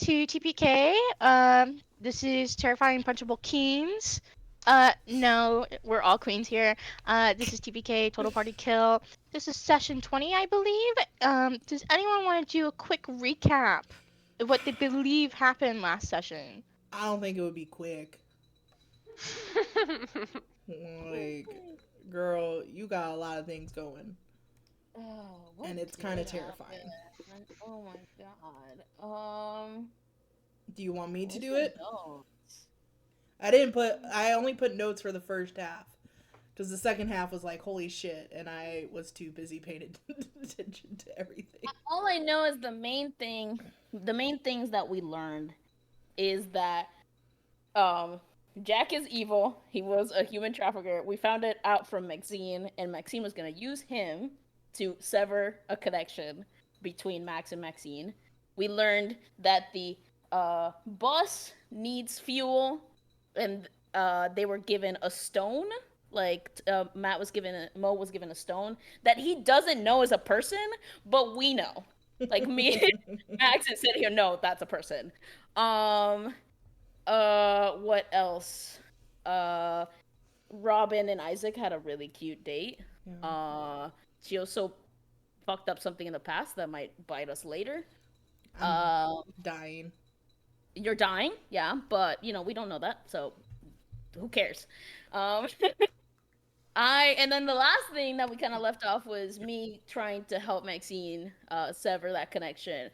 to TPK. This is Terrifying Punchable Queens. No, we're all queens here. This is TPK, Total Party Kill. This is session 20, I believe. Does anyone want to do a quick recap of what they believe happened last session? I don't think it would be quick. Like, girl, you got a lot of things going. And it's kind of terrifying. Oh my god. Do you want me to Where's do my it? notes? I only put notes for the first half. Because the second half was like, holy shit, and I was too busy paying attention to everything. All I know is the main things that we learned is that Jack is evil. He was a human trafficker. We found it out from Maxine, and Maxine was gonna use him to sever a connection between Max and Maxine. We learned that the bus needs fuel, and they were given a stone. Like Mo was given a stone that he doesn't know is a person, but we know. Like me, Max and sit here know that's a person. What else? Uh, Robin and Isaac had a really cute date. Yeah. She also fucked up something in the past that might bite us later. I'm dying. You're dying, yeah, but we don't know that, so who cares? Um, and then the last thing that we kind of left off was me trying to help Maxine sever that connection.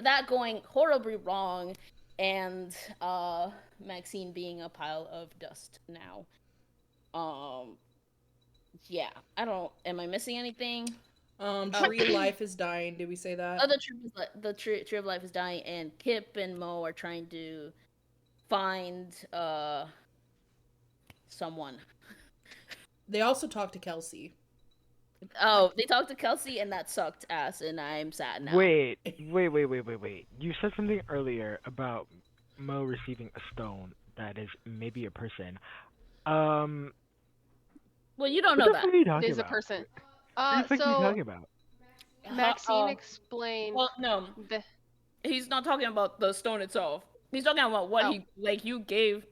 That going horribly wrong, and Maxine being a pile of dust now. Yeah, I don't. Am I missing anything? Tree life is dying. Did we say that? Oh, the tree of life is dying, and Kip and Mo are trying to find someone. They also talked to Kelsey. Oh, they talked to Kelsey, and that sucked ass, and I'm sad now. Wait. You said something earlier about Mo receiving a stone that is maybe a person. Well, you don't What know the that. fuck are you It talking is a about? person. What the fuck are you So talking about? Maxine explained Well, no, the. he's not talking about the stone itself. He's talking about what Oh. he you gave.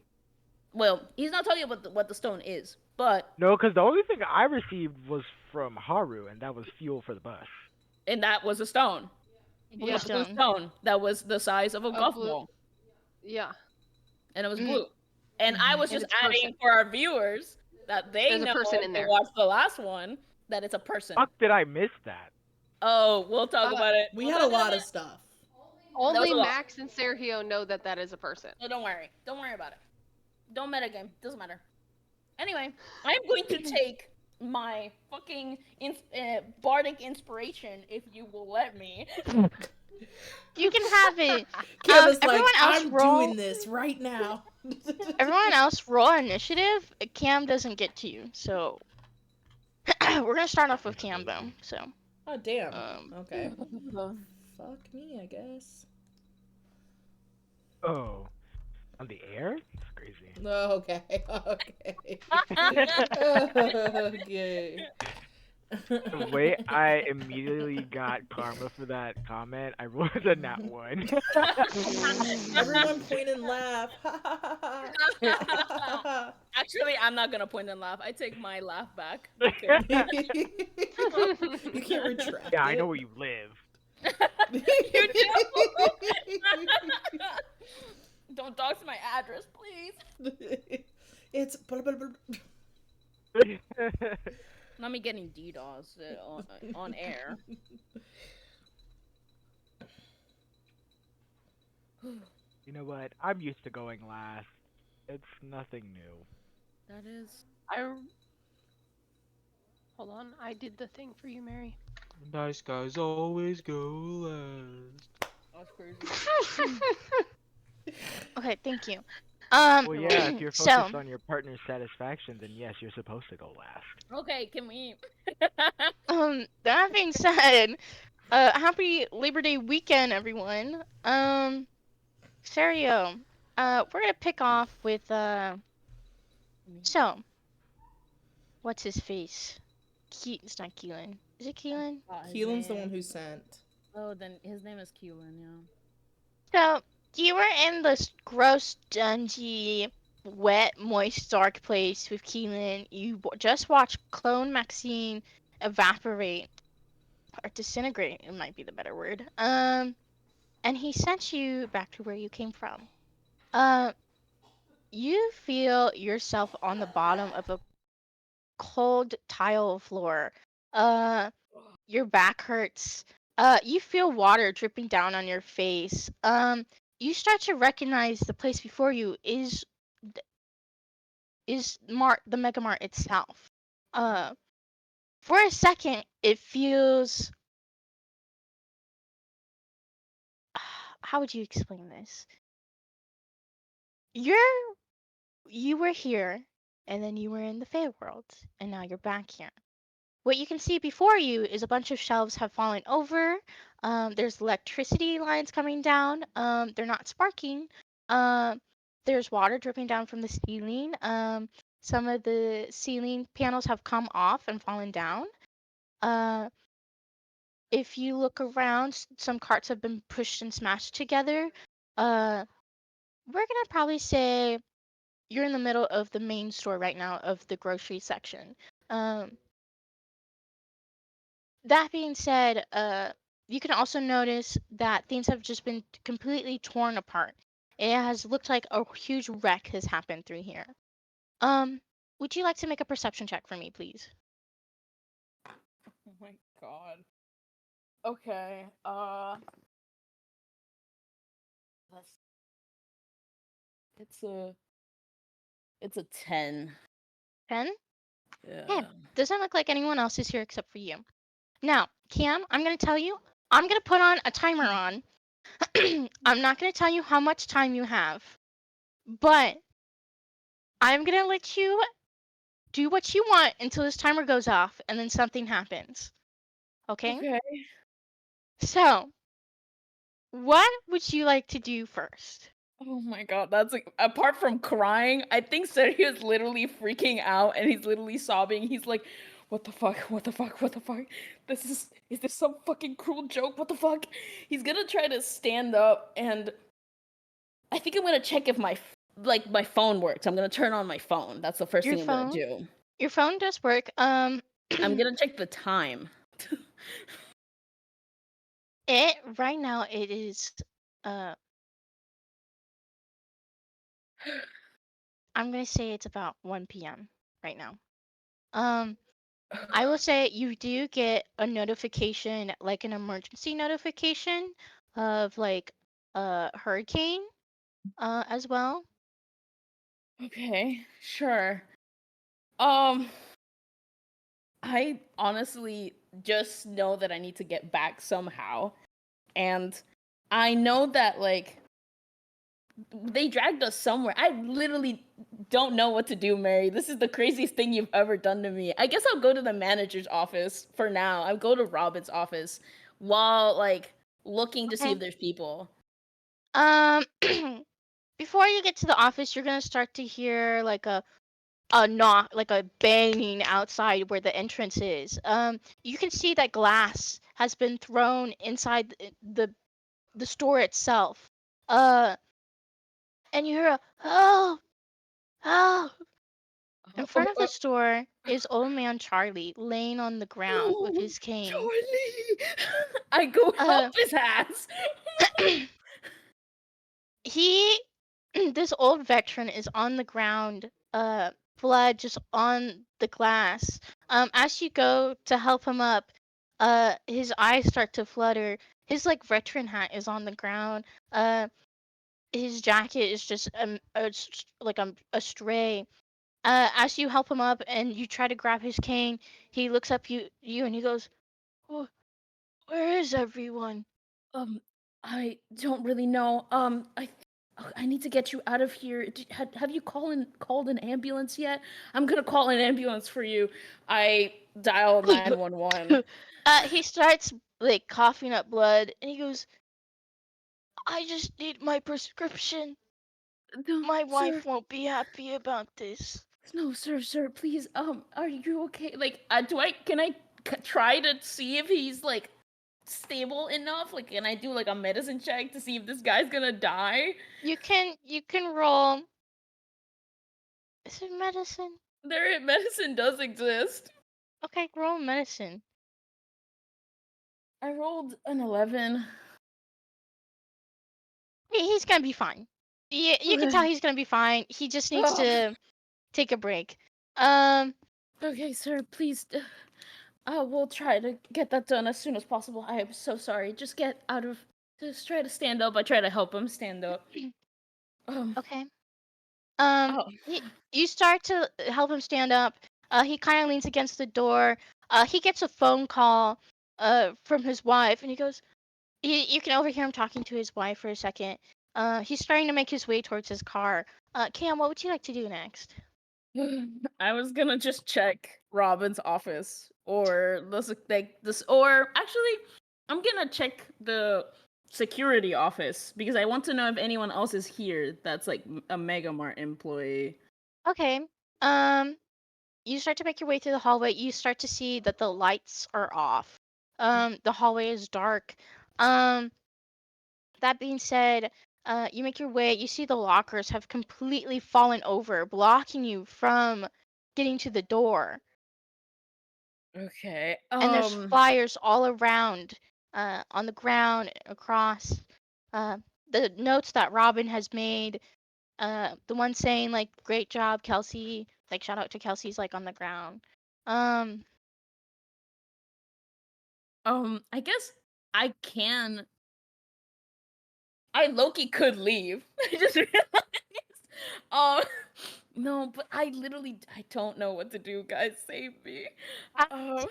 Well, he's not talking about what the stone is, but No, because the only thing I received was from Haru, and that was fuel for the bus. and that was a stone. Blue Yeah. Blue stone. stone that was the size of a golf blue- ball, Yeah. and it was Mm. blue. And I was And just it's a adding person. for our viewers that they There's a know person if in they there. watched the last one that it's a person. Fuck, did I miss that? Oh, we'll talk about it. We had a lot of stuff. Only a lot. Max and Sergio know that that is a person. So don't worry. Don't worry about it. Don't metagame. Doesn't matter. Anyway, I'm going to take my fucking bardic inspiration if you will let me. You can have it. Kim is like, everyone else I'm roll. doing this right now. Everyone else roll initiative. Cam doesn't get to you, so we're gonna start off with Cam though. So. Oh, damn. Okay. Oh, Fuck me, I guess. Oh, on the air? That's crazy. Okay. Okay. Okay. The way I immediately got karma for that comment, I rolled a nat 1. Everyone point and laugh. Actually, I'm not gonna point and laugh. I take my laugh back. You can't retract. Yeah, I it. know where you live. You do. Don't dox my address, please. It's. Not me getting DDoS on air. You know what? I'm used to going last. It's nothing new. That is. Hold on, I did the thing for you, Mary. Nice guys always go last. That's crazy. Okay, thank you. Well, yeah, if you're so focused on your partner's satisfaction, then yes, you're supposed to go last. Okay, can we? that being said, happy Labor Day weekend, everyone. Serio, we're gonna pick off with so, what's his face? It's not Keelan. Is it Keelan? Keelan's the one who sent. Oh, then his name is Keelan. Yeah. So, You were in this gross, dungy, wet, moist, dark place with Keelan. You just watched Clone Maxine evaporate or disintegrate. It might be the better word. And he sent you back to where you came from. You feel yourself on the bottom of a cold tile floor. Your back hurts. You feel water dripping down on your face. You start to recognize the place before you is the Mega Mart itself. For a second, it feels. How would you explain this? You were here, and then you were in the Fey world, and now you're back here. What you can see before you is a bunch of shelves have fallen over. There's electricity lines coming down. They're not sparking. There's water dripping down from the ceiling. Some of the ceiling panels have come off and fallen down. If you look around, some carts have been pushed and smashed together. We're gonna probably say you're in the middle of the main store right now of the grocery section. That being said, you can also notice that things have just been completely torn apart. It has looked like a huge wreck has happened through here. Would you like to make a perception check for me, please? Oh my god. Okay. Let's. It's a 10. 10? Yeah. Hey, doesn't look like anyone else is here except for you. Now, Cam, I'm gonna tell you, I'm gonna put on a timer on. I'm not gonna tell you how much time you have, but I'm gonna let you do what you want until this timer goes off and then something happens. Okay? Okay. So, what would you like to do first? Oh my god, that's like, apart from crying, I think Sergio is literally freaking out and he's literally sobbing. He's like, what the fuck? What the fuck? What the fuck? Is this some fucking cruel joke? What the fuck? He's gonna try to stand up and I think I'm gonna check if my phone works. I'm gonna turn on my phone. That's the first Your thing I'm gonna phone? do. Your phone does work. I'm gonna check the time. It right now it is uh I'm gonna say it's about 1 p.m. right now. I will say you do get a notification, like an emergency notification of like a hurricane as well. Okay, sure. I honestly just know that I need to get back somehow. And I know that, like, they dragged us somewhere. I literally don't know what to do, Mary. This is the craziest thing you've ever done to me. I guess I'll go to the manager's office for now. I'll go to Robin's office while, like, looking to see Okay. if there's people. Before you get to the office, you're gonna start to hear like a knock, like a banging outside where the entrance is. You can see that glass has been thrown inside the store itself. And you hear a oh, oh. In front of the store is old man Charlie laying on the ground with his cane. Charlie! I go help his ass. This old veteran is on the ground, blood just on the glass. As you go to help him up, his eyes start to flutter. His like veteran hat is on the ground. His jacket is just a stray. As you help him up and you try to grab his cane, he looks up you and he goes, "Oh, where is everyone?" I don't really know. I need to get you out of here. Have you called an ambulance yet? I'm gonna call an ambulance for you. I dial 911. He starts like coughing up blood and he goes, "I just need my prescription. No, My wife sir. won't be happy about this." No, sir, please. Are you okay? Like, can I try to see if he's like stable enough? Like, can I do like a medicine check to see if this guy's gonna die? You can roll. Is it medicine? Medicine does exist. Okay, roll medicine. I rolled an 11. He's gonna be fine. You can tell he's gonna be fine. He just needs to take a break. Okay, sir, please. We'll try to get that done as soon as possible. I am so sorry. Just try to stand up. I try to help him stand up. Okay. Oh. You start to help him stand up. He kind of leans against the door. He gets a phone call from his wife, and he goes. You can overhear him talking to his wife for a second. He's starting to make his way towards his car. Cam, what would you like to do next? I was gonna just check Robin's office or or actually, I'm gonna check the security office because I want to know if anyone else is here that's like a Mega Mart employee. Okay. You start to make your way through the hallway. You start to see that the lights are off. The hallway is dark. That being said, you make your way. You see the lockers have completely fallen over, blocking you from getting to the door. Okay. And there's flyers all around, on the ground, across. The notes that Robin has made. The one saying like "Great job, Kelsey." Like shout out to Kelsey's like on the ground. I guess I can. I Loki could leave. I just realized. No, but I don't know what to do. Guys, save me. As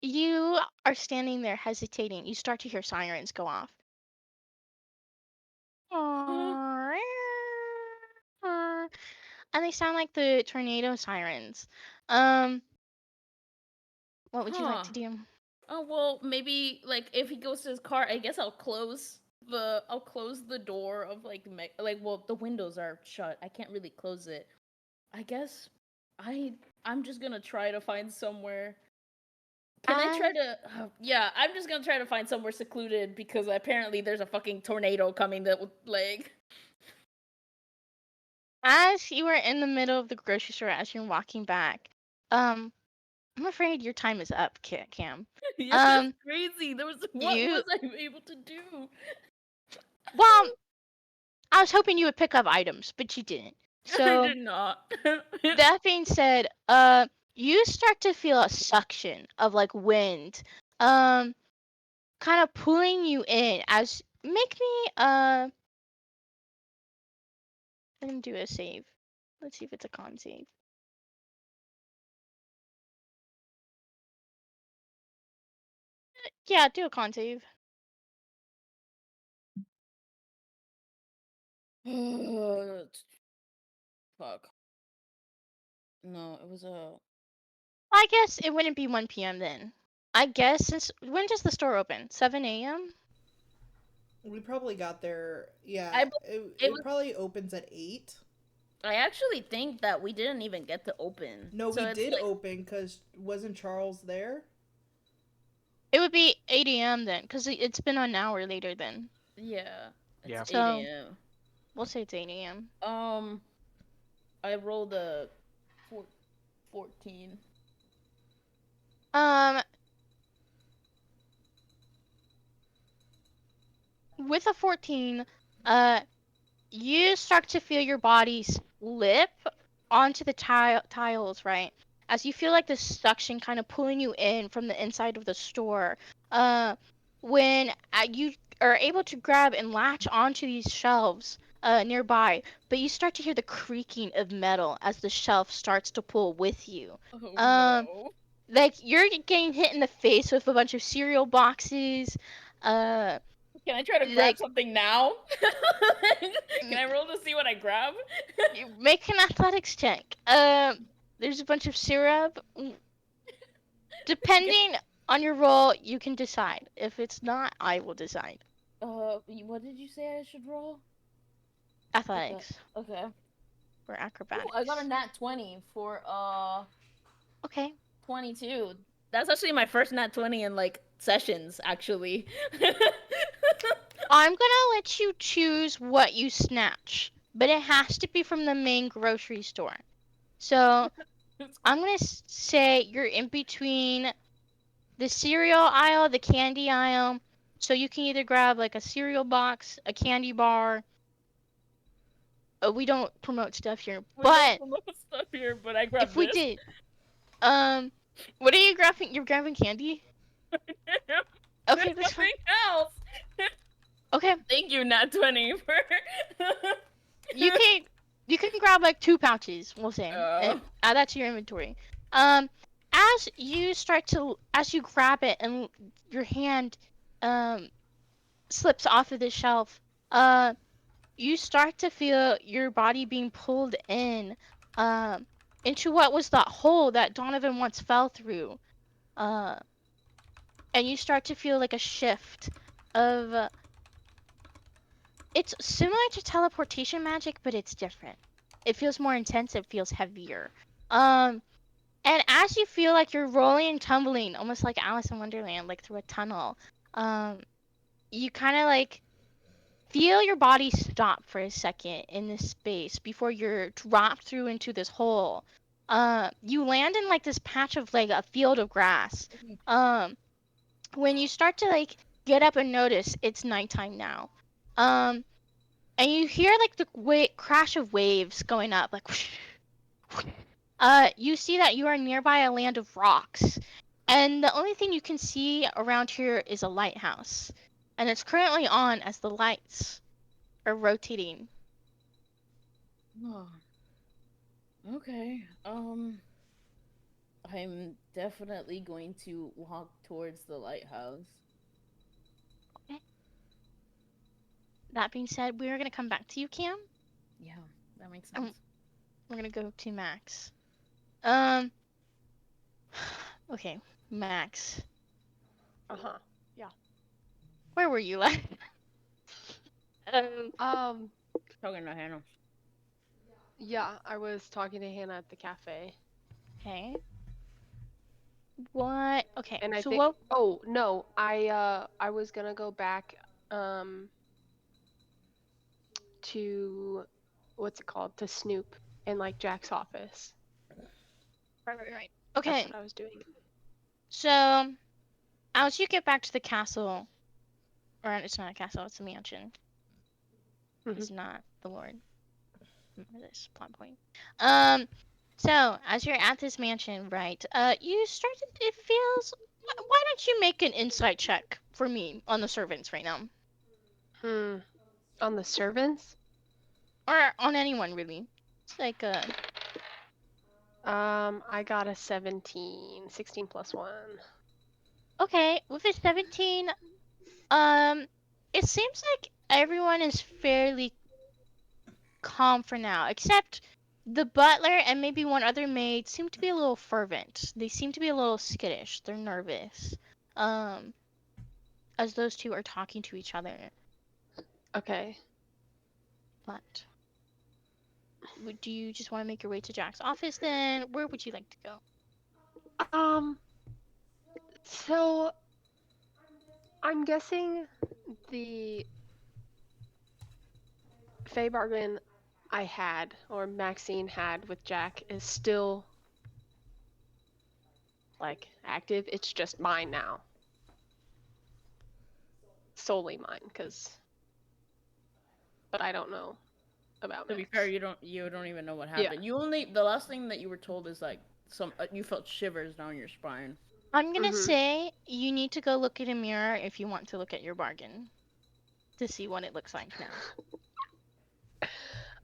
you are standing there hesitating, you start to hear sirens go off. And they sound like the tornado sirens. What would you like to do? Oh well, maybe like if he goes to his car, I guess I'll close the door of well, the windows are shut. I can't really close it. I guess I'm just gonna try to find somewhere. Can I try to? Yeah, I'm just gonna try to find somewhere secluded because apparently there's a fucking tornado coming that would like. As you are in the middle of the grocery store, as you're walking back, I'm afraid your time is up, Cam. Yeah, that's crazy. What was I able to do? Well, I was hoping you would pick up items, but you didn't. So I did not. that being said, you start to feel a suction of like wind, kind of pulling you in. As make me let him do a save. Let's see if it's a con save. Yeah, do a con save. Fuck. No, it was a. I guess it wouldn't be 1 p.m. then. I guess since when does the store open? 7 a.m. We probably got there. Yeah, it probably opens at 8. I actually think that we didn't even get to open. No, we did open because wasn't Charles there? It would be 8 a.m. then, because it's been an hour later then. Yeah. It's 8 So, a.m. We'll say it's 8 a.m. I rolled a 14. With a 14, you start to feel your body slip onto the tiles, right? As you feel like the suction kind of pulling you in from the inside of the store. When you are able to grab and latch onto these shelves nearby, but you start to hear the creaking of metal as the shelf starts to pull with you. Oh, no. Like you're getting hit in the face with a bunch of cereal boxes. Can I try to grab something now? Can I roll to see what I grab? Make an athletics check. There's a bunch of syrup. Depending on your roll, you can decide. If it's not, I will decide. What did you say I should roll? Athletics. Okay. Or acrobatics. Ooh, I got a nat 20 for Okay. 22. That's actually my first nat 20 in like sessions, actually. I'm gonna let you choose what you snatch, but it has to be from the main grocery store. So I'm gonna say you're in between the cereal aisle, the candy aisle. So you can either grab like a cereal box, a candy bar. We don't promote stuff here, We but don't promote stuff here, but I grabbed if we this. did, what are you grabbing? You're grabbing candy? Okay, There's that's fine. nothing else. Okay, Thank you, Nat 20 for. you can grab like 2 pouches, we'll say, and Oh. add that to your inventory. As you grab it and your hand slips off of the shelf, you start to feel your body being pulled in into what was that hole that Donovan once fell through. And you start to feel like a shift of it's similar to teleportation magic, but it's different. It feels more intense, it feels heavier. And as you feel like you're rolling and tumbling, almost like Alice in Wonderland, like through a tunnel, you kind of like feel your body stop for a second in this space before you're dropped through into this hole. You land in like this patch of like a field of grass. When you start to like get up and notice it's nighttime now. And you hear like the crash of waves going up, like whoosh, whoosh. You see that you are nearby a land of rocks, and the only thing you can see around here is a lighthouse, and it's currently on as the lights are rotating. Oh. Okay. I'm definitely going to walk towards the lighthouse. That being said, we're gonna come back to you, Cam. Yeah, that makes sense. We're gonna go to Max. Okay, Max. Uh-huh. Where were you last? Talking to Hannah. Yeah, I was talking to Hannah at the cafe. Okay. What? Okay. And I so think what? oh no, I was gonna go back to what's it called? To Snoop in like Jack's office. Right. That's Okay. what I was doing. So, as you get back to the castle, or it's not a castle, it's a mansion. It's not the Lord. Remember this plot point. So as you're at this mansion, right? You started. It feels. Why don't you make an insight check for me on the servants right now, On the servants? or on anyone really? It's like I got a 17. 16 plus 1. Okay, with a 17, it seems like everyone is fairly calm for now, except the butler and maybe one other maid seem to be a little fervent. They seem to be a little skittish. They're nervous. As those two are talking to each other. Okay. But do you just want to make your way to Jack's office then? Where would you like to go? So I'm guessing the Fey bargain I had, or Maxine had with Jack, is still like active. It's just mine now. Solely mine, but I don't know about To be Max. fair, you don't even know what happened. The last thing that you were told is like you felt shivers down your spine. I'm gonna say you need to go look at a mirror if you want to look at your bargain. To see what it looks like now.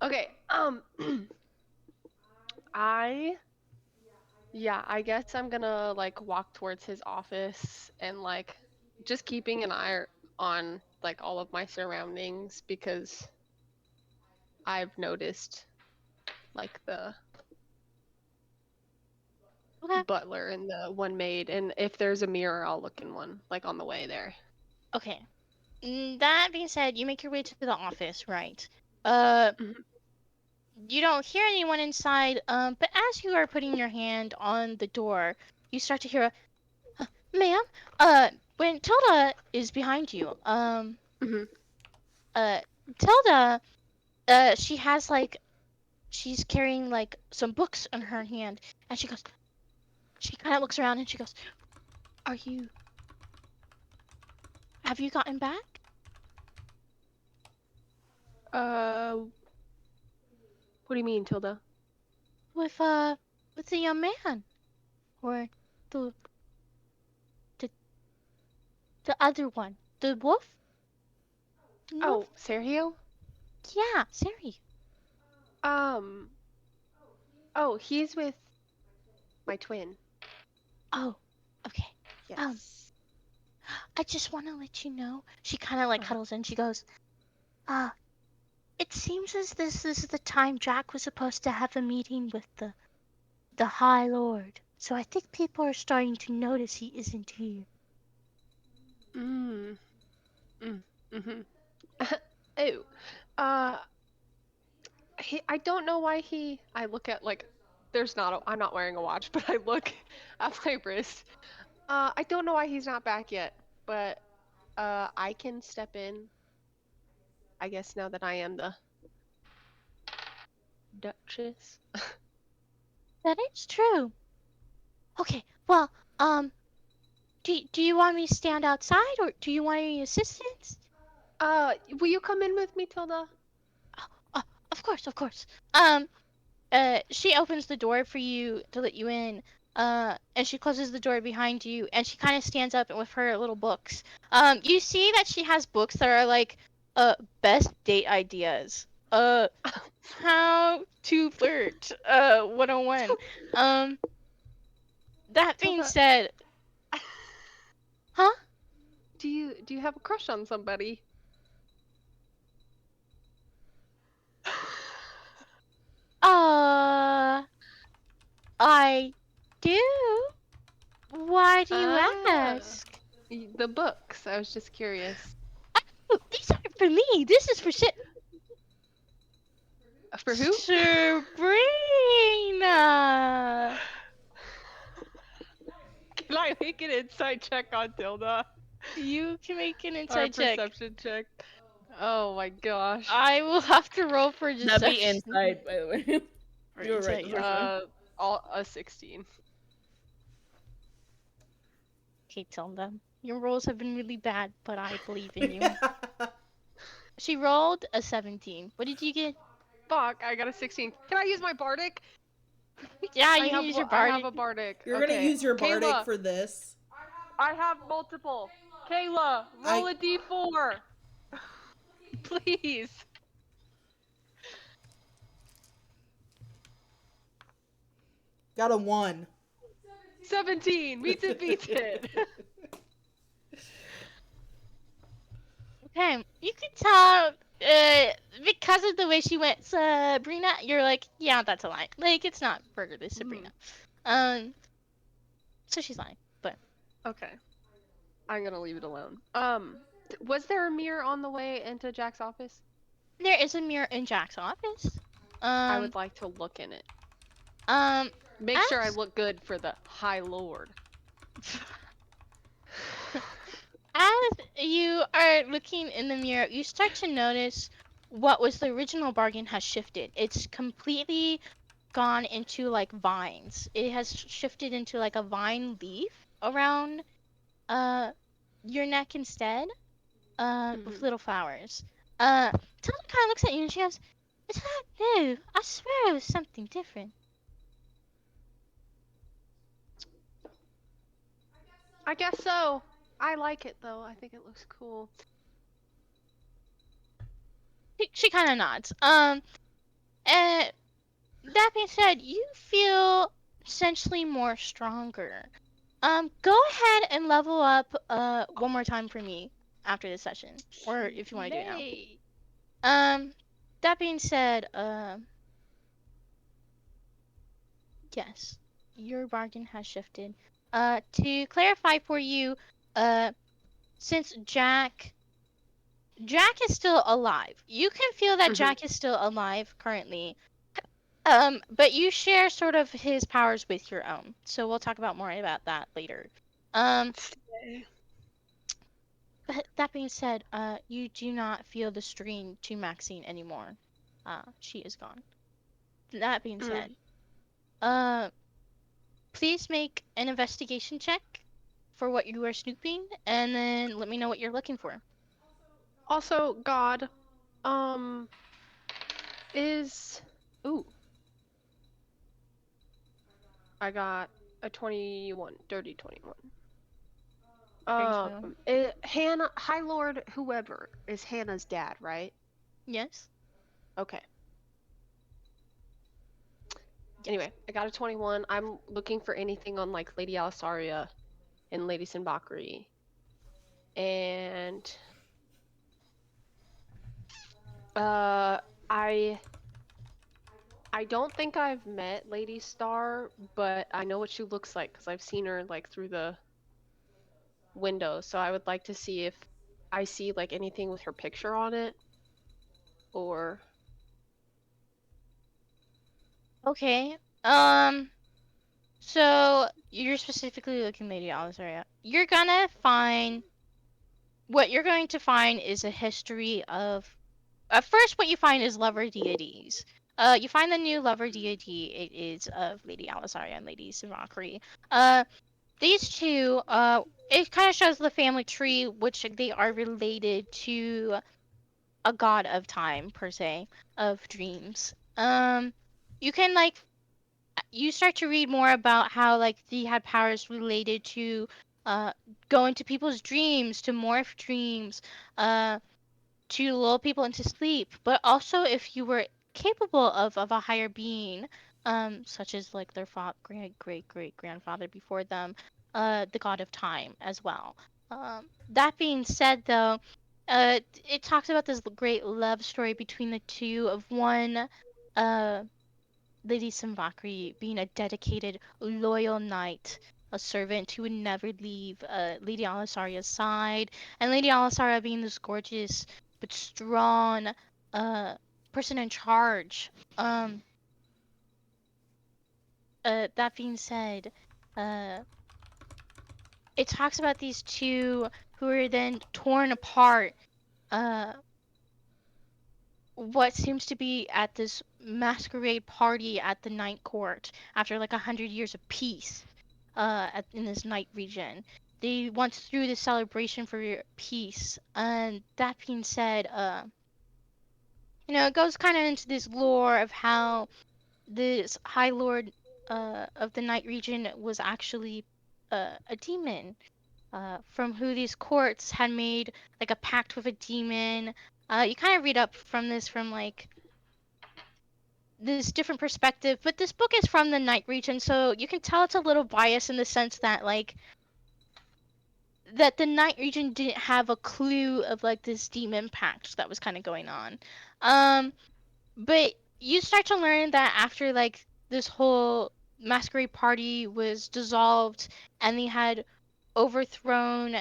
Okay, I guess I'm gonna like walk towards his office and like just keeping an eye on like all of my surroundings, because I've noticed like the butler and the one maid, and if there's a mirror I'll look in one like on the way there. Okay. That being said, you make your way to the office, right? You don't hear anyone inside, but as you are putting your hand on the door, you start to hear a, ma'am, when and Tilda is behind you. Mhm. Tilda, she has like, she's carrying like some books in her hand, and she kind of looks around and she goes, "Are you? Have you gotten back What do you mean, Tilda? with the young man, or the the the other one, the wolf? The wolf? Oh, Sergio? Yeah, Sari. Um, oh, he's with my twin. Oh, okay. Yes. I just want to let you know." She kind of like Uh-huh. huddles in. She goes, "Uh, it seems as this is the time Jack was supposed to have a meeting with the High Lord. So I think people are starting to notice he isn't here." Mm. Mm-hmm. Oh, uh, I don't know why I look at like, I'm not wearing a watch, but I look at my wrist. I don't know why he's not back yet, but I can step in, I guess, now that I am the Duchess. That is true. Okay, well, do you want me to stand outside or do you want any assistance? Will you come in with me, Tilda? Uh, of course, of course. She opens the door for you to let you in. And she closes the door behind you, and she kind of stands up with her little books. You see that she has books that are like, best date ideas. How to flirt. 101. Um, that being Tilda, said, huh? do you have a crush on somebody? Uh, I do. Why do you Ah, ask? the books. I was just curious. Oh, these aren't for me. This is for For who? Sabrina. Can I make an insight check on Tilda? You can make an Or a inside check. perception check? Oh my gosh. I will have to roll for That'd be deception. inside, by the way. Or You were right the insight, first yeah. time. A 16. Okay, Tilda. Your rolls have been really bad, but I believe in you. She rolled a 17. What did you get? Fuck, I got a 16. Can I use my bardic? Yeah, I you can have use your I have bardic. a bardic. You're Okay. gonna use your bardic Kayla, for this. I have multiple. Kayla, roll I- a d4. Please. Got a 1. 17. Meets it, beats it. Okay, you can tell, because of the way she went, Sabrina, you're like, yeah, that's a lie. Like, it's not Burgerly Sabrina. So she's lying, but Okay. I'm gonna leave it alone. Was there a mirror on the way into Jack's office? there is a mirror in Jack's office. I would like to look in it. Make sure I as- look good for the High Lord. As you are looking in the mirror, you start to notice what was the original bargain has shifted. It's completely gone into like vines. It has shifted into like a vine leaf around your neck instead, with little flowers. Tilda kind of looks at you and she goes, "Is that new? I swear it was something different." I guess so. I like it though. I think it looks cool. She kind of nods. And that being said, you feel essentially more stronger. Go ahead and level up one more time for me after this session, or if you want to do it now. Yay. That being said, yes, your bargain has shifted. To clarify for you, since Jack is still alive, you can feel that Mhm. Jack is still alive currently. But you share sort of his powers with your own. So we'll talk about more about that later. Um, that being said, you do not feel the strain to Maxine anymore. She is gone. That being Mm. said, please make an investigation check for what you are snooping, and then let me know what you're looking for. Also, God, is ooh, I got a 21, dirty 21. Very Hannah, High Lord, whoever is Hannah's dad, right? Yes. Okay. Anyway, I got a 21. I'm looking for anything on like Lady Alisaria and Lady Sinbakri. And I don't think I've met Lady Star, but I know what she looks like because I've seen her like through the window. So I would like to see if I see like anything with her picture on it, or Okay. So you're specifically looking, Lady Alisaria. You're gonna find what you're going to find is a history of. First, what you find is lover deities. You find the new lover deity. It is of Lady Alisaria and Lady Simakri. These two. It kind of shows the family tree, which they are related to a god of time per se, of dreams. You can like you start to read more about how like he had powers related to uh go into people's dreams, to morph dreams, uh to lull people into sleep, but also if you were capable of a higher being, such as like their great grandfather before them, the god of time as well. That being said though, it talks about this great love story between the two of one uh Lady Simbakri being a dedicated, loyal knight, a servant who would never leave Lady Alisaria's side, and Lady Alisaria being this gorgeous but strong uh, person in charge. That being said, uh, it talks about these two who are then torn apart. Uh, what seems to be at this masquerade party at the Night Court after like 100 years of peace in this night region. They once threw this celebration for peace, and that being said, it goes kind of into this lore of how this High Lord of the Night region was actually a demon, from who these courts had made like a pact with a demon. You kind of read up from this from like this different perspective, but this book is from the Night region, so you can tell it's a little biased in the sense that like that the Night region didn't have a clue of like this demon pact that was kind of going on. Um, but you start to learn that after like this whole masquerade party was dissolved and they had overthrown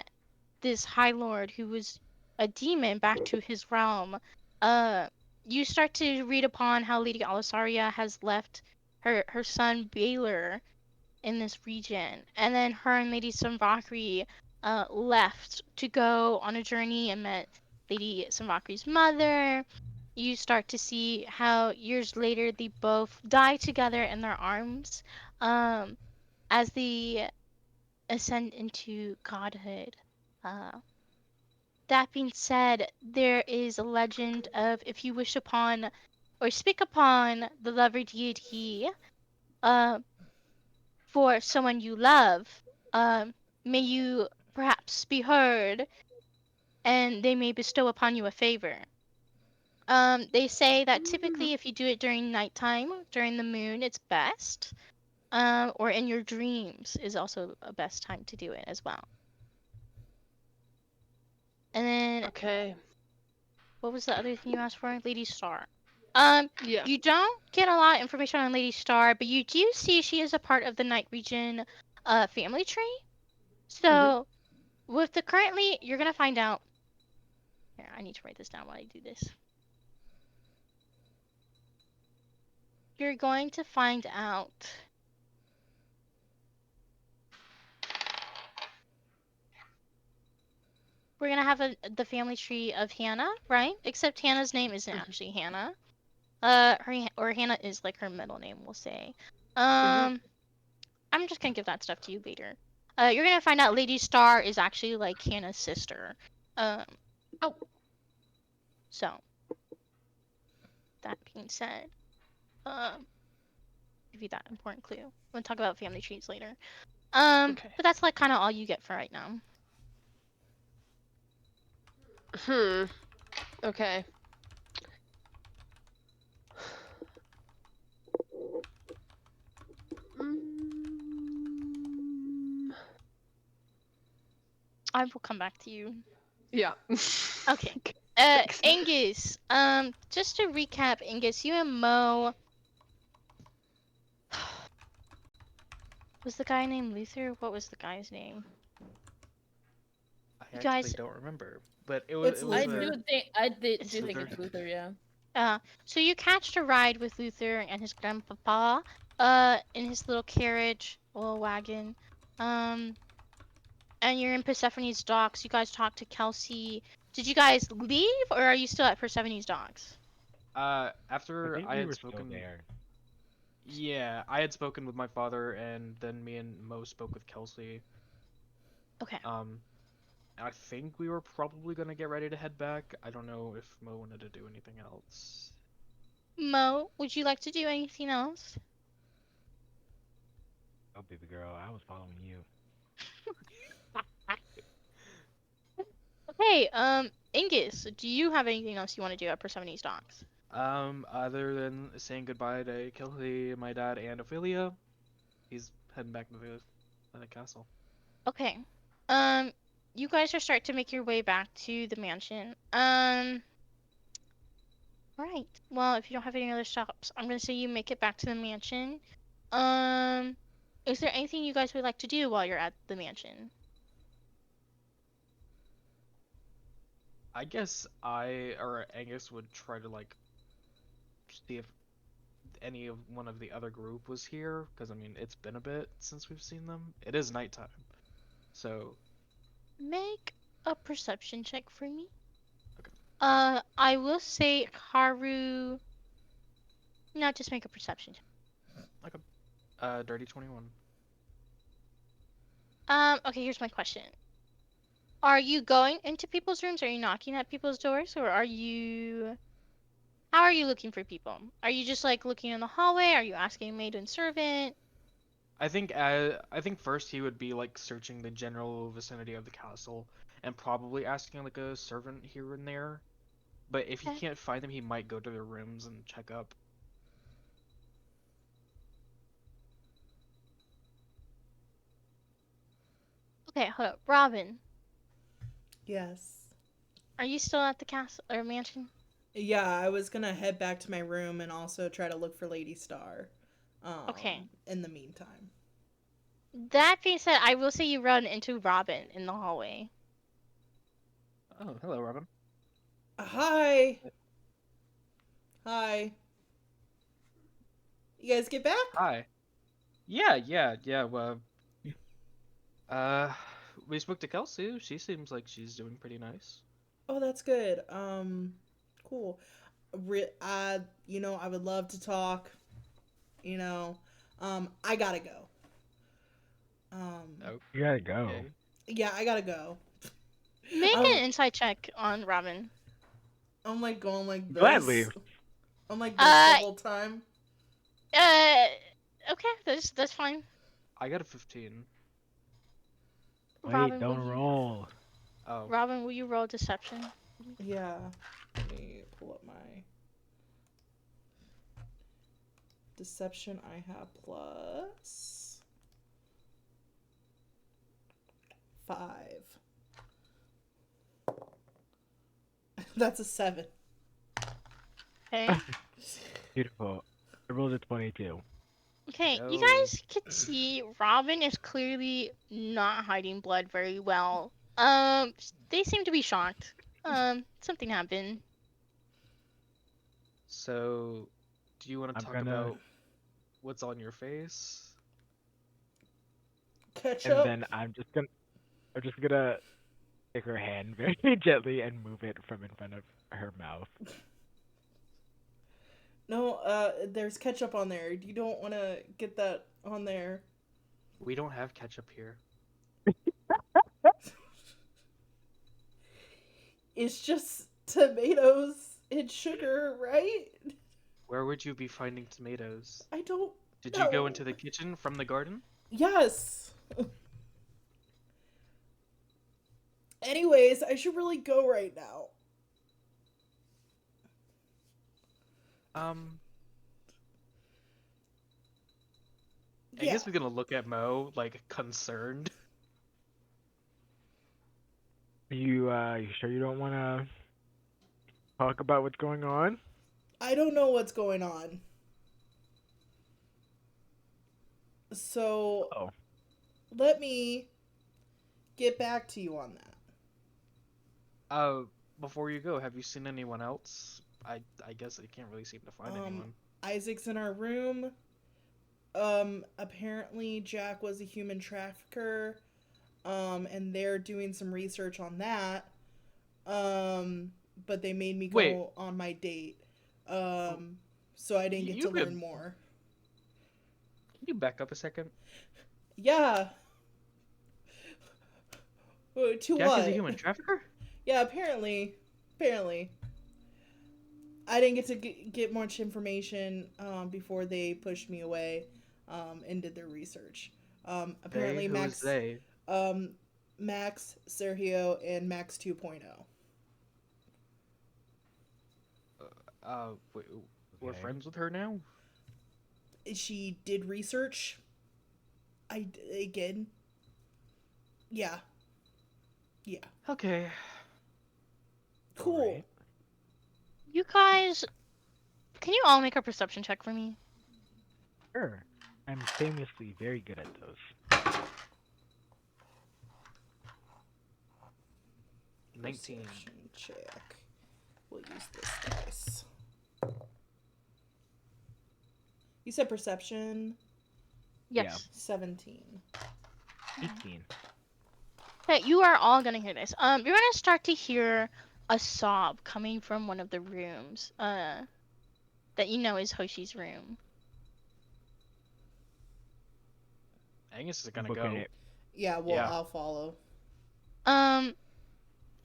this High Lord who was a demon back to his realm, uh, you start to read upon how Lady Alisaria has left her son Baylor in this region, and then her and Lady Samvakri left to go on a journey and met Lady Samvakri's mother. You start to see how years later they both die together in their arms, um, as they ascend into godhood. Uh, that being said, there is a legend of if you wish upon or speak upon the lover deity uh, for someone you love, um, may you perhaps be heard and they may bestow upon you a favor. They say that typically if you do it during nighttime, during the moon, it's best. Or in your dreams is also a best time to do it as well. And then okay. what was the other thing you asked for? Lady Star. Yeah. You don't get a lot of information on Lady Star, but you do see she is a part of the Night Region family tree. So with the currently, you're gonna find out. Here, I need to write this down while I do this. You're going to find out. we're gonna have the family tree of Hannah, right? Except Hannah's name isn't Mhm. actually Hannah. Hannah is like her middle name, we'll say. I'm just gonna give that stuff to you later. You're gonna find out Lady Star is actually like Hannah's sister. Um. Oh. So that being said, give you that important clue. We'll talk about family trees later. Okay. But that's like kind of all you get for right now. Okay. Mm, I will come back to you. yeah. Okay. Thanks. Angus. Just to recap, Angus, you and Mo. Was the guy named Luther? What was the guy's name? I You actually guys. don't remember, but It's it I was Luther. do think I did It's do think Luther. it's Luther, yeah. So you catched a ride with Luther and his grandpapa, in his little carriage, little wagon. And you're in Persephone's docks. You guys talked to Kelsey. Did you guys leave, or are you still at Persephone's docks? I After think I we had were still spoken, there. yeah, I had spoken with my father, and then me and Mo spoke with Kelsey. Okay. I think we were probably gonna get ready to head back. I don't know if Mo wanted to do anything else. Mo, would you like to do anything else? Oh, baby girl, I was following you. Okay, Angus, do you have anything else you want to do at Persephone's docks? Other than saying goodbye to Kelsey, my dad, and Ophelia, he's heading back to the castle. Okay. You guys are starting to make your way back to the mansion. Right. Well, if you don't have any other stops, I'm gonna say you make it back to the mansion. Um, is there anything you guys would like to do while you're at the mansion? I guess I or Angus would try to like see if any of one of the other group was here, because I mean it's been a bit since we've seen them. It is nighttime, so Make a perception check for me. Okay. I will say Haru. No, just make a perception check. dirty 21. Okay, here's my question. Are you going into people's rooms? Are you knocking at people's doors? Or are you... How are you looking for people? Are you just like looking in the hallway? Are you asking maid and servant? I think first he would be like searching the general vicinity of the castle and probably asking like a servant here and there. But if he Okay. can't find them, he might go to their rooms and check up. Okay, hold up. Robin, Yes. are you still at the castle or mansion? Yeah, I was gonna head back to my room and also try to look for Lady Star. Okay. In the meantime. That being said, I will say you run into Robin in the hallway. Oh, hello, Robin. Hi. Hi. You guys get back? Hi. Yeah. Well, uh, we spoke to Kelsey. She seems like she's doing pretty nice. Oh, that's good. Cool. I would love to talk. You know, I gotta go. Um, You gotta go. Okay. yeah, I gotta go. Make Um, an insight check on Robin. I'm like going like this. Gladly. I'm like this Uh, the whole time. Okay, that's fine. I got a 15. Wait, Robin, don't roll. Oh, Robin, will you roll deception? Yeah. Let me pull up my deception. I have plus 5. That's a 7. Okay. Beautiful. I rolled a 22. Okay, you No. guys can see Robin is clearly not hiding blood very well. They seem to be shocked. Something happened. So, do you want to I'm talk gonna- about what's on your face? Ketchup. And then I'm just gonna take her hand very gently and move it from in front of her mouth. No, there's ketchup on there. You don't want to get that on there. We don't have ketchup here. It's just tomatoes and sugar, right? Where would you be finding tomatoes? I don't Did you go know. into the kitchen from the garden? Yes. Anyways, I should really go right now. I Yeah. guess we're gonna look at Mo like concerned. You sure you don't want to talk about what's going on? I don't know what's going on. So Oh. let me get back to you on that. Before you go, have you seen anyone else? I guess I can't really seem to find anyone. Isaac's in our room. Apparently Jack was a human trafficker. And they're doing some research on that. But they made me go Wait. on my date. So I didn't get You to could- learn more. Can you back up a second? Yeah. To Jack what? is a human trafficker? Yeah, apparently. I didn't get to get much information before they pushed me away and did their research. Apparently They? Who's they? Max, Sergio, and Max 2.0. Wait, we're Okay. friends with her now? She did research. Again. Yeah. Okay. Cool. Alright. You guys, can you all make a perception check for me? Sure. I'm famously very good at those. 19. Perception check. We'll use this dice. You said perception? Yes. 17. 18. Okay, you are all gonna hear this. You're gonna start to hear a sob coming from one of the rooms. That you know is Hoshi's room. Angus is gonna Booking go. it. Yeah, well, Yeah. I'll follow.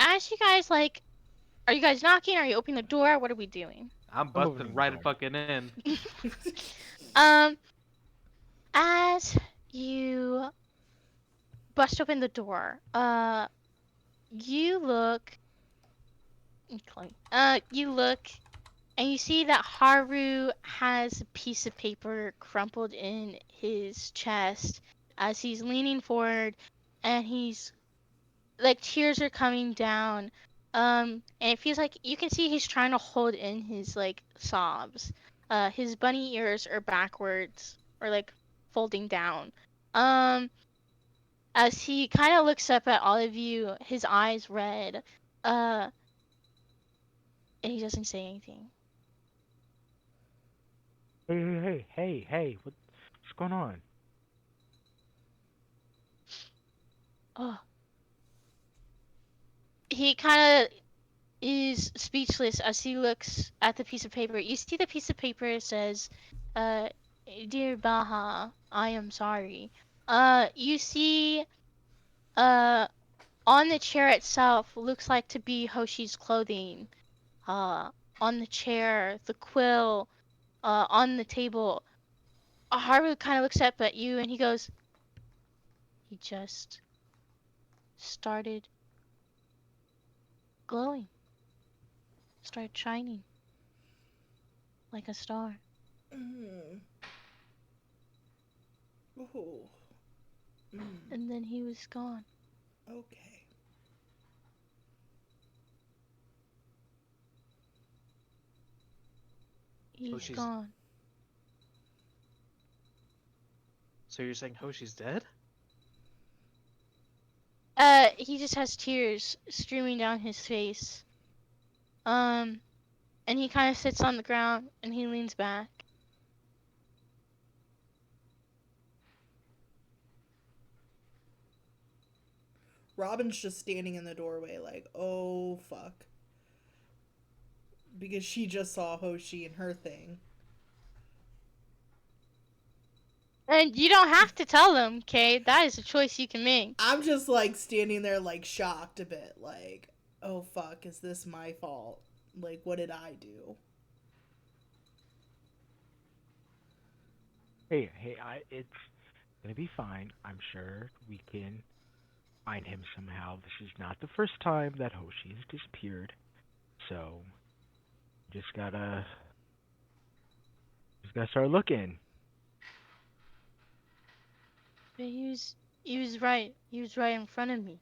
As you guys are you guys knocking? Are you opening the door? What are we doing? I'm opening busting the right door. fucking in. As you bust open the door, you look, and you see that Haru has a piece of paper crumpled in his chest as he's leaning forward, and he's like tears are coming down. And it feels like you can see he's trying to hold in his like sobs. His bunny ears are backwards or like folding down. As he kind of looks up at all of you, his eyes red. And he doesn't say anything. Hey, what's going on? Oh. He kind of is speechless as he looks at the piece of paper. You see the piece of paper says, "Dear Baha, I am sorry." You see, on the chair itself looks like to be Hoshi's clothing. On the chair, the quill, on the table. Haru kind of looks up at you and he goes, "He just started glowing. Started shining. Like a star." Mm. Ooh. Mm. And then he was gone. Okay. He's Hoshi's- gone. So you're saying Hoshi's dead? He just has tears streaming down his face. And he kind of sits on the ground and he leans back. Robin's just standing in the doorway like, oh fuck. Because she just saw Hoshi and her thing. And you don't have to tell them, okay? That is a choice you can make. I'm just like standing there like shocked a bit, like, oh fuck, is this my fault? Like, what did I do? Hey, it's gonna be fine. I'm sure we can find him somehow. This is not the first time that Hoshi has disappeared, so just gotta start looking. But he was right. He was right in front of me.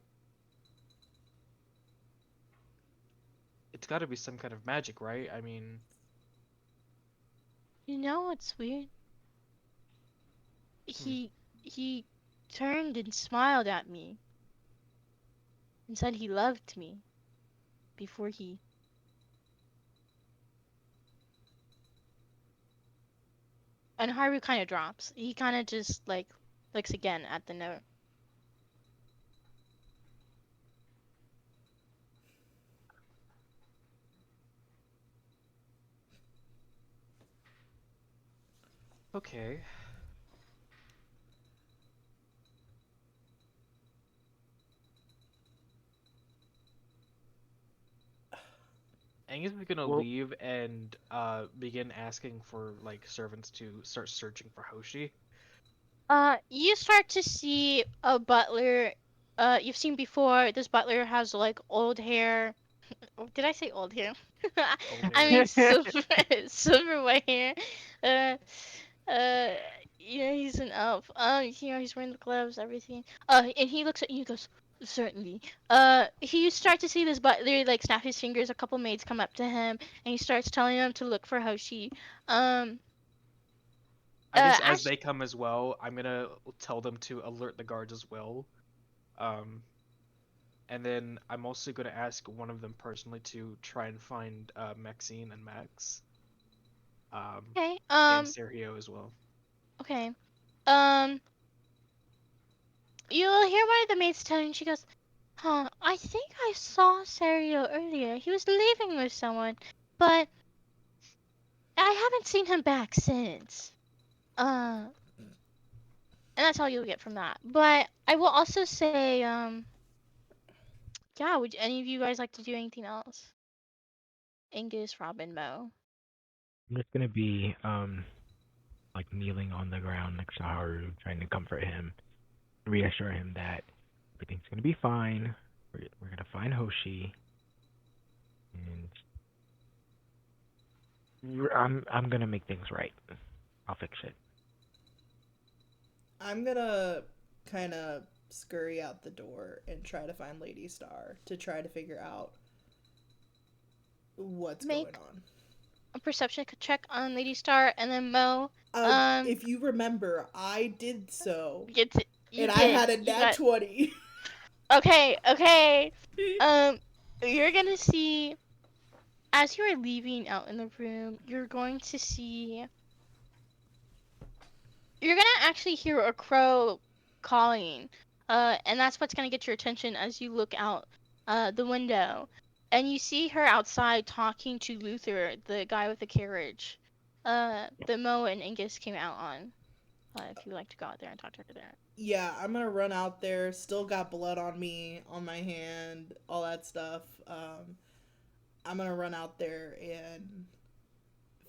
It's got to be some kind of magic, right? I mean, You know what's weird? He turned and smiled at me and said he loved me before he. And Haru kind of drops. He kind of just like looks again at the note. okay. Angus is gonna Well- leave and begin asking for like servants to start searching for Hoshi. You start to see a butler. You've seen before. This butler has like old hair. Did I say old hair? Old I hair. mean silver white hair. Uh, uh, he's an elf. He's wearing the gloves, everything. And he looks at you and goes, certainly. You start to see this butler like snap his fingers. A couple maids come up to him, and he starts telling them to look for Hoshi. I guess as Actually, they come as well, I'm gonna tell them to alert the guards as well. Um, and then I'm also gonna ask one of them personally to try and find Maxine and Max. okay. And Sergio as well. Okay. You'll hear one of the maids telling. She goes, "Huh? I think I saw Serio earlier. He was leaving with someone, but I haven't seen him back since." And that's all you'll get from that. But I will also say, yeah. Would any of you guys like to do anything else? Angus, Robin, Mo. I'm just gonna be like kneeling on the ground next to Haru, trying to comfort him, reassure him that everything's gonna be fine. We're gonna find Hoshi, and I'm gonna make things right. I'll fix it. I'm gonna kind of scurry out the door and try to find Lady Star to try to figure out what's Make- going on. A perception check on Lady Star, and then Mo. If you remember, I did so, Gets it. and I had a nat 20. Okay. You're gonna see, as you are leaving out in the room, you're going to see. You're gonna actually hear a crow calling, and that's what's gonna get your attention as you look out, the window, and you see her outside talking to Luther, the guy with the carriage, that Mo and Angus came out on. If you would like to go out there and talk to her there. Yeah, I'm gonna run out there. Still got blood on me, on my hand, all that stuff. I'm gonna run out there and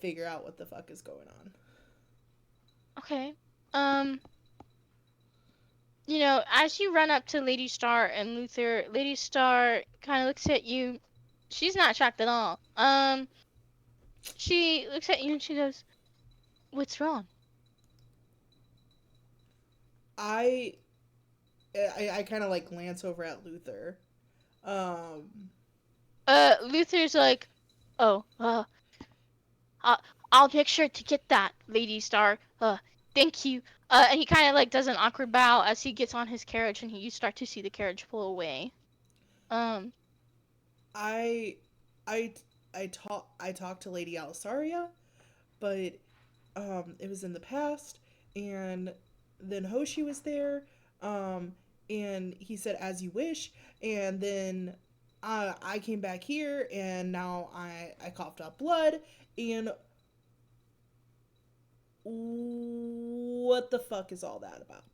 figure out what the fuck is going on. Okay. As you run up to Lady Star and Luther, Lady Star kind of looks at you. She's not shocked at all. She looks at you and she goes, "What's wrong?" I kind of like glance over at Luther. Luther's like, "Oh, I'll make sure to get that, Lady Star. Thank you." And he kind of like does an awkward bow as he gets on his carriage, and you start to see the carriage pull away. I talked to Lady Alisaria, but it was in the past, and then Hoshi was there, And he said, as you wish. And then I came back here, and now I coughed up blood. And what the fuck is all that about?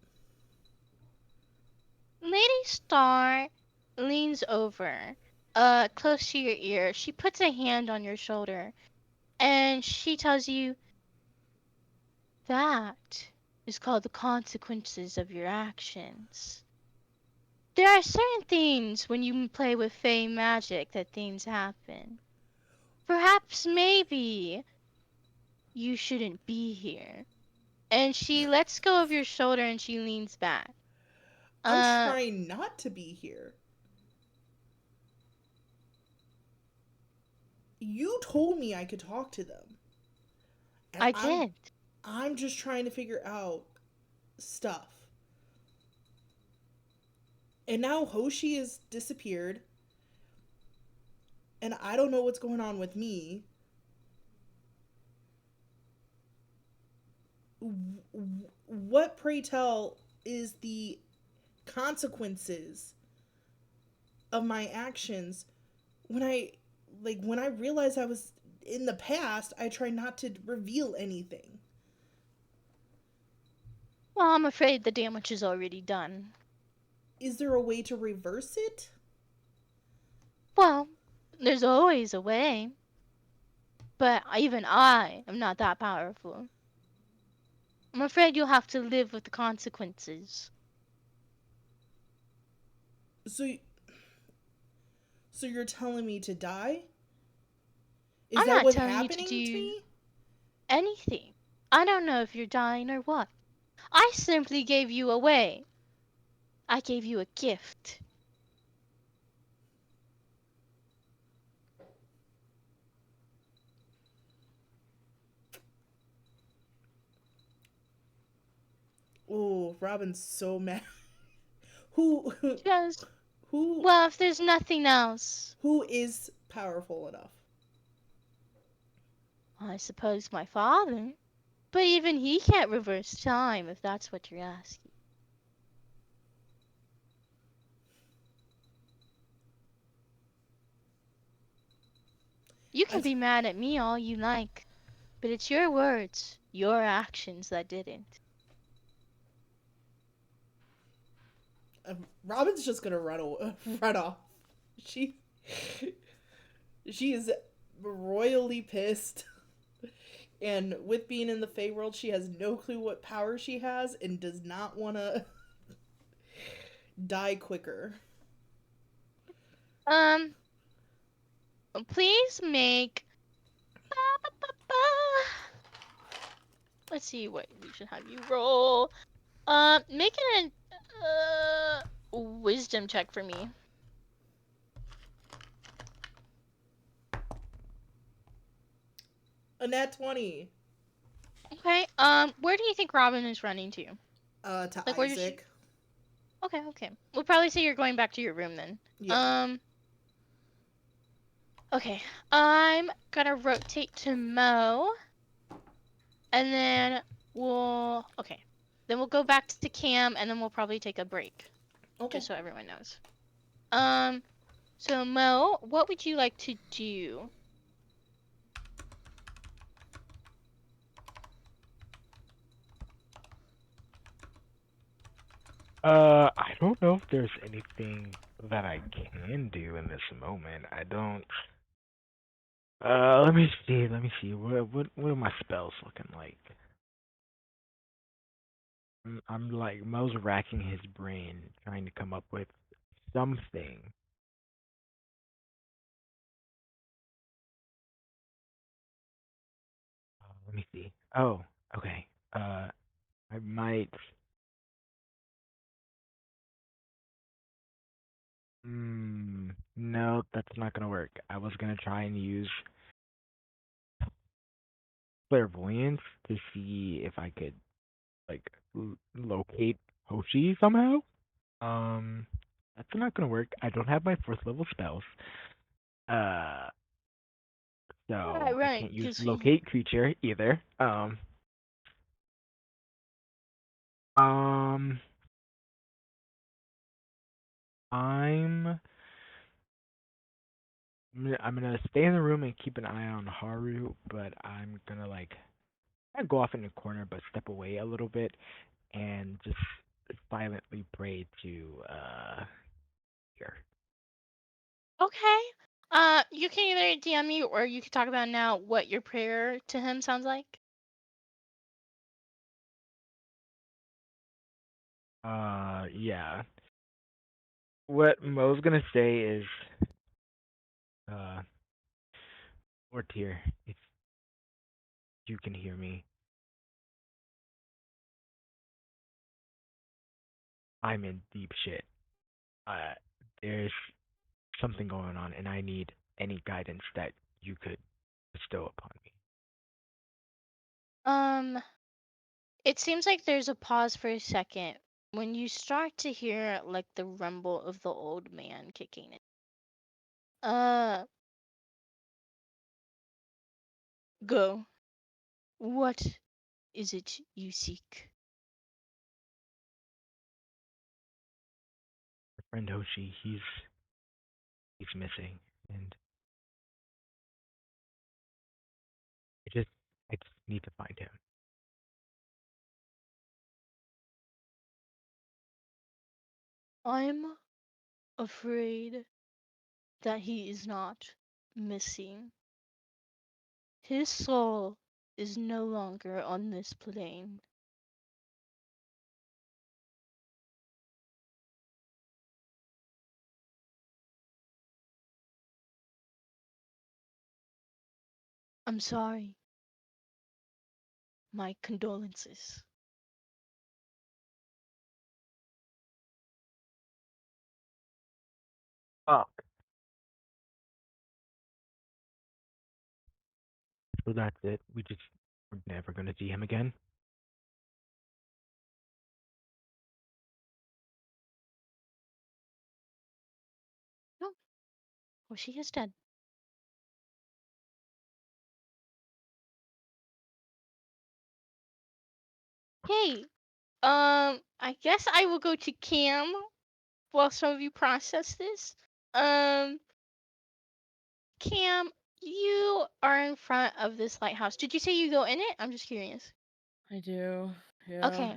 Lady Star leans over, close to your ear. She puts a hand on your shoulder, and she tells you, that is called the consequences of your actions. There are certain things when you play with fey magic that things happen. Perhaps maybe you shouldn't be here. And she lets go of your shoulder and she leans back. I'm trying not to be here. You told me I could talk to them. And I did. I'm just trying to figure out stuff. And now Hoshi has disappeared. And I don't know what's going on with me. What, pray tell, is the consequences of my actions when I realized I was in the past? I try not to reveal anything. Well, I'm afraid the damage is already done. Is there a way to reverse it? Well, there's always a way. But even I am not that powerful. I'm afraid you'll have to live with the consequences. So you're telling me to die? Is I'm that not what's telling you happening to do to me? anything. I don't know if you're dying or what. I simply gave you away. I gave you a gift. Oh, Robin's so mad. Who? Just, Who? well, if there's nothing else, Who is powerful enough? I suppose my father. But even he can't reverse time, if that's what you're asking. You can be mad at me all you like, but it's your words, your actions that didn't. Robin's just gonna run off. She is royally pissed. And with being in the Fey world, she has no clue what power she has and does not want to die quicker. Please make. Let's see what we should have you roll. Make it a wisdom check for me. A nat 20. Okay. Where do you think Robin is running to? To Like, where does she- Isaac. Okay. We'll probably say you're going back to your room then. Yeah. Okay. I'm gonna rotate to Mo. And then Then we'll go back to Cam, and then we'll probably take a break. Okay. Just so everyone knows. So Mo, what would you like to do? I don't know if there's anything that I can do in this moment. I don't. Let me see. What are my spells looking like? I'm like Mo's racking his brain trying to come up with something. Let me see. Oh, okay. I might. No, that's not gonna work. I was gonna try and use clairvoyance to see if I could like locate Hoshi somehow. Um, that's not gonna work. I don't have my first level spells. Uh, so I Right, can't use 'cause locate creature either. Um, I'm I'm gonna stay in the room and keep an eye on Haru, but I'm gonna like kind of go off in the corner, but step away a little bit and just silently pray to here. Okay. You can either DM me or you can talk about now what your prayer to him sounds like. Yeah. What Mo's gonna say is, uh, Ortier, if you can hear me, I'm in deep shit. Uh, there's something going on, and I need any guidance that you could bestow upon me. Um, it seems like there's a pause for a second when you start to hear like the rumble of the old man kicking it. Uh, go. What is it you seek? My friend Hoshi, he's missing, and I just need to find him. I'm afraid that he is not missing. His soul is no longer on this plane. I'm sorry. My condolences. Oh, so that's it. We're never gonna see him again. No, well, she is dead. Hey, I guess I will go to Cam while some of you process this. Um, Cam, you are in front of this lighthouse. Did you say you go in it? I'm just curious. I do. Yeah. Okay,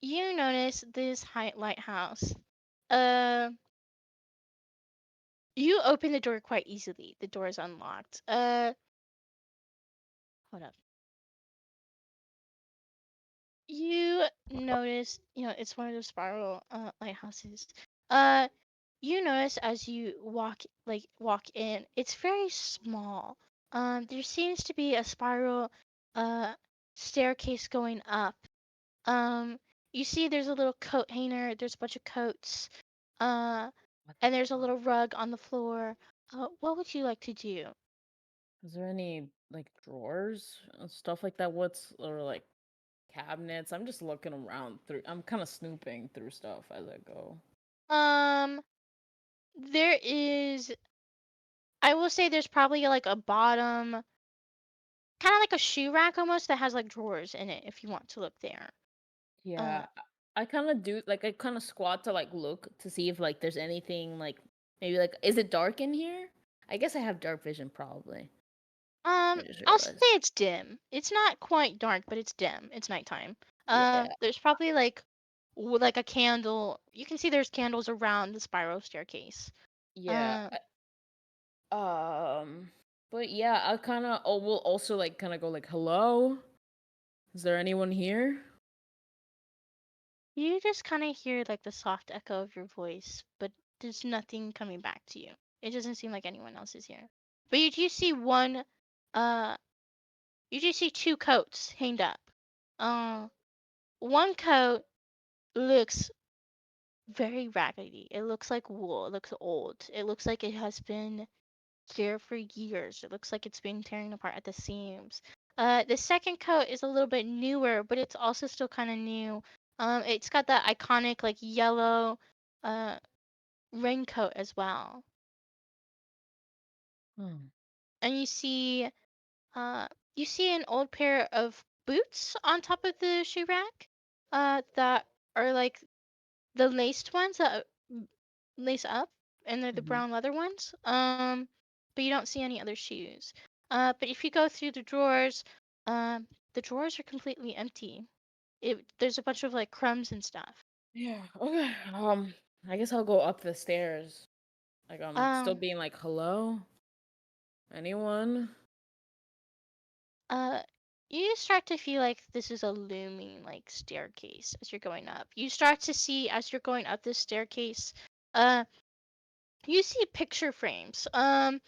you notice this lighthouse. Uh, you open the door quite easily. The door is unlocked. Hold up. You notice, it's one of those spiral lighthouses. Uh, you notice as you walk in, it's very small. There seems to be a spiral uh staircase going up. Um, you see there's a little coat hanger, there's a bunch of coats, uh, What and the there's a fuck? little rug on the floor. What would you like to do? Is there any like drawers and stuff like that? What's or like cabinets? I'm just looking around through. I'm kind of snooping through stuff as I go. Um, there is, I will say there's probably like a bottom, kind of like a shoe rack almost that has like drawers in it if you want to look there. Uh, Yeah, I kind of do like I kind of squat to like look to see if like there's anything like maybe like is it dark in here? I guess I have dark vision probably. I just I'll say realized. it's dim. It's not quite dark, but it's dim. It's nighttime. Yeah, There's probably like like a candle. You can see there's candles around the spiral staircase. yeah. Uh, But yeah, I kind of will also like kind of go like hello. Is there anyone here? you just kind of hear like the soft echo of your voice, but there's nothing coming back to you. It doesn't seem like anyone else is here. But you do see one. Uh, you do see two coats hanged up. Uh, one coat looks very raggedy. It looks like wool. It looks old. It looks like it has been here for years. It looks like it's been tearing apart at the seams. The second coat is a little bit newer, but it's also still kind of new. It's got that iconic like yellow uh raincoat as well. Hmm. And uh you see an old pair of boots on top of the shoe rack that are like the laced ones that lace up, and they're the Mhm. brown leather ones. But you don't see any other shoes. But if you go through the drawers are completely empty. There's a bunch of like crumbs and stuff. Yeah. Okay. I guess I'll go up the stairs. Like I'm still Um, being like, hello, anyone? uh, you start to feel like this is a looming like staircase as you're going up. You start to see as you're going up this staircase, uh, you see picture frames. Some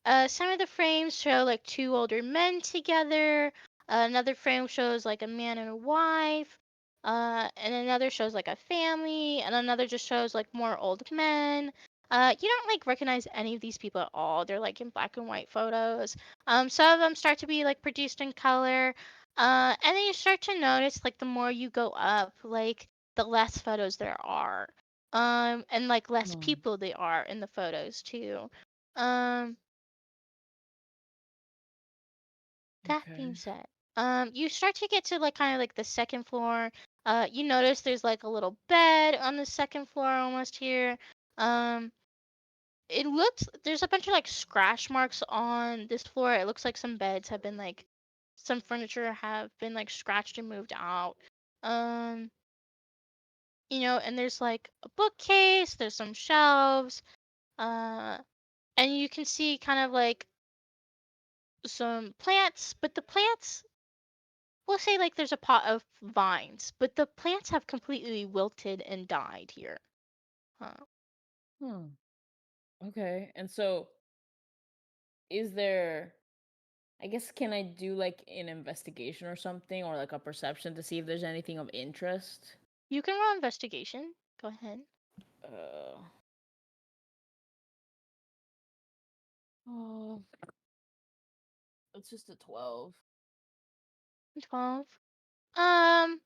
of the frames show like two older men together. Another frame shows like a man and a wife. And another shows like a family, and another just shows like more old men. You don't like recognize any of these people at all. They're like in black and white photos. Some of them start to be like produced in color. And then you start to notice like the more you go up, like the less photos there are. And like less Hmm. people there are in the photos too. Um, That being Okay. said, you start to get to like kind of like the second floor. You notice there's like a little bed on the second floor almost here. Um, it looks there's a bunch of like scratch marks on this floor. It looks like some beds have been like some furniture have been like scratched and moved out. Um, and there's like a bookcase, there's some shelves, uh, and you can see kind of like some plants, but the plants we'll say like there's a pot of vines, but the plants have completely wilted and died here. Huh. Hmm. Okay. And so, is there? I guess can I do like an investigation or something, or like a perception to see if there's anything of interest? You can roll investigation. Go ahead. Uh. Oh, it's just a 12. 12. Um,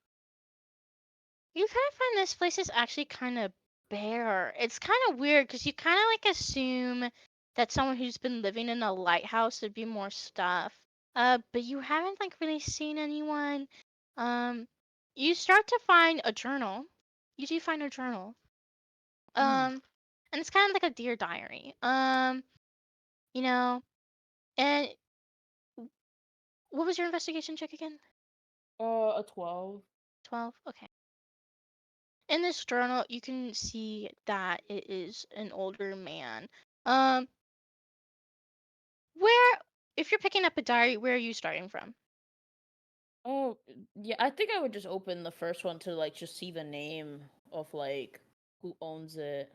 you kind of find this place is actually kind of bare. It's kind of weird because you kind of like assume that someone who's been living in a lighthouse would be more stuff. But you haven't like really seen anyone. Um, you start to find a journal. You do find a journal. Hmm. And it's kind of like a dear diary. You know, and what was your investigation check again? A 12. 12. Okay. In this journal, you can see that it is an older man. Um, where, if you're picking up a diary, where are you starting from? Oh, yeah, I think I would just open the first one to like just see the name of like who owns it.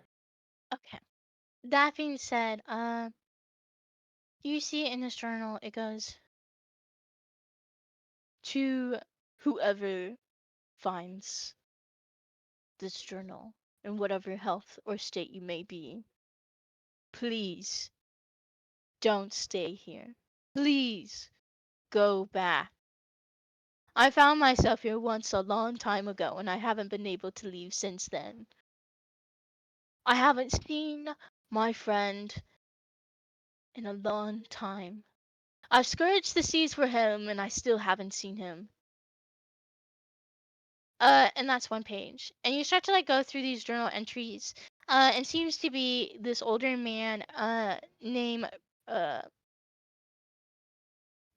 Okay. That being said, you see in this journal, it goes to whoever finds this journal in whatever health or state you may be. Please don't stay here. Please go back. I found myself here once a long time ago and I haven't been able to leave since then. I haven't seen my friend in a long time. I've scourged the seas for him and I still haven't seen him. And that's one page. And you start to like go through these journal entries. And seems to be this older man named uh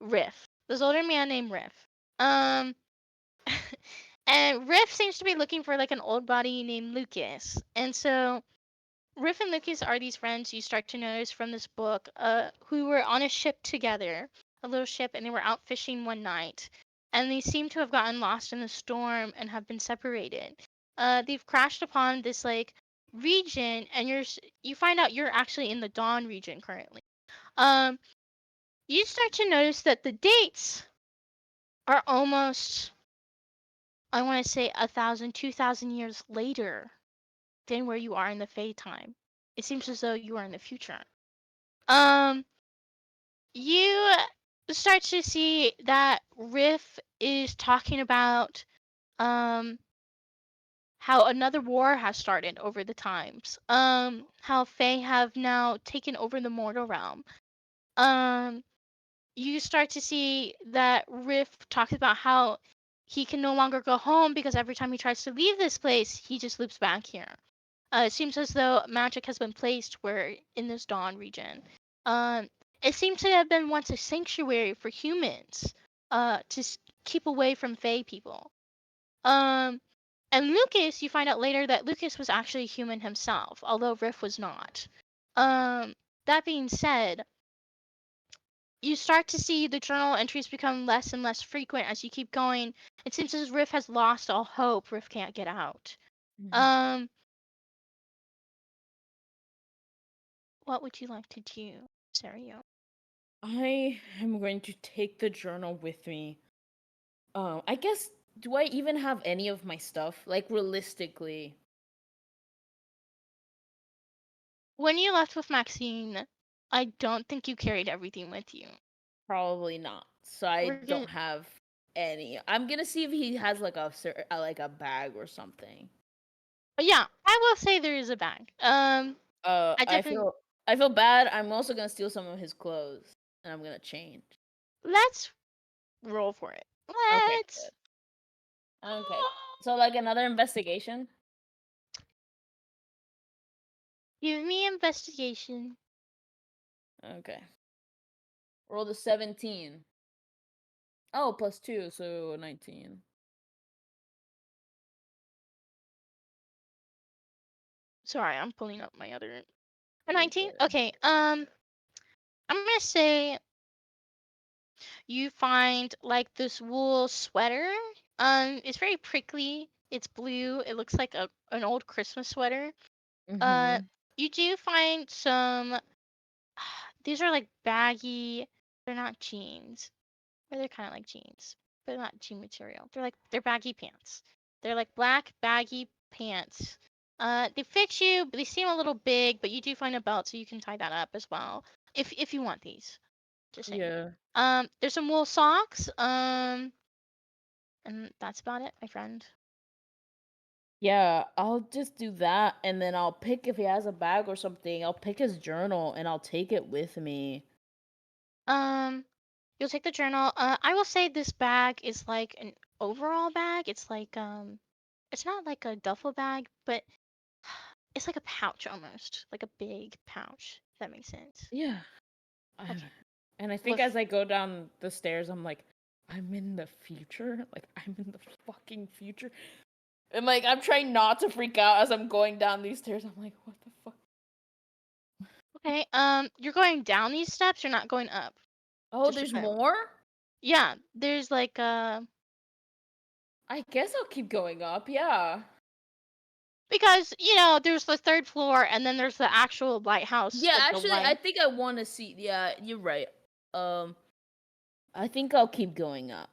Riff. This older man named Riff. Um and Riff seems to be looking for like an old body named Lucas. And so Riff and Lucas are these friends you start to notice from this book, who were on a ship together, a little ship, and they were out fishing one night. And they seem to have gotten lost in the storm and have been separated. They've crashed upon this like region, and you find out you're actually in the Dawn region currently. Um, you start to notice that the dates are almost, I want to say, 1,000, 2,000 years later than where you are in the Fae time. It seems as though you are in the future. Um, you start to see that Riff is talking about um how another war has started over the times. How Fae have now taken over the mortal realm. Um, you start to see that Riff talks about how he can no longer go home because every time he tries to leave this place, he just loops back here. It seems as though magic has been placed where in this Dawn region. Um, it seems to have been once a sanctuary for humans, keep away from Fey people. Um, and Lucas, you find out later that Lucas was actually a human himself, although Riff was not. That being said, you start to see the journal entries become less and less frequent as you keep going. It seems as Riff has lost all hope. Riff can't get out. Um, what would you like to do, Serio? I am going to take the journal with me. I guess, do I even have any of my stuff? Like, realistically. When you left with Maxine, I don't think you carried everything with you. Probably not. So I We're don't good. have any. I'm gonna see if he has like a bag or something. But yeah, I will say there is a bag. I I definitely feel bad. I'm also gonna steal some of his clothes, and I'm gonna change. let's roll for it. Okay. Let's. Good. Okay. So like another investigation. Give me investigation. Okay. Roll the 17. Oh, +2, so 19. Sorry, I'm pulling up my other. A You're 19? good. Okay. I'm gonna say you find like this wool sweater. It's very prickly. It's blue. It looks like an old Christmas sweater. Mhm. You do find some. These are like baggy. They're not jeans. Or they're kind of like jeans, but not jean material. They're baggy pants. They're like black baggy pants. They fit you, but they seem a little big. But you do find a belt, so you can tie that up as well if you want these. Just saying. Yeah. There's some wool socks. And that's about it, my friend. Yeah, I'll just do that, and then I'll pick if he has a bag or something. I'll pick his journal and I'll take it with me. You'll take the journal. I will say this bag is like an overall bag. It's like it's not like a duffel bag, but it's like a pouch almost, like a big pouch. If that makes sense. Yeah. Okay. And I think Look, as I go down the stairs, I'm like, I'm in the future? Like, I'm in the fucking future? And, like, I'm trying not to freak out as I'm going down these stairs. I'm like, what the fuck? okay. You're going down these steps. You're not going up. Oh, Just to there's clarify. more? Yeah. There's like I guess I'll keep going up, yeah. because there's the third floor and then there's the actual lighthouse, Yeah, like the actually, I light. think I want to see. Yeah, you're right. I think I'll keep going up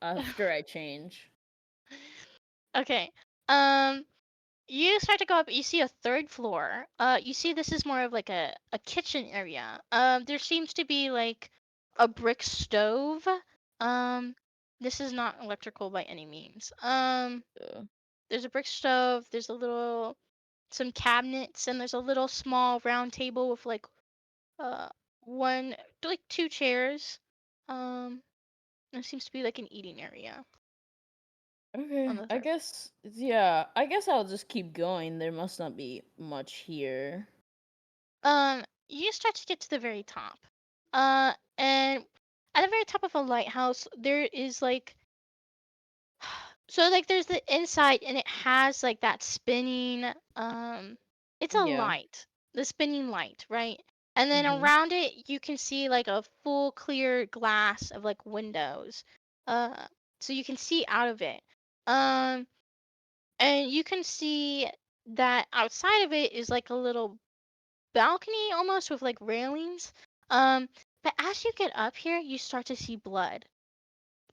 after I change. Okay. You start to go up. You see a third floor. You see this is more of like a kitchen area. There seems to be like a brick stove. Um, this is not electrical by any means. There's a brick stove. There's some cabinets, and there's a little small round table with like uh one like two chairs. There seems to be like an eating area Okay, on the I third. guess, yeah, I guess I'll just keep going. There must not be much here. You start to get to the very top. And at the very top of a lighthouse, there is like, so like there's the inside, and it has like that spinning. It's a Yeah. light, the spinning light, right? And then Mhm. around it, you can see like a full clear glass of like windows. So you can see out of it. Um, and you can see that outside of it is like a little balcony almost with like railings. But as you get up here, you start to see blood.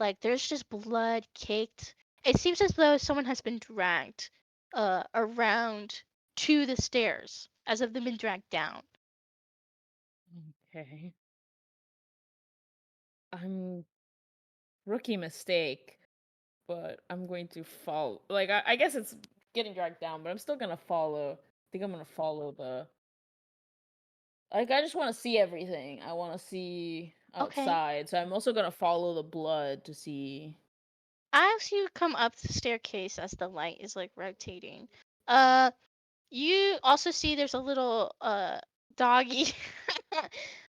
Like there's just blood caked. It seems as though someone has been dragged around to the stairs as if they've been dragged down. Okay. I'm rookie mistake, but I'm going to follow. Like, I guess it's getting dragged down, but I'm still gonna follow. I think I'm gonna follow the. Like, I just want to see everything. I want to see Okay. outside, so I'm also gonna follow the blood to see. as you come up the staircase, as the light is like rotating, you also see there's a little doggy.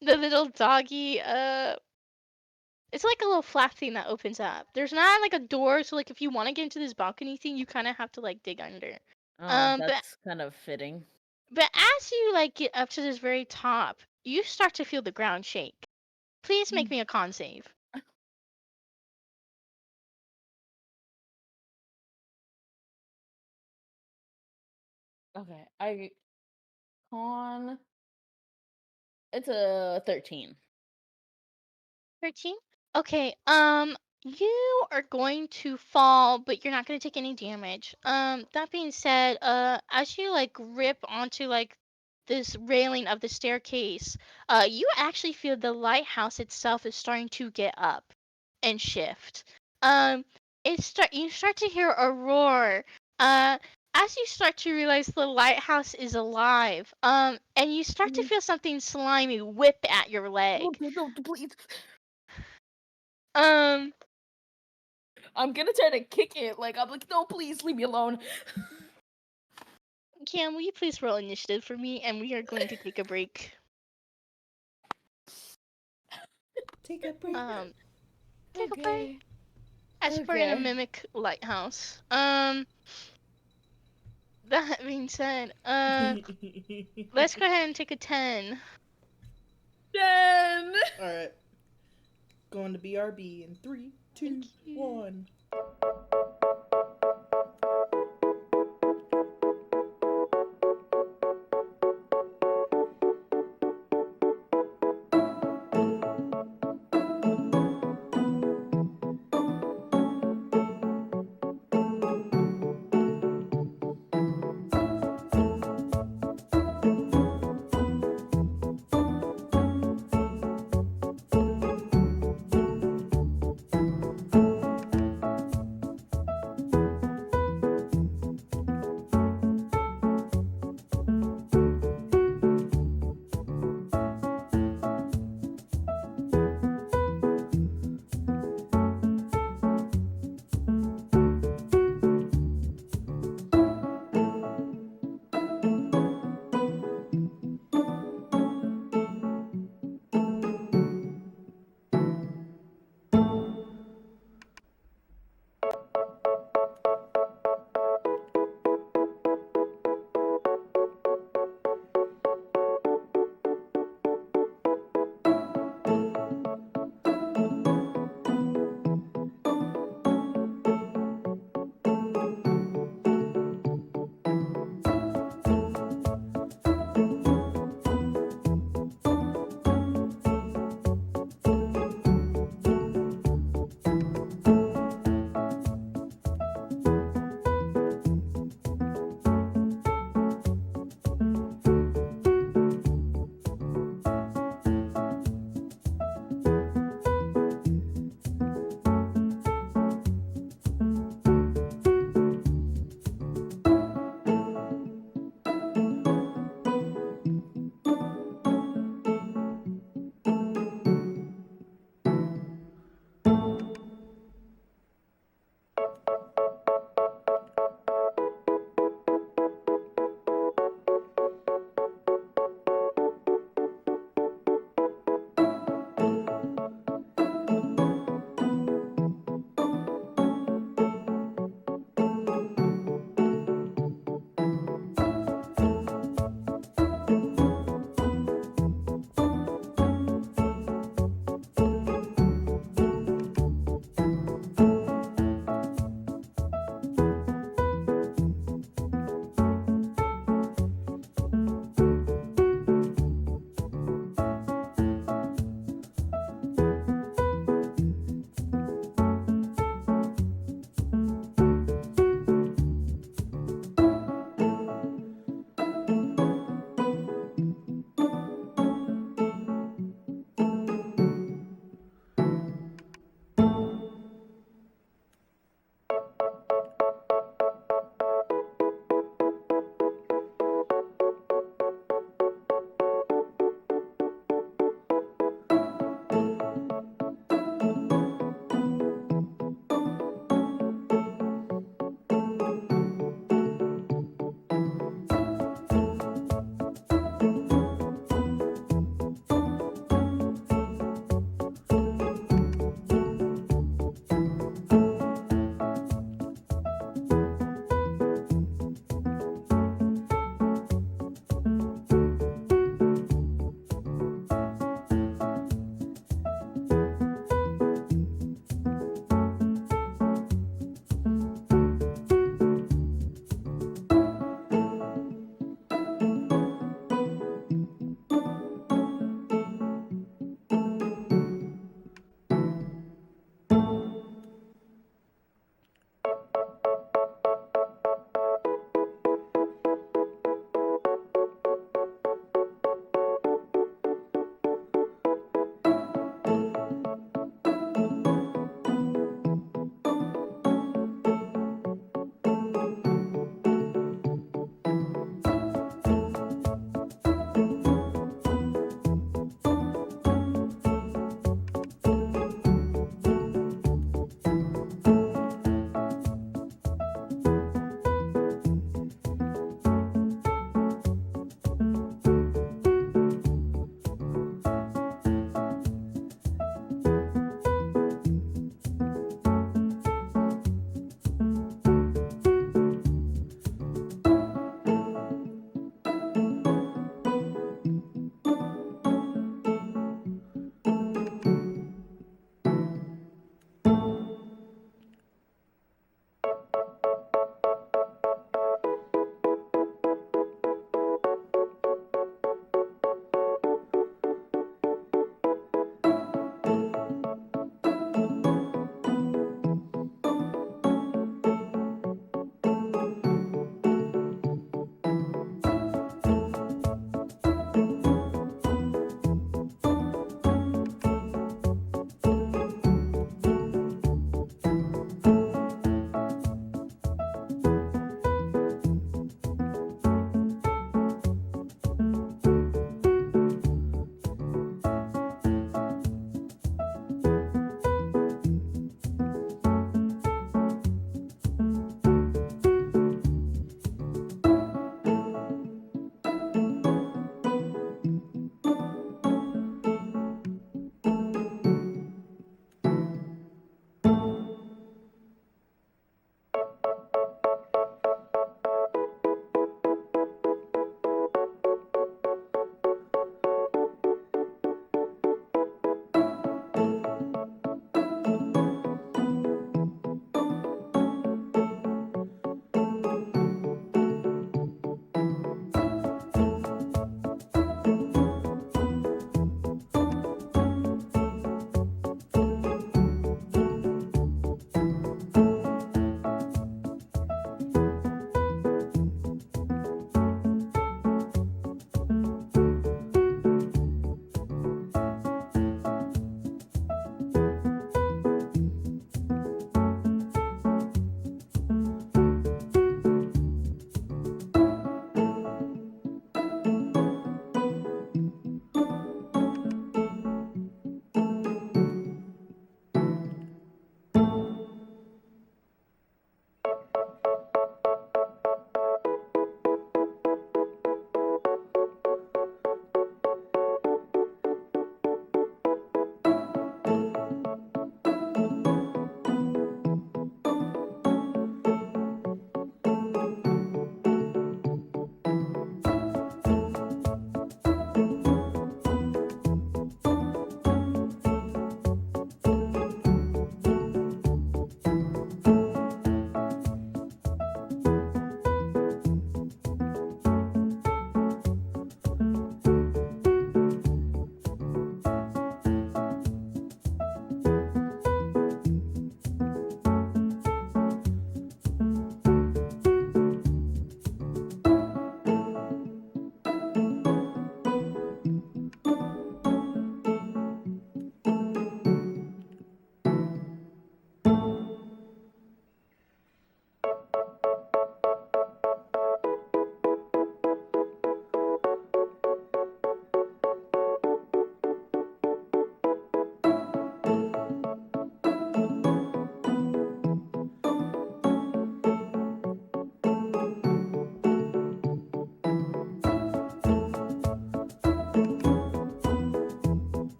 The little doggy it's like a little flap thing that opens up. There's not like a door, so like if you want to get into this balcony thing, you kind of have to like dig under. Oh, But that's kind of fitting. as you like get up to this very top, you start to feel the ground shake. Please make me a con save. Okay, I con. It's a 13. 13? Okay, you are going to fall, but you're not going to take any damage. That being said, as you like rip onto like this railing of the staircase, you actually feel the lighthouse itself is starting to get up and shift. Um, you start to hear a roar. As you start to realize the lighthouse is alive, and you start to feel something slimy whip at your leg. No, please. Um, I'm gonna try to kick it. Like, I'm like, no, please leave me alone. Cam, will you please roll initiative for me? And we are going to take a break. Take a break. Take a break. As we're gonna mimic Lighthouse. That being said, let's go ahead and take a 10. 10. Alright. Going to BRB in 3, 2, 1.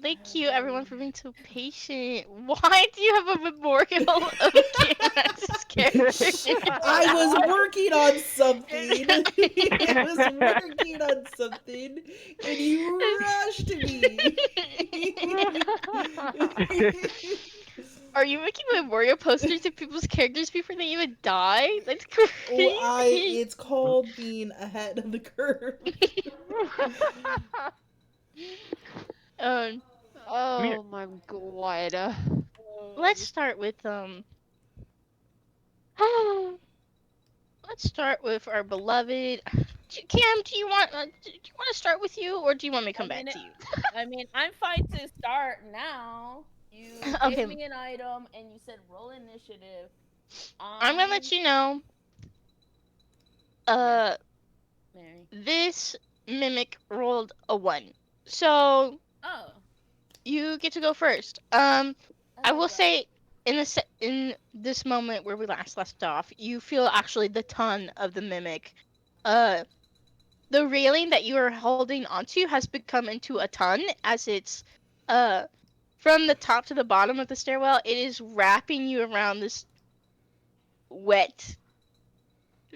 Thank you, everyone, for being so patient. Why do you have a memorial of KMX's character? I was working on something. I was working on something, and you rushed me. Are you making memorial posters of people's characters before they even die? That's crazy. It's called being ahead of the curve. Um, Oh my god. let's start with let's start with our beloved Cam. Do you want to start with you, or do you want me to come back to you? I mean, I'm fine to start now. You Okay. gave me an item and you said roll initiative. I'm gonna let you know. Mary. This mimic rolled a 1, so Oh. you get to go first. I will say in this moment where we left off, you feel actually the ton of the mimic. The railing that you are holding onto has become into a ton as it's from the top to the bottom of the stairwell. It is wrapping you around this wet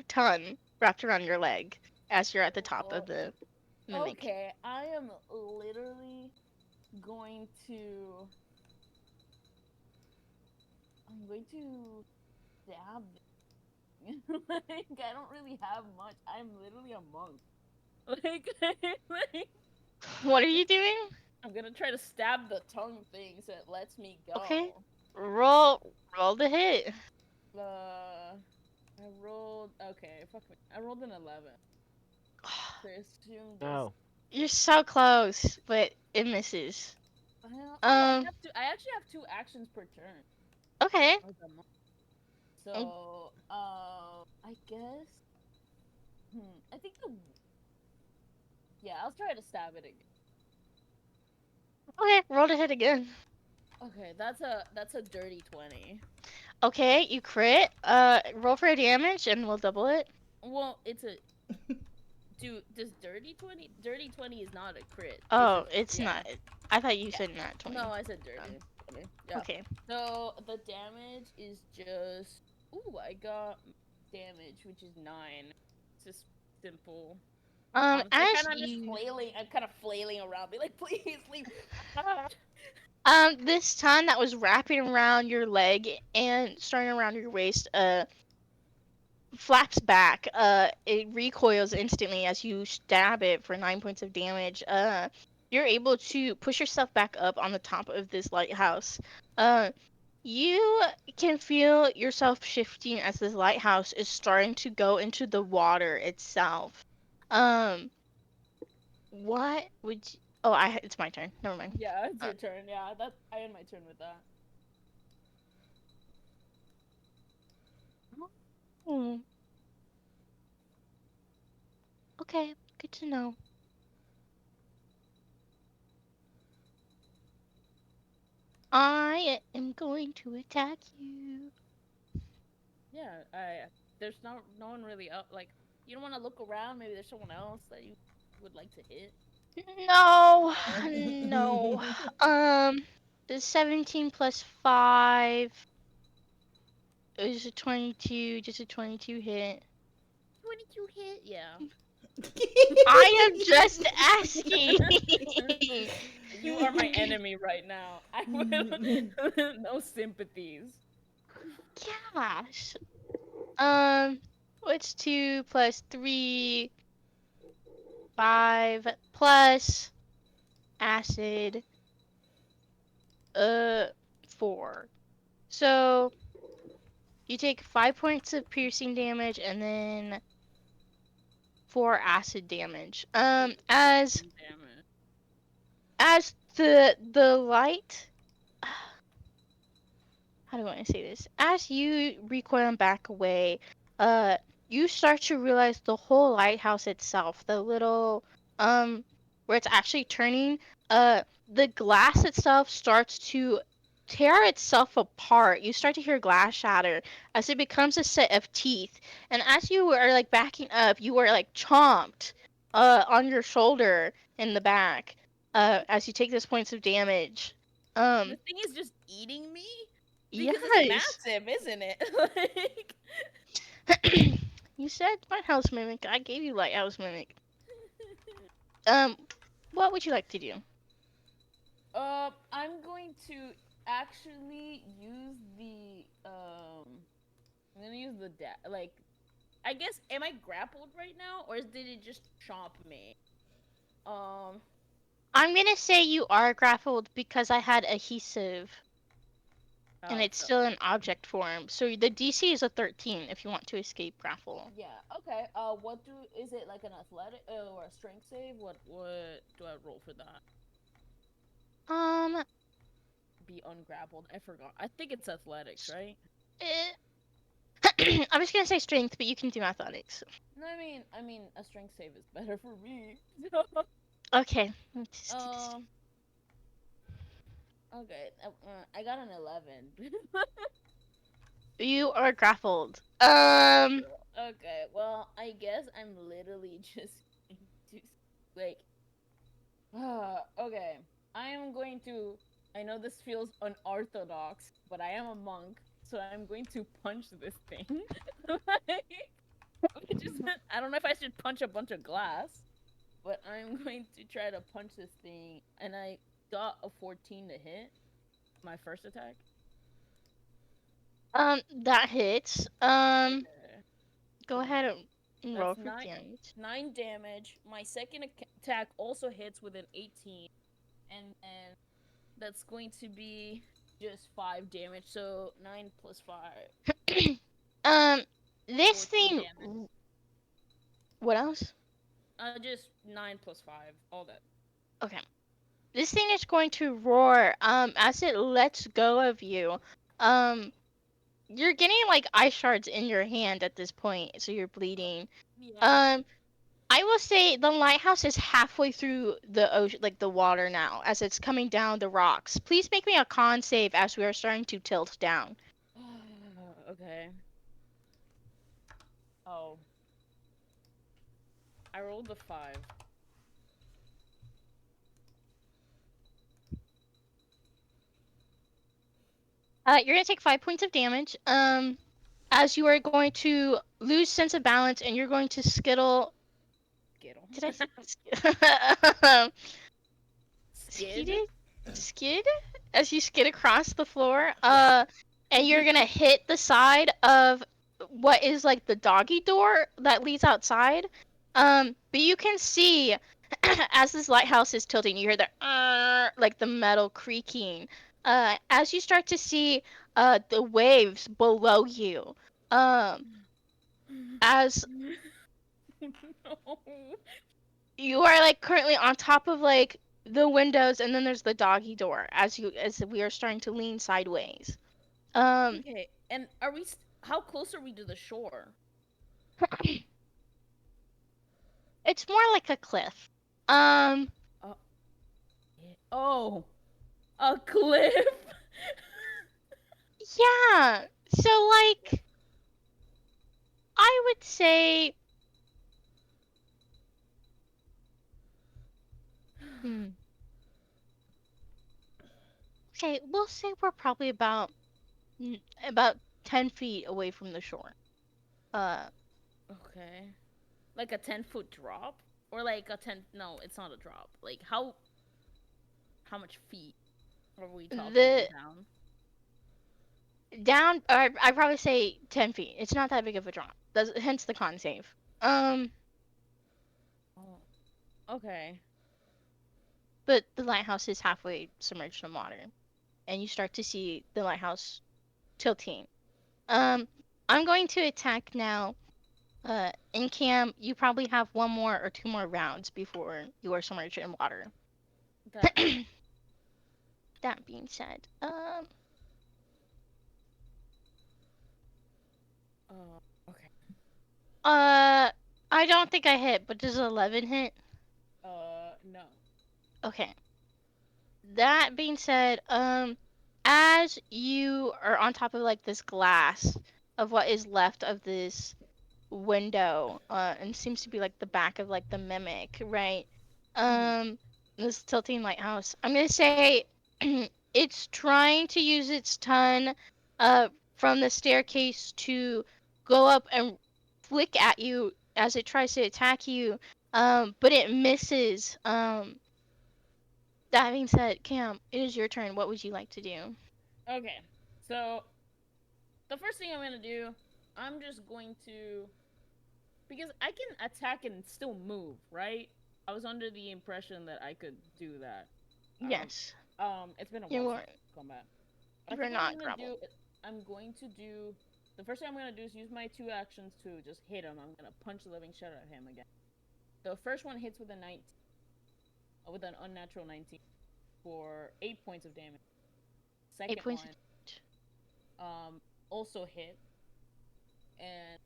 ton wrapped around your leg as you're at the top of the mimic. Okay, I am literally going to. I'm going to stab. Like, I don't really have much. I'm literally a monk. Like, What are you doing? I'm gonna try to stab the tongue thing so it lets me go. Okay. Roll the hit. I rolled. Okay, fuck me. I rolled an 11. So I assume this. No. You're so close, but it misses. I actually have 2 actions per turn. Okay. as a monk. So, I guess. I think the. Yeah, I'll try to stab it again. Okay, roll the hit again. Okay, that's a dirty 20. Okay, you crit. Roll for damage and we'll double it. Well, it's a. Does dirty 20? Dirty 20 is not a crit. Oh, a, it's yeah. not. I thought you said not 20. No, I said dirty 20. Yeah. Okay. So the damage is just. Ooh, I got damage, which is 9. It's just simple. As I'm you... I'm kind of flailing around, be like, please leave. This ton that was wrapping around your leg and starting around your waist, flaps back. It recoils instantly as you stab it for 9 points of damage. You're able to push yourself back up on the top of this lighthouse. You can feel yourself shifting as this lighthouse is starting to go into the water itself. What would you... Oh, it's my turn. Never mind. Yeah, it's your turn. Yeah, I end my turn with that. Okay, good to know. I am going to attack you. Yeah, there's no one really up. Like, you don't want to look around. Maybe there's someone else that you would like to hit. No. The 17 plus 5 is a 22. Just a 22 hit. 22 hit. Yeah. I am just asking. You are my enemy right now. I will no sympathies. Gosh. What's 2 plus 3? 5 plus acid. 4. So you take 5 points of piercing damage and then 4 acid damage. As the light, how do I say this? As you recoil and back away, you start to realize the whole lighthouse itself, the little where it's actually turning, the glass itself starts to tear itself apart. You start to hear glass shatter as it becomes a set of teeth. And as you are like backing up, you are like chomped on your shoulder in the back. as you take those points of damage. This thing is just eating me because it's Yes. massive, isn't it? You said lighthouse mimic. I gave you lighthouse mimic. What would you like to do? I'm going to actually use the I'm gonna use the like. I guess am I grappled right now, or did it just chomp me? Um, I'm gonna say you are grappled because I had adhesive, and oh, it's so still in object form. So the DC is a 13 if you want to escape grapple. yeah, okay. What is it like an athletic or a strength save? What do I roll for that? Um, Be ungrappled. I forgot. I think it's athletics, right? eh, I was gonna say strength, but you can do athletics. No, I mean, a strength save is better for me. Okay. Let's just do this. Okay, I got an 11. You are grappled. Okay, well, I guess I'm literally just going to like. Okay, I am going to. I know this feels unorthodox, but I am a monk, so I'm going to punch this thing. I don't know if I should punch a bunch of glass, but I'm going to try to punch this thing, and I got a 14 to hit my first attack. That hits. Okay. Go ahead and roll That's for damage. 9 damage. My second attack also hits with an 18, and that's going to be just 5 damage. So 9 plus 5. This 14 thing. damage. What else? Just 9 plus 5. All that. Okay. This thing is going to roar. As it lets go of you. You're getting like ice shards in your hand at this point, so you're bleeding. Yeah. I will say the lighthouse is halfway through the ocean, like the water now, as it's coming down the rocks. Please make me a con save as we are starting to tilt down. Okay. Oh. I rolled a 5. You're gonna take 5 points of damage. As you are going to lose sense of balance, and you're going to skittle. Skittle. Did I say Skid? skid? As you skid across the floor. And you're gonna hit the side of what is like the doggy door that leads outside. But you can see as this lighthouse is tilting, you hear the like the metal creaking. As you start to see the waves below you. As No. you are like currently on top of like the windows, and then there's the doggy door as we are starting to lean sideways. Okay, and are we? How close are we to the shore? It's more like a cliff. Um, Oh, a cliff. yeah. So like, I would say, okay, we'll say we're probably about 10 feet away from the shore. Okay, like a 10-foot drop, or like a 10? No, it's not a drop. Like how much feet are we talking The down? down, I probably say 10 feet. It's not that big of a drop. Hence the con save. Oh, okay. But the lighthouse is halfway submerged in water, and you start to see the lighthouse tilting. I'm going to attack now. In Cam, you probably have 1 more or 2 more rounds before you are submerged in water. That That being said, okay. I don't think I hit, but does 11 hit? No. Okay. That being said, as you are on top of like this glass of what is left of this window, and seems to be like the back of like the mimic, right? this tilting lighthouse. I'm gonna say it's trying to use its tongue from the staircase to go up and flick at you as it tries to attack you. But it misses. That being said, Cam, it is your turn. What would you like to do? Okay, so the first thing I'm gonna do, I'm just going to, because I can attack and still move, right? I was under the impression that I could do that. Yes. It's been a You while are. since combat. I You are think what I'm not gonna grappled. do, I'm going to do, the first thing I'm gonna do is use my 2 actions to just hit him. I'm gonna punch the living shit out of him again. The first one hits with a 19, with an unnatural 19 for 8 points of damage. 8 Second points. one, also hit and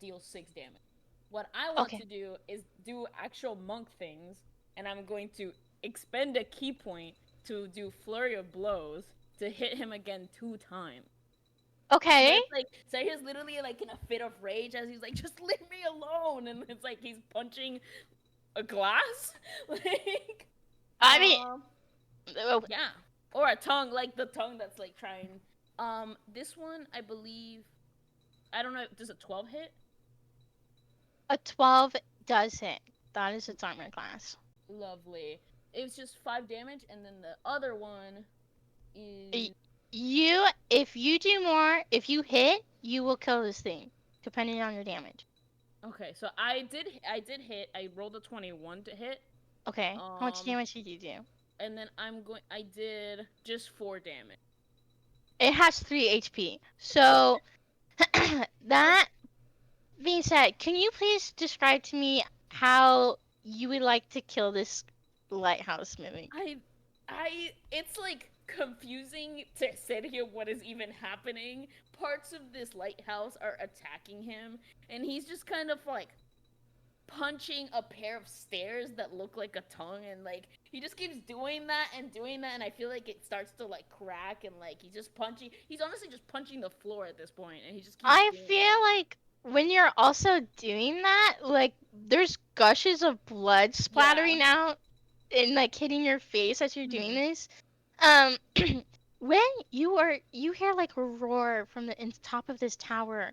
deals 6 damage. What I want Okay. to do is do actual monk things, and I'm going to expend a key point to do flurry of blows to hit him again 2 times. Okay. It's like, so he's literally like in a fit of rage as he's like, just leave me alone, and it's like he's punching a glass, like. I mean, Yeah, or a tongue, like the tongue that's like trying. This one I believe, I don't know. Does a 12 hit? a 12 does hit. That is its armor class. Lovely. It's just 5 damage, and then the other one is. If you do more, if you hit, you will kill this thing, depending on your damage. Okay, so I did hit. I rolled a 21 to hit. Okay. How much damage did you do? And then I did just 4 damage. It has 3 HP. So that being said, can you please describe to me how you would like to kill this lighthouse mimic? It's like confusing to sit here what is even happening. Parts of this lighthouse are attacking him, and he's just kind of like punching a pair of stairs that look like a tongue, and like he just keeps doing that, and I feel like it starts to like crack, and like he's honestly just punching the floor at this point, and he just keeps I doing feel that. like when you're also doing that, like there's gushes of blood splattering out and like hitting your face as you're doing this. When you hear like a roar from the top of this tower,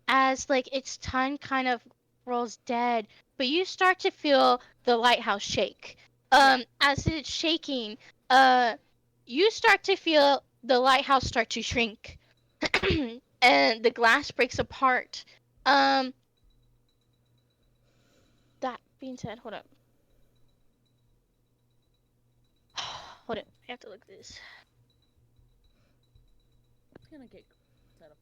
as like its tongue kind of rolls dead, but you start to feel the lighthouse shake. As it's shaking, you start to feel the lighthouse start to shrink, and the glass breaks apart. That being said, hold up. Hold up, I have to look at this. It's gonna get set up.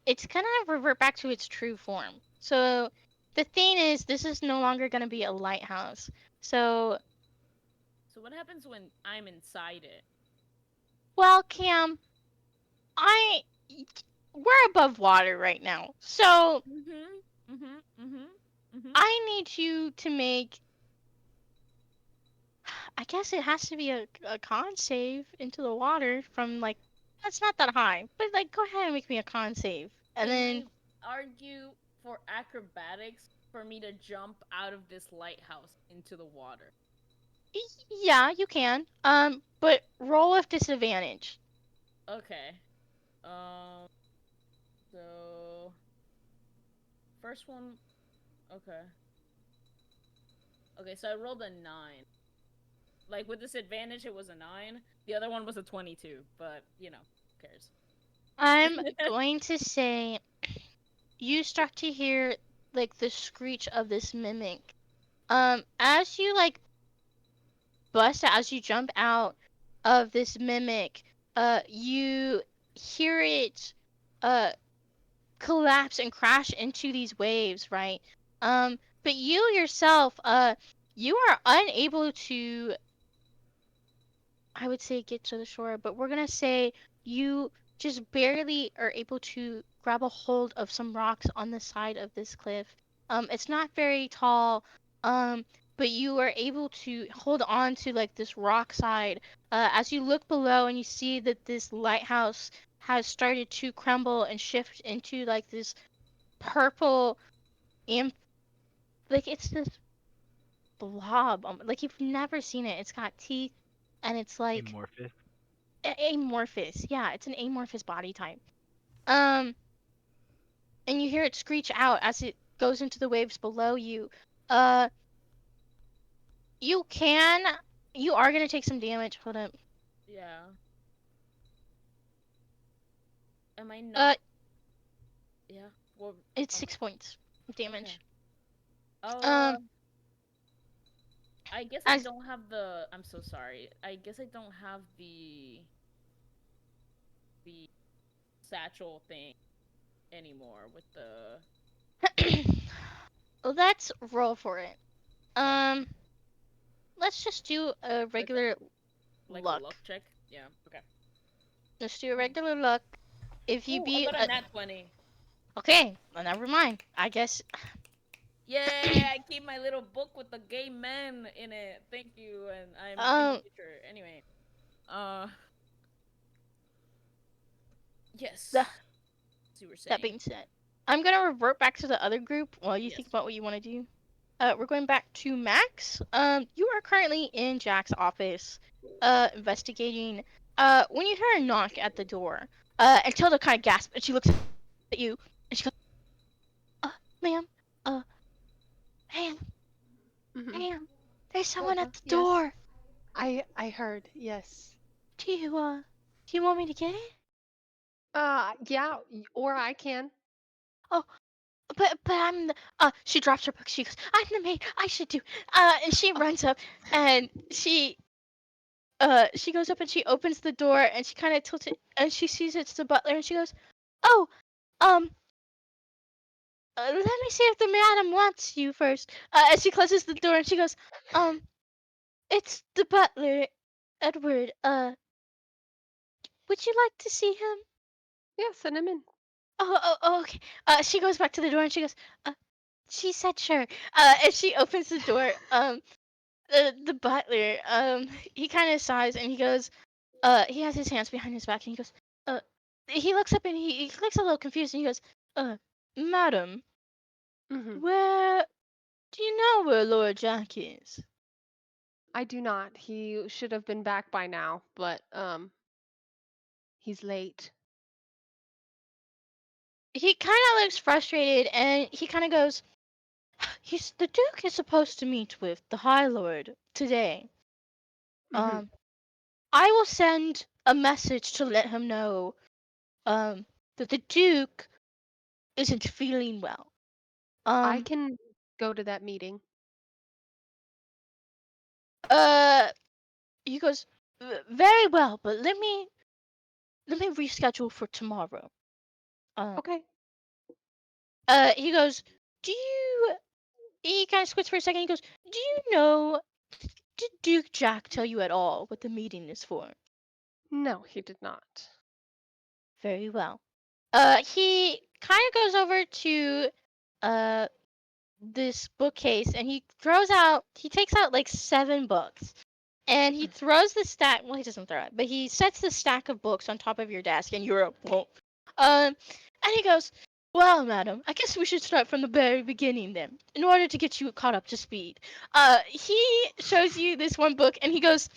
It's gonna revert back to its true form. So the thing is, this is no longer gonna be a lighthouse. So what happens when I'm inside it? well, Cam, we're above water right now. So I need you to make. I guess it has to be a con save into the water from like. That's not that high, but like, go ahead and make me a con save, and then. I argue for acrobatics for me to jump out of this lighthouse into the water. Yeah, you can. But roll with disadvantage. Okay. So first one. Okay. Okay, so I rolled a 9. Like with disadvantage, it was a 9. The other one was a 22, but you know, who cares? I'm going to say you start to hear like the screech of this mimic. As you like bust as you jump out of this mimic, you hear it collapse and crash into these waves, right? But you yourself, you are unable to, I would say, get to the shore, but we're gonna say you just barely are able to grab a hold of some rocks on the side of this cliff. It's not very tall, but you are able to hold on to like this rock side as you look below and you see that this lighthouse has started to crumble and shift into like this purple imp. Like it's this blob. Like you've never seen it. It's got teeth, and it's like Amorphous. amorphous. Yeah, it's an amorphous body type. Um, and you hear it screech out as it goes into the waves below you. Uh, you can, you are gonna take some damage. Hold up. Yeah. Am I Uh, not? Yeah. Well, it's um, 6 points of damage. okay. Um, I guess I as don't have the. I'm so sorry. I guess I don't have the satchel thing anymore with the. let's roll for it. Okay. Um, let's just do a Like regular like a luck. luck check. Yeah. Okay. Let's do a regular luck. If you Ooh, I beat got a nat 20. okay, well, never mind. I guess Yeah, I keep my little book with the gay men in it. Thank you, and I'm in the um future. Anyway, uh, yes. the, As you were that saying. being said, I'm gonna revert back to the other group while you Yes. think about what you want to do. We're going back to Max. You are currently in Jack's office, investigating. When you hear a knock at the door, and Tilda kind of gasps and she looks at you and she goes, ma'am, uh, ma'am, Hmm. ma'am, there's What? someone at the Yes. door. I heard. Yes. Do you want me to get it? Yeah. Or I can. Oh, but I'm the, she drops her book. She goes, I'm the maid. I should do. And she runs up and she goes up and she opens the door and she kind of tilts it and she sees it's the butler and she goes, oh, um, let me see if the madam wants you first. And she closes the door and she goes, um, it's the butler, Edward. Would you like to see him? Yeah. Send him in. Oh, okay. She goes back to the door and she goes, she said sure. And she opens the door. The butler, he kind of sighs and he goes, he has his hands behind his back and he goes, uh, he looks up and he looks a little confused and he goes, madam, Hmm. where, do you know where Lord Jack is? I do not. He should have been back by now, but he's late. He kind of looks frustrated and he kind of goes, the Duke is supposed to meet with the High Lord today. Hmm. Um, I will send a message to let him know, um, that the Duke isn't feeling well. I Um, can go to that meeting. uh, he goes, very well, but let me reschedule for tomorrow. Uh, Okay. he goes, do you? He kind of squints for a second. He goes, do you know? Did Duke Jack tell you at all what the meeting is for? No, he did not. Very well. He kind of goes over to uh this bookcase and he takes out like 7 books and he throws the stack. Well, he doesn't throw it, but he sets the stack of books on top of your desk and you're up. And he goes, well, madam, I guess we should start from the very beginning then, in order to get you caught up to speed. He shows you this one book and he goes,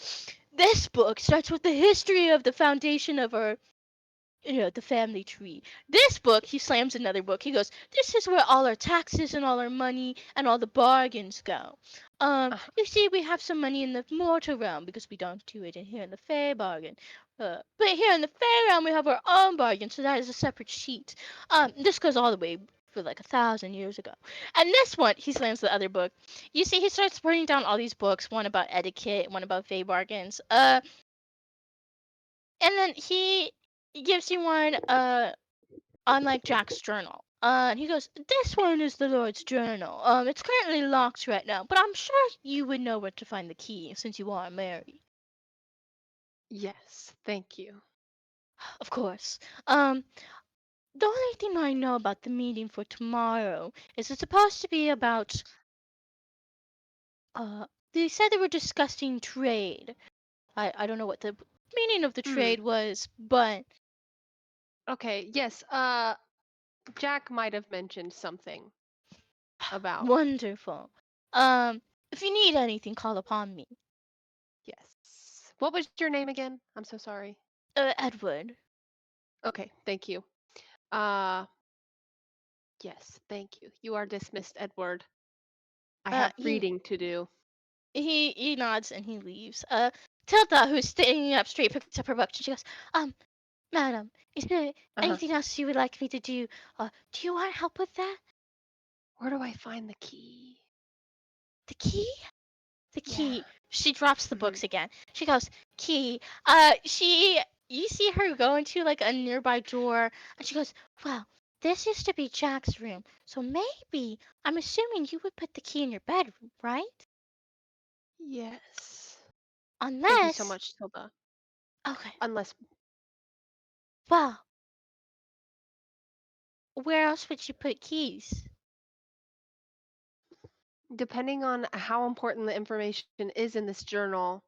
this book starts with the history of the foundation of our, the family tree. This book, he slams another book. He goes, this is where all our taxes and all our money and all the bargains go. Uh, You see, we have some money in the mortal realm because we don't do it in here in the fair bargain. But here in the fair realm, we have our own bargain, so that is a separate sheet. This goes all the way for like 1,000 years ago. And this one, he slams the other book. You see, he starts burning down all these books, one about etiquette, one about fae bargains. And then he gives you one on like Jack's journal. And he goes, this one is the Lord's journal. It's currently locked right now, but I'm sure you would know where to find the key since you are married. yes. Thank you. Of course. Um, the only thing I know about the meeting for tomorrow is it's supposed to be about uh they said they were discussing trade. I don't know what the meaning of the Hmm. trade was, but Okay, yes. Jack might have mentioned something about Wonderful. If you need anything, call upon me. yes. What was your name again? I'm so sorry. Edward. Okay, thank you. Uh yes, thank you. You are dismissed, Edward. I have He reading to do. he nods and he leaves. Tilda, who's standing up straight, picks up her book and she goes, Madam, is there Uh-huh. anything else you would like me to do? Do you want help with that? Where do I find the key? The key? The Yeah. key. She drops the Mhm. books again. She goes, key. You see her go into like a nearby drawer, and she goes, well, this used to be Jack's room, so maybe I'm assuming you would put the key in your bedroom, right? Yes. Unless, Thank you so much, Tilda. okay, Unless well, where else would you put keys? depending on how important the information is in this journal.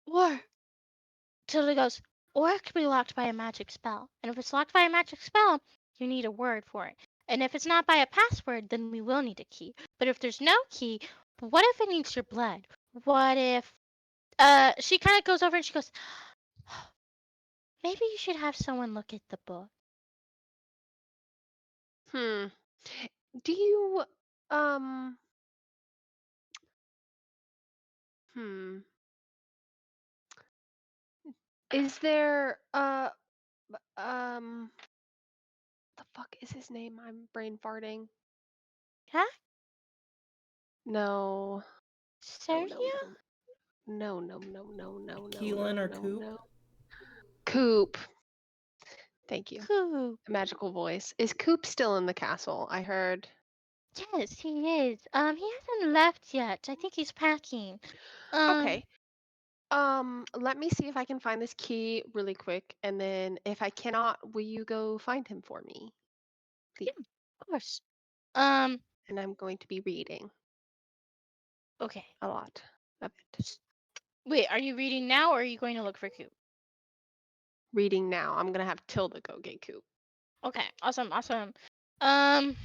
Or Tilda goes, or it could be locked by a magic spell. And if it's locked by a magic spell, you need a word for it. And if it's not by a password, then we will need a key. But if there's no key, what if it needs your blood? What if she kind of goes over and she goes, maybe you should have someone look at the book. Do you um hmm is there the fuck is his name? I'm brain farting. Huh? No. No, Sergio? no, no, no, no, no, no, no, Keelan no, or no, Coop? no. Coop. Thank you. Coop. A magical voice. Is Coop still in the castle? I heard. Yes, he is. He hasn't left yet. I think he's packing. Okay. Let me see if I can find this key really quick, and then if I cannot, will you go find him for me? Please. Yeah, of course. Um, And I'm going to be reading okay. a lot of it. Wait, are you reading now or are you going to look for Coop? Reading now. I'm gonna have Tilda go get Coop. Okay, awesome. Um,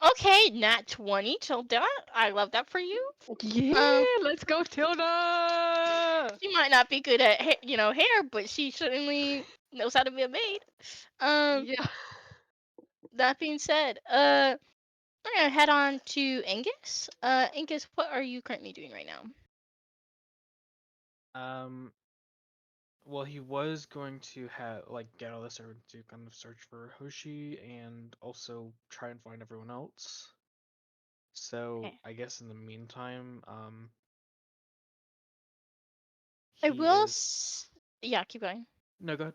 okay, nat 20 Tilda. I love that for you. Yeah, let's go, Tilda. She might not be good at hair, but she certainly knows how to be a maid. Yeah. That being said, we're gonna head on to Angus. Angus, what are you currently doing right now? Well, he was going to have get all the servants to kind of search for Hoshi and also try and find everyone else. So Okay. I guess in the meantime, I he will. is. Yeah, keep going. No, go ahead.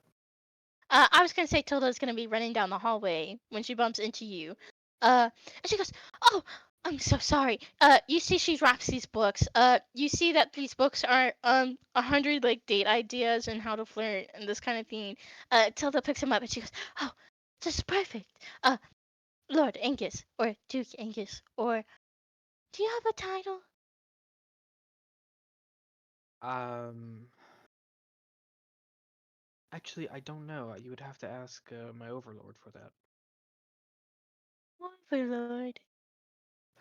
I was gonna say Tilda's gonna be running down the hallway when she bumps into you. And she goes, "Oh, I'm so sorry." You see she wraps these books. You see that these books are 100 like date ideas and how to flirt and this kind of thing. Tilda picks them up and she goes, "Oh, this is perfect. Lord Angus or Duke Angus or do you have a title?" Um, Actually, I don't know. You would have to ask my overlord for that. Overlord.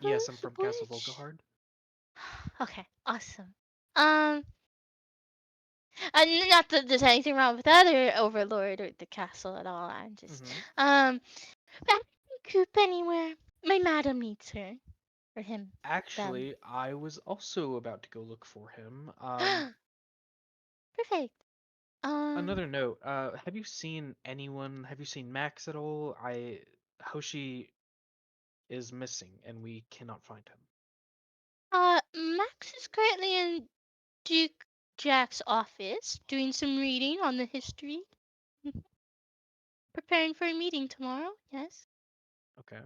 Yes, I'm Who's from Castle which? Volkehard. Okay, awesome. Not that there's anything wrong with other overlord or the castle at all. I'm just Mm-hmm. I don't see Coop anywhere. My madam needs her or him. Actually, I was also about to go look for him. Perfect. Another note. Have you seen anyone? Have you seen Max at all? Hoshi is missing, and we cannot find him. Max is currently in Duke Jack's office doing some reading on the history. Preparing for a meeting tomorrow. Yes. Okay.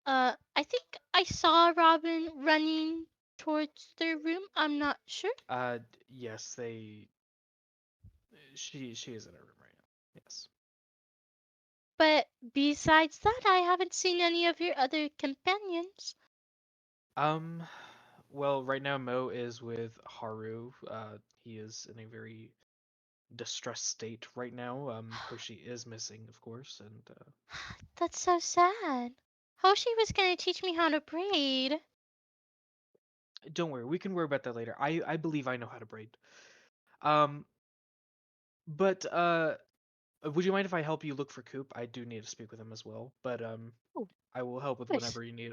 I think I saw Robin running towards their room. I'm not sure. Yes, she is in her room right now. Yes. But besides that, I haven't seen any of your other companions. Um, well, right now Mo is with Haru. He is in a very distressed state right now. Hoshi is missing, of course, and That's so sad. Hoshi was gonna teach me how to braid. don't worry, we can worry about that later. I believe I know how to braid. Um, but would you mind if I help you look for Coop? I do need to speak with him as well, but Oh, I will help with course. whatever you need.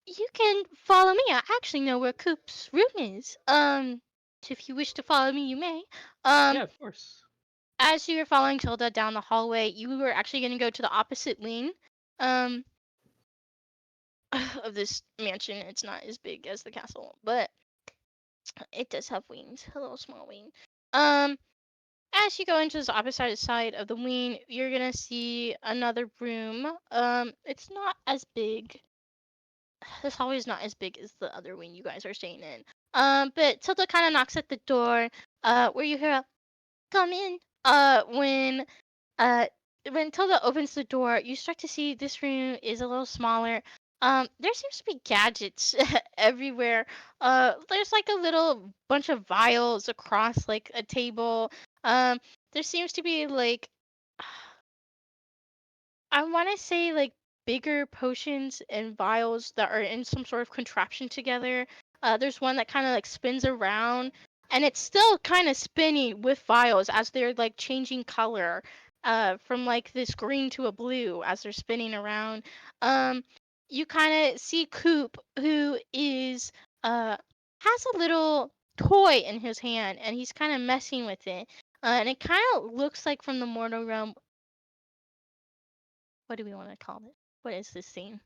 You can follow me. I actually know where Coop's room is. So if you wish to follow me, you may. Yeah, of course. As you were following Tilda down the hallway, you were actually gonna go to the opposite wing, um, of this mansion. It's not as big as the castle, but it does have wings, a little small wing. Um, as you go into this opposite side of the wing, you're gonna see another room. It's not as big. This hallway is not as big as the other wing you guys are staying in. But Tilda kind of knocks at the door. Where you hear a "come in." Uh, when Tilda opens the door, you start to see this room is a little smaller. There seems to be gadgets everywhere. There's like a little bunch of vials across like a table. There seems to be like I want to say like bigger potions and vials that are in some sort of contraption together. There's one that kind of like spins around, and it's still kind of spinning with vials as they're like changing color, from like this green to a blue as they're spinning around. Um, you kind of see Coop, who is has a little toy in his hand, and he's kind of messing with it. And it kind of looks like from the mortal realm. What do we want to call it? What is this scene?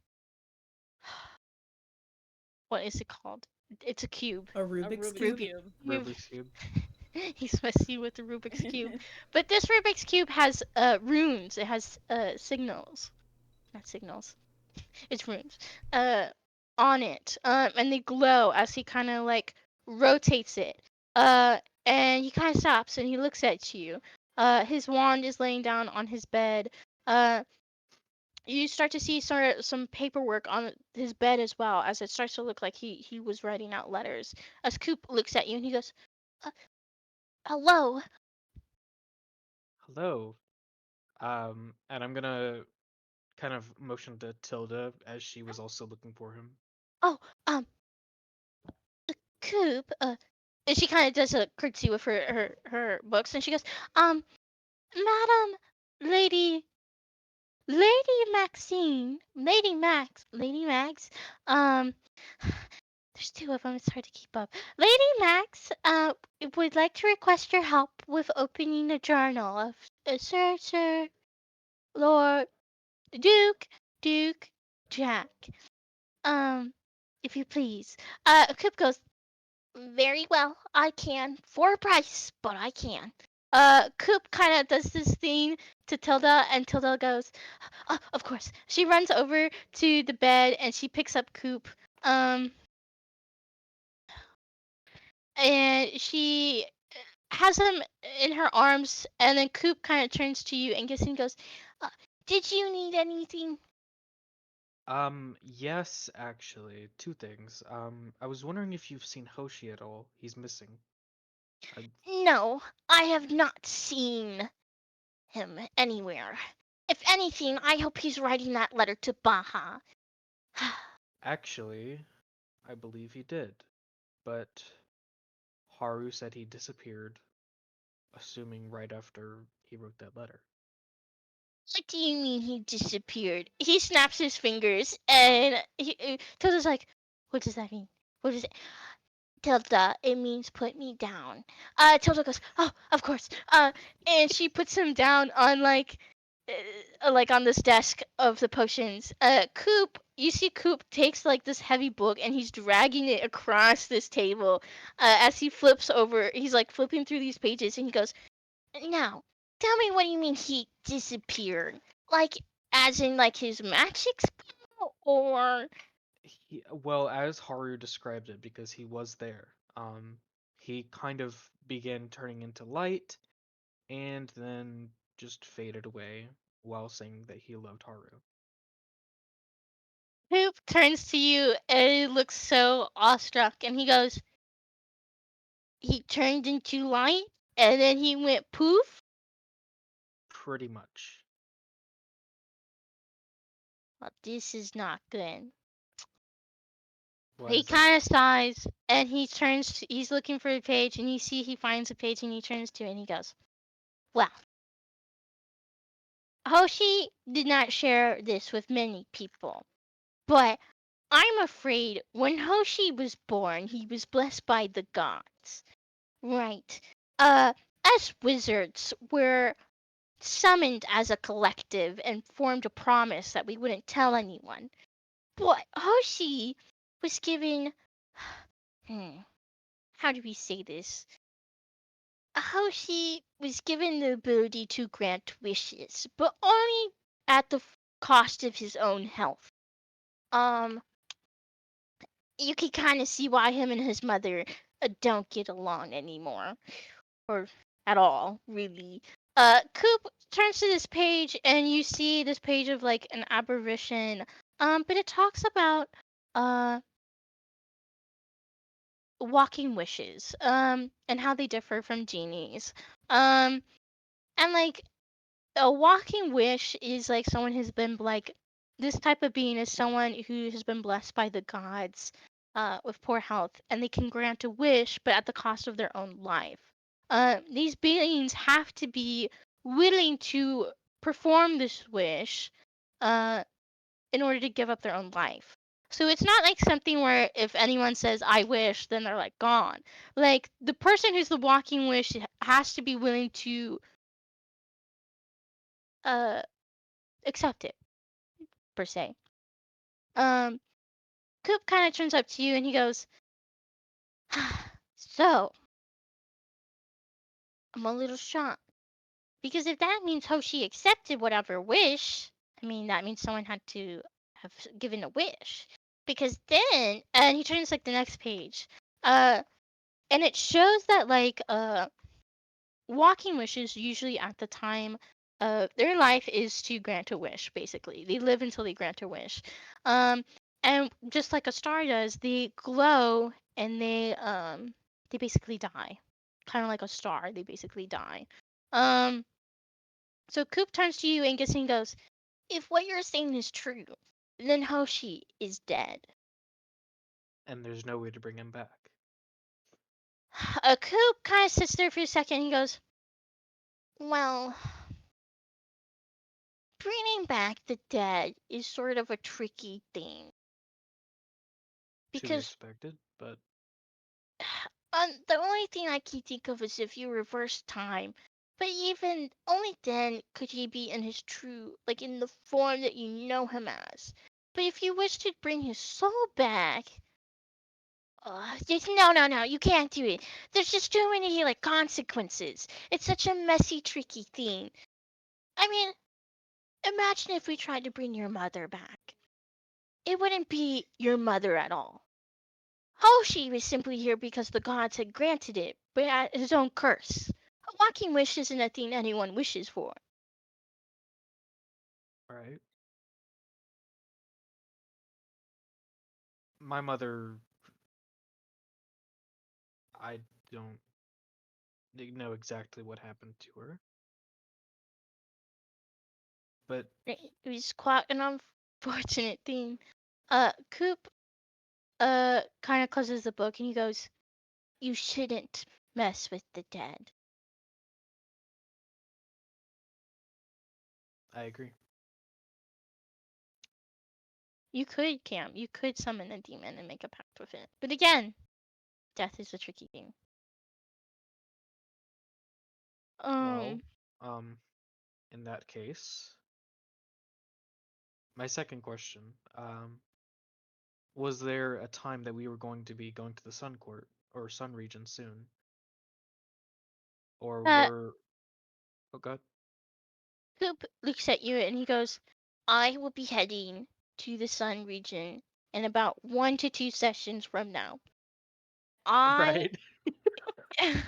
What is it called? It's a cube. A Rubik's Rubik's Cube? Cube. Rubik's Cube. He's messy with the Rubik's Cube. But this Rubik's Cube has runes. It has signals. Not signals. It's runes. On it. And they glow as he kind of like rotates it. And he kind of stops and he looks at you. His wand is laying down on his bed. Uh, you start to see sort of some paperwork on his bed as well, as it starts to look like he was writing out letters. As Coop looks at you and he goes, uh, "Hello." Hello. And I'm gonna kind of motion to Tilda as she was also looking for him. "Oh, Coop." And she kind of does a curtsy with her books, and she goes, "Madam, Lady Lady Maxine, Lady Max. Um, there's two of them. It's hard to keep up. Lady Max, would like to request your help with opening the journal of Sir Lord Duke Jack. Um, if you please." Coop goes, "Very well, I can. For a price, but I can." Coop kind of does this thing to Tilda, and Tilda goes, "Of course." She runs over to the bed and she picks up Coop. And she has him in her arms, and then Coop kind of turns to you and goes, "Did you need anything?" Yes, actually, two things. I was wondering if you've seen Hoshi at all. He's missing. "No, I have not seen him anywhere. If anything, I hope he's writing that letter to Baha." Actually, I believe he did, but Haru said he disappeared, assuming right after he wrote that letter. "What do you mean he disappeared?" He snaps his fingers, and Tilda's like, "What does that mean? What is it?" "Tilda, it means put me down." Tilda goes, "Oh, of course." And she puts him down on like on this desk of the potions. Coop, you see Coop takes like this heavy book and he's dragging it across this table. As he flips over, he's like flipping through these pages, and he goes, "Now, tell me, what do you mean he disappeared? Like, as in like his magic spell, or?" Well, as Haru described it, because he was there, he kind of began turning into light and then just faded away while saying that he loved Haru. Coop turns to you and he looks so awestruck, and he goes, "He turned into light and then he went poof. Pretty much. Well, this is not good. Why He is that? kind of sighs and he turns. He's looking for a page, and you see he finds a page, and he turns to it, and he goes, "Well, Hoshi did not share this with many people, but I'm afraid when Hoshi was born, he was blessed by the gods, right? Us wizards were summoned as a collective and formed a promise that we wouldn't tell anyone. But Hoshi was given, how do we say this? Hoshi was given the ability to grant wishes, but only at the cost of his own health. Um, you can kind of see why him and his mother don't get along anymore, or at all, really. Coop turns to this page, and you see this page of like an apparition. But it talks about uh walking wishes, and how they differ from genies. And like a walking wish is like someone has been like this type of being is someone who has been blessed by the gods with poor health, and they can grant a wish but at the cost of their own life. These beings have to be willing to perform this wish uh, in order to give up their own life. So it's not like something where if anyone says I wish, then they're like gone. Like the person who's the walking wish has to be willing to uh accept it per se. Um, Coop kind of turns up to you and he goes, "So, I'm a little shocked. Because if that means Hoshi accepted whatever wish, I mean, that means someone had to have given a wish. Because then, and he turns like the next page, uh, and it shows that like, walking wishes usually at the time their life is to grant a wish basically they live until they grant a wish um and just like a star does they glow and they basically die kind of like a star they basically die um so Coop turns to you Angus and goes if what you're saying is true then Hoshi is dead. And there's no way to bring him back. Coop kind of sits there for a second and he goes well bringing back the dead is sort of a tricky thing To be because expected, but the only thing I can think of is if you reverse time. But even only then could he be in his true, like in the form that you know him as. But if you wish to bring his soul back, no, you can't do it. There's just too many like consequences. It's such a messy, tricky thing. I mean, imagine if we tried to bring your mother back. It wouldn't be your mother at all. Hoshi was simply here because the gods had granted it, but at his own curse. A walking wish isn't a thing anyone wishes for. right. My mother, I don't know exactly what happened to her, but It was quite an unfortunate thing. Coop, kind of closes the book and he goes, "You shouldn't mess with the dead." I agree. You could, Cam. You could summon a demon and make a pact with it. But again, death is a tricky thing. Well, Um, in that case, my second question, was there a time that we were going to be going to the Sun Court or Sun region soon? Or uh, were oh god. Coop looks at you and he goes, "I will be heading to the Sun region in about 1 to 2 sessions from now. I Right.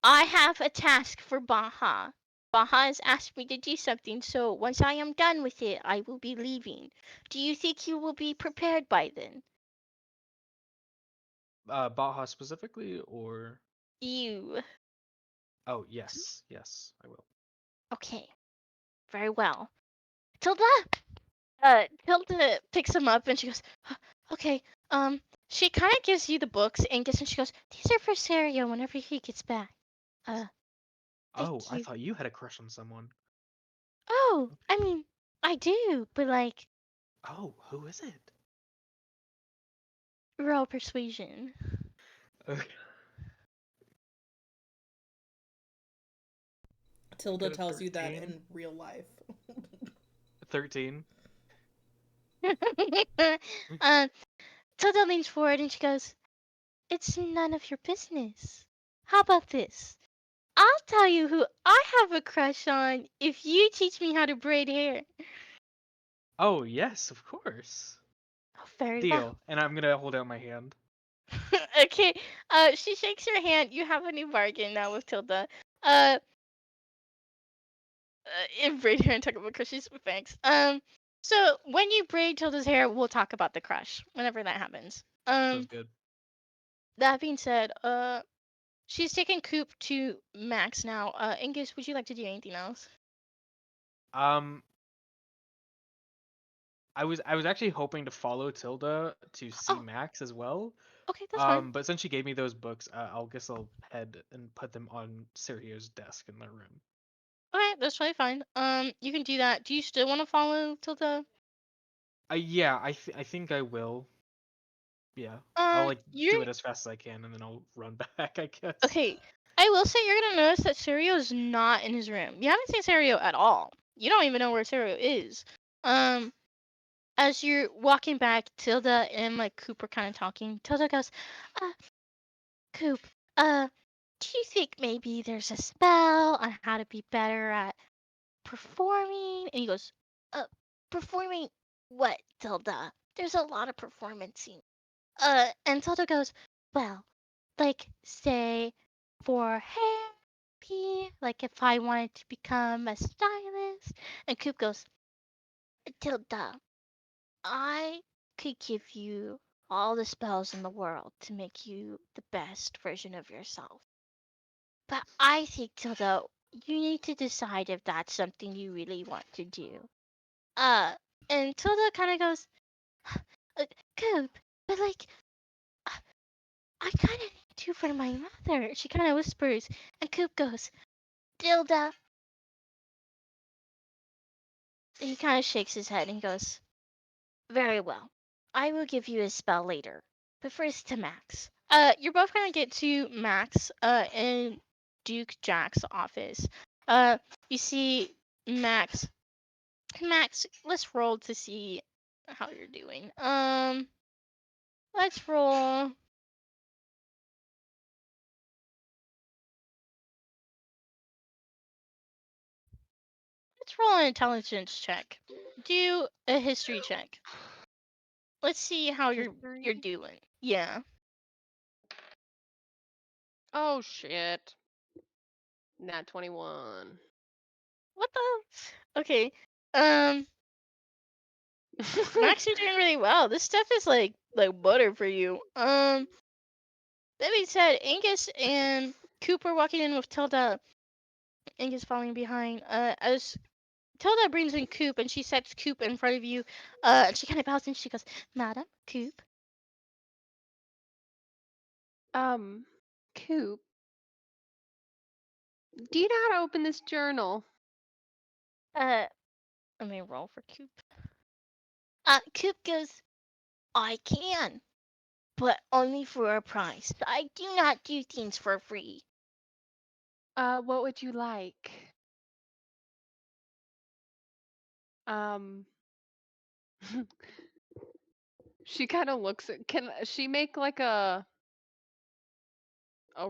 I have a task for Baha. Baha has asked me to do something, so once I am done with it, I will be leaving. Do you think you will be prepared by then? Baja specifically or You. Oh, yes. Yes, I will. Okay, very well. Tilda? Tilda picks him up and she goes, okay, she kind of gives you the books, Angus, and she goes, these are for Serio whenever he gets back. Thank Oh, I you. thought you had a crush on someone. Oh, I mean, I do, but like, Oh, who is it? roll persuasion. Okay. Tilda Get a tells you that 13. in real life. 13. um, Tilda leans forward and she goes, it's none of your business. How about this? I'll tell you who I have a crush on if you teach me how to braid hair. Oh, yes, of course. Oh, very well. Deal. And I'm gonna hold out my hand. Okay, she shakes your hand. You have a new bargain now with Tilda. Uh, in braid hair and talk about crushes. Thanks. So when you braid Tilda's hair, we'll talk about the crush whenever that happens. Sounds good. That being said, she's taking Coop to Max now. Angus, would you like to do anything else? Um, I was actually hoping to follow Tilda to see Oh, Max as well. okay, that's fine. But since she gave me those books, I'll head and put them on Sergio's desk in the room. Okay, that's totally fine. You can do that. Do you still want to follow Tilda? Yeah, I think I will. Yeah, I'll like You're do it as fast as I can, and then I'll run back, I guess. okay. I will say you're gonna notice that Serio is not in his room. You haven't seen Serio at all. You don't even know where Serio is. Um, as you're walking back, Tilda and like Cooper kind of talking. Tilda goes, uh, Coop, do you think maybe there's a spell on how to be better at performing? And he goes, performing what, Tilda? There's a lot of performancing. And Tilda goes, well, like, say, for hair, like if I wanted to become a stylist. And Coop goes, Tilda, I could give you all the spells in the world to make you the best version of yourself. But I think, Tilda, you need to decide if that's something you really want to do. Uh, and Tilda kind of goes, Coop, but like, I kind of need to for my mother. She kind of whispers, and Coop goes, Tilda. He kind of shakes his head and he goes, very well. I will give you a spell later. But first to Max. You're both gonna get to Max, in Duke Jack's office. You see Max. Max, let's roll to see how you're doing. Let's roll. Let's roll an intelligence check. Do a history check. Let's see how you're History? doing. Yeah. Oh shit. Nat 21. What the? Okay. Um, Max, you're doing really well. This stuff is like butter for you. That being said, Angus and Cooper walking in with Tilda. Angus following behind. As Tilda brings in Coop and she sets Coop in front of you. And she kind of bows and she goes, Madam, Coop. Coop, do you know how to open this journal? Let me roll for Coop. Coop goes, I can, but only for a price. I do not do things for free. What would you like? She kind of looks at, can she make like a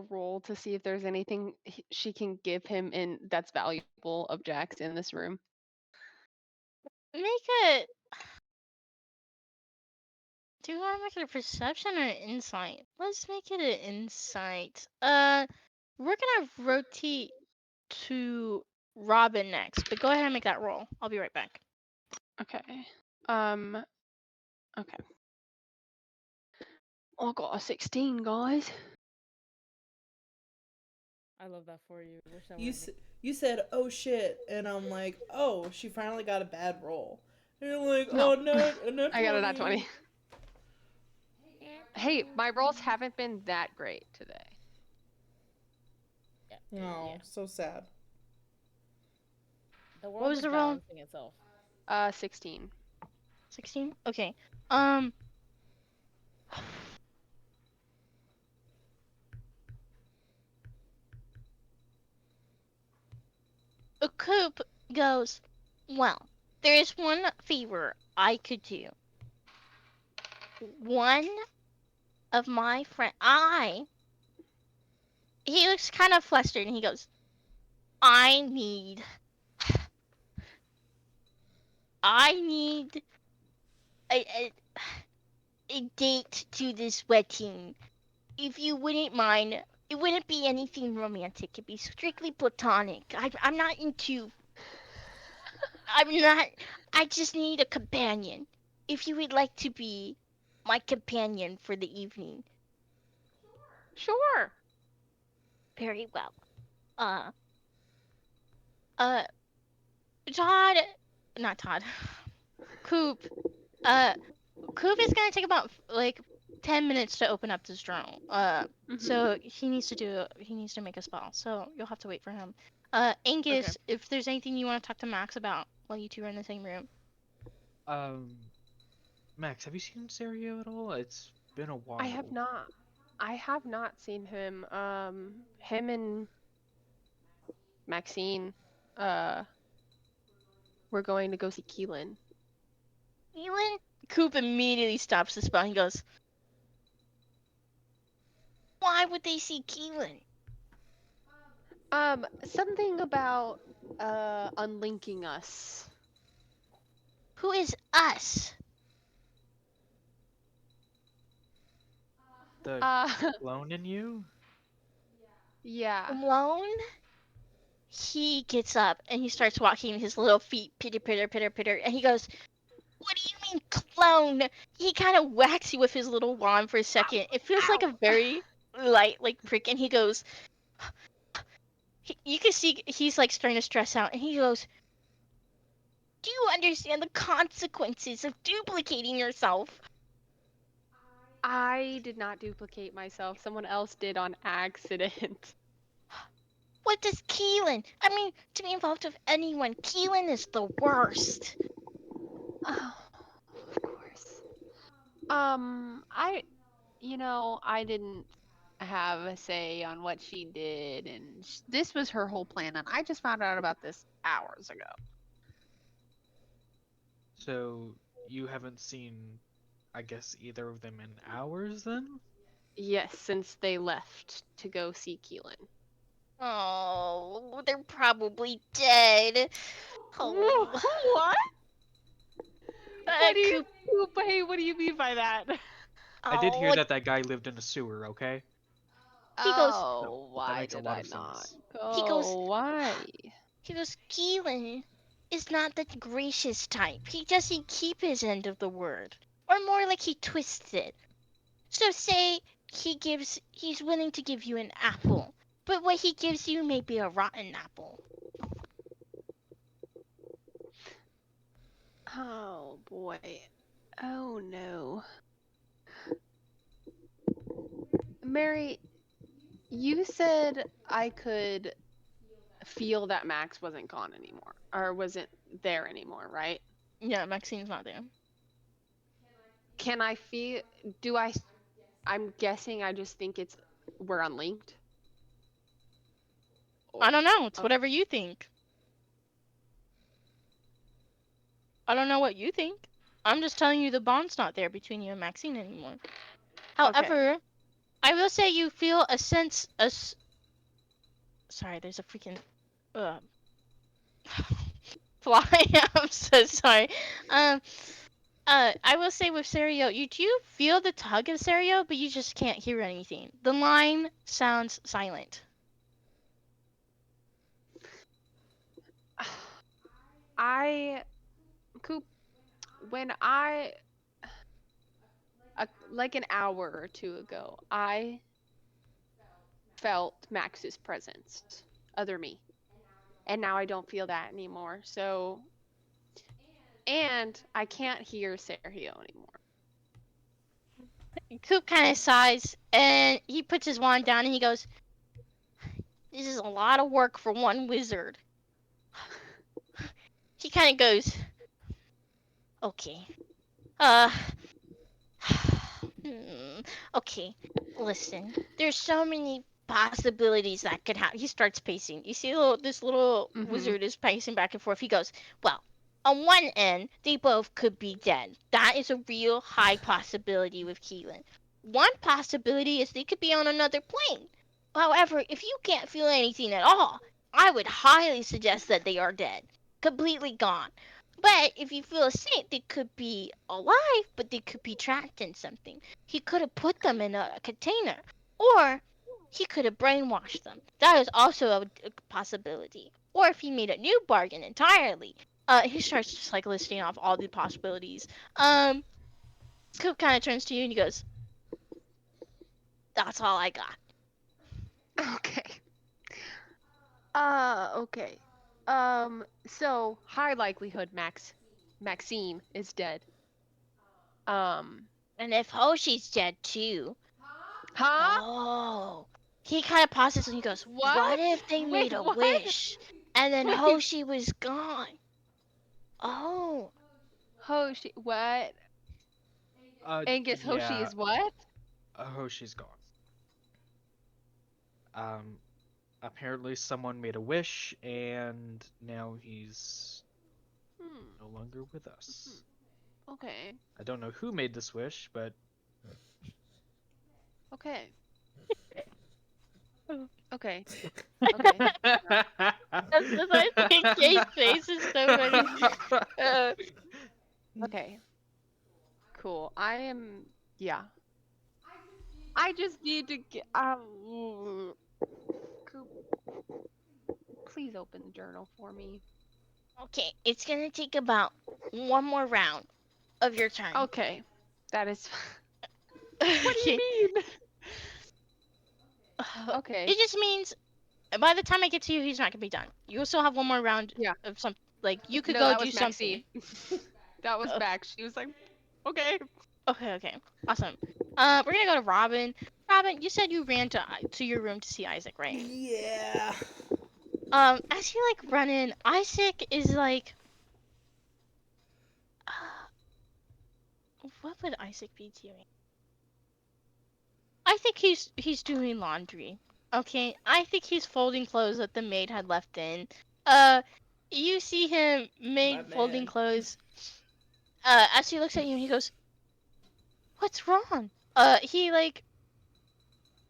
roll to see if there's anything she can give him in that's valuable of Jack's in this room? Make it. Do you want to make it a perception or an insight? Let's make it an insight. We're gonna rotate to Robin next, but go ahead and make that roll. I'll be right back. Okay. Okay. I got a 16, guys. I love that for you. Wish that You were me. you said, "Oh shit," and I'm like, "Oh, she finally got a bad roll." And you're like, No. "Oh no, a nat I got a nat 20. 20." Hey, my rolls haven't been that great today. Yeah. Oh, so sad. The What world was is the roll? balancing itself. 16. 16? Okay. A coop goes, well, there is one favor I could do. One of my friend, he looks kind of flustered and he goes, I need a, a date to this wedding. If you wouldn't mind, it wouldn't be anything romantic. It'd be strictly platonic. I'm not into. I'm not. I just need a companion. If you would like to be my companion for the evening, Sure. very well. Uh, uh, Todd, not Todd. Coop. Uh, Coop is gonna take about like 10 minutes to open up this journal. Mhm. So he needs to make a spell. So you'll have to wait for him. Angus, Okay. if there's anything you want to talk to Max about while you two are in the same room. Max, have you seen Serio at all? It's been a while. I have not. I have not seen him. Him and Maxine, we're going to go see Keelan. Keelan? Coop immediately stops the spell. He goes, why would they see Keelan? Something about unlinking us. Who is us? The Uh, clone in you? yeah. Alone? He gets up and he starts walking, his little feet pitter pitter pitter pitter, and he goes, what do you mean clone? He kind of whacks you with his little wand for a second. It feels like a very light like prick, and he goes, you can see he's like starting to stress out, and he goes, do you understand the consequences of duplicating yourself? I did not duplicate myself. Someone else did on accident. What does Keelan? I mean, to be involved with anyone, Keelan is the worst. Oh, of course. I didn't have a say on what she did, and this was her whole plan, and I just found out about this hours ago. So you haven't seen, I guess, either of them in hours then? Yes, since they left to go see Keelan. Oh, they're probably dead. Oh, What? uh, Coop. Wait, what do you mean by that? I did hear Oh, that guy lived in a sewer, okay? he goes. So Oh, that why makes a did lot I of not sense. He goes. go? Why? He goes. Keelan is not the gracious type. He doesn't keep his end of the word, or more like he twists it. So say he's willing to give you an apple, but what he gives you may be a rotten apple. Oh boy. Oh no. Mary, you said I could feel that Max wasn't gone anymore, or wasn't there anymore, right? Yeah, Maxine's not there. Can I feel? Do I? I'm guessing I just think we're unlinked. I don't know. It's Oh, whatever you think. I don't know what you think. I'm just telling you the bond's not there between you and Maxine anymore. However, I will say you feel a sense of. Sorry, there's a freaking fly. I'm so sorry. Um, I will say with Serio, you do feel the tug of Serio, but you just can't hear anything. The line sounds silent. Coop, when like an hour or two ago, I felt Max's presence, other me. And now I don't feel that anymore. So, and I can't hear Sergio anymore. Coop kind of sighs and he puts his wand down and he goes, "This is a lot of work for one wizard." He kind of goes, "Okay. Uh, okay. Listen, there's so many possibilities that could happen." He starts pacing. You see, this little wizard is pacing back and forth. He goes, "Well, on one end, they both could be dead. That is a real high possibility with Keelan. One possibility is they could be on another plane. However, if you can't feel anything at all, I would highly suggest that they are dead, completely gone. But if you feel safe, they could be alive, but they could be trapped in something. He could have put them in a container, or he could have brainwashed them. That is also a possibility. Or if he made a new bargain entirely." He starts just like listing off all the possibilities. Coop kind of turns to you and he goes, "That's all I got." Okay. Okay. So high likelihood Maxine is dead. And if Hoshi's dead too. Huh? Oh. He kind of pauses and he goes, What? "What if they Wait, made a what? wish and then Wait. Hoshi was gone?" Oh. Hoshi, what? Angus, Hoshi Yeah, is what? Hoshi's gone. Apparently someone made a wish, and now he's no longer with us. Okay. I don't know who made this wish, but Okay. Okay. Okay. I think Kate's face is so funny. Okay. Cool. Yeah. I just need to get. Please open the journal for me. Okay, it's gonna take about one more round of your turn. Okay. That is. What do you mean? Okay. It just means by the time I get to you, he's not gonna be done. You'll still have one more round Yeah. of some. Like you could No, go that do was something. Maxine. That was Max. She was like, okay. Okay, awesome. We're gonna go to Robin. Robin, you said you ran to your room to see Isaac, right? Yeah. As you like run in, Isaac is like, what would Isaac be doing? I think he's doing laundry. Okay, I think he's folding clothes that the maid had left in. You see him maid folding man. clothes. As he looks at you, and he goes, "What's wrong?" He like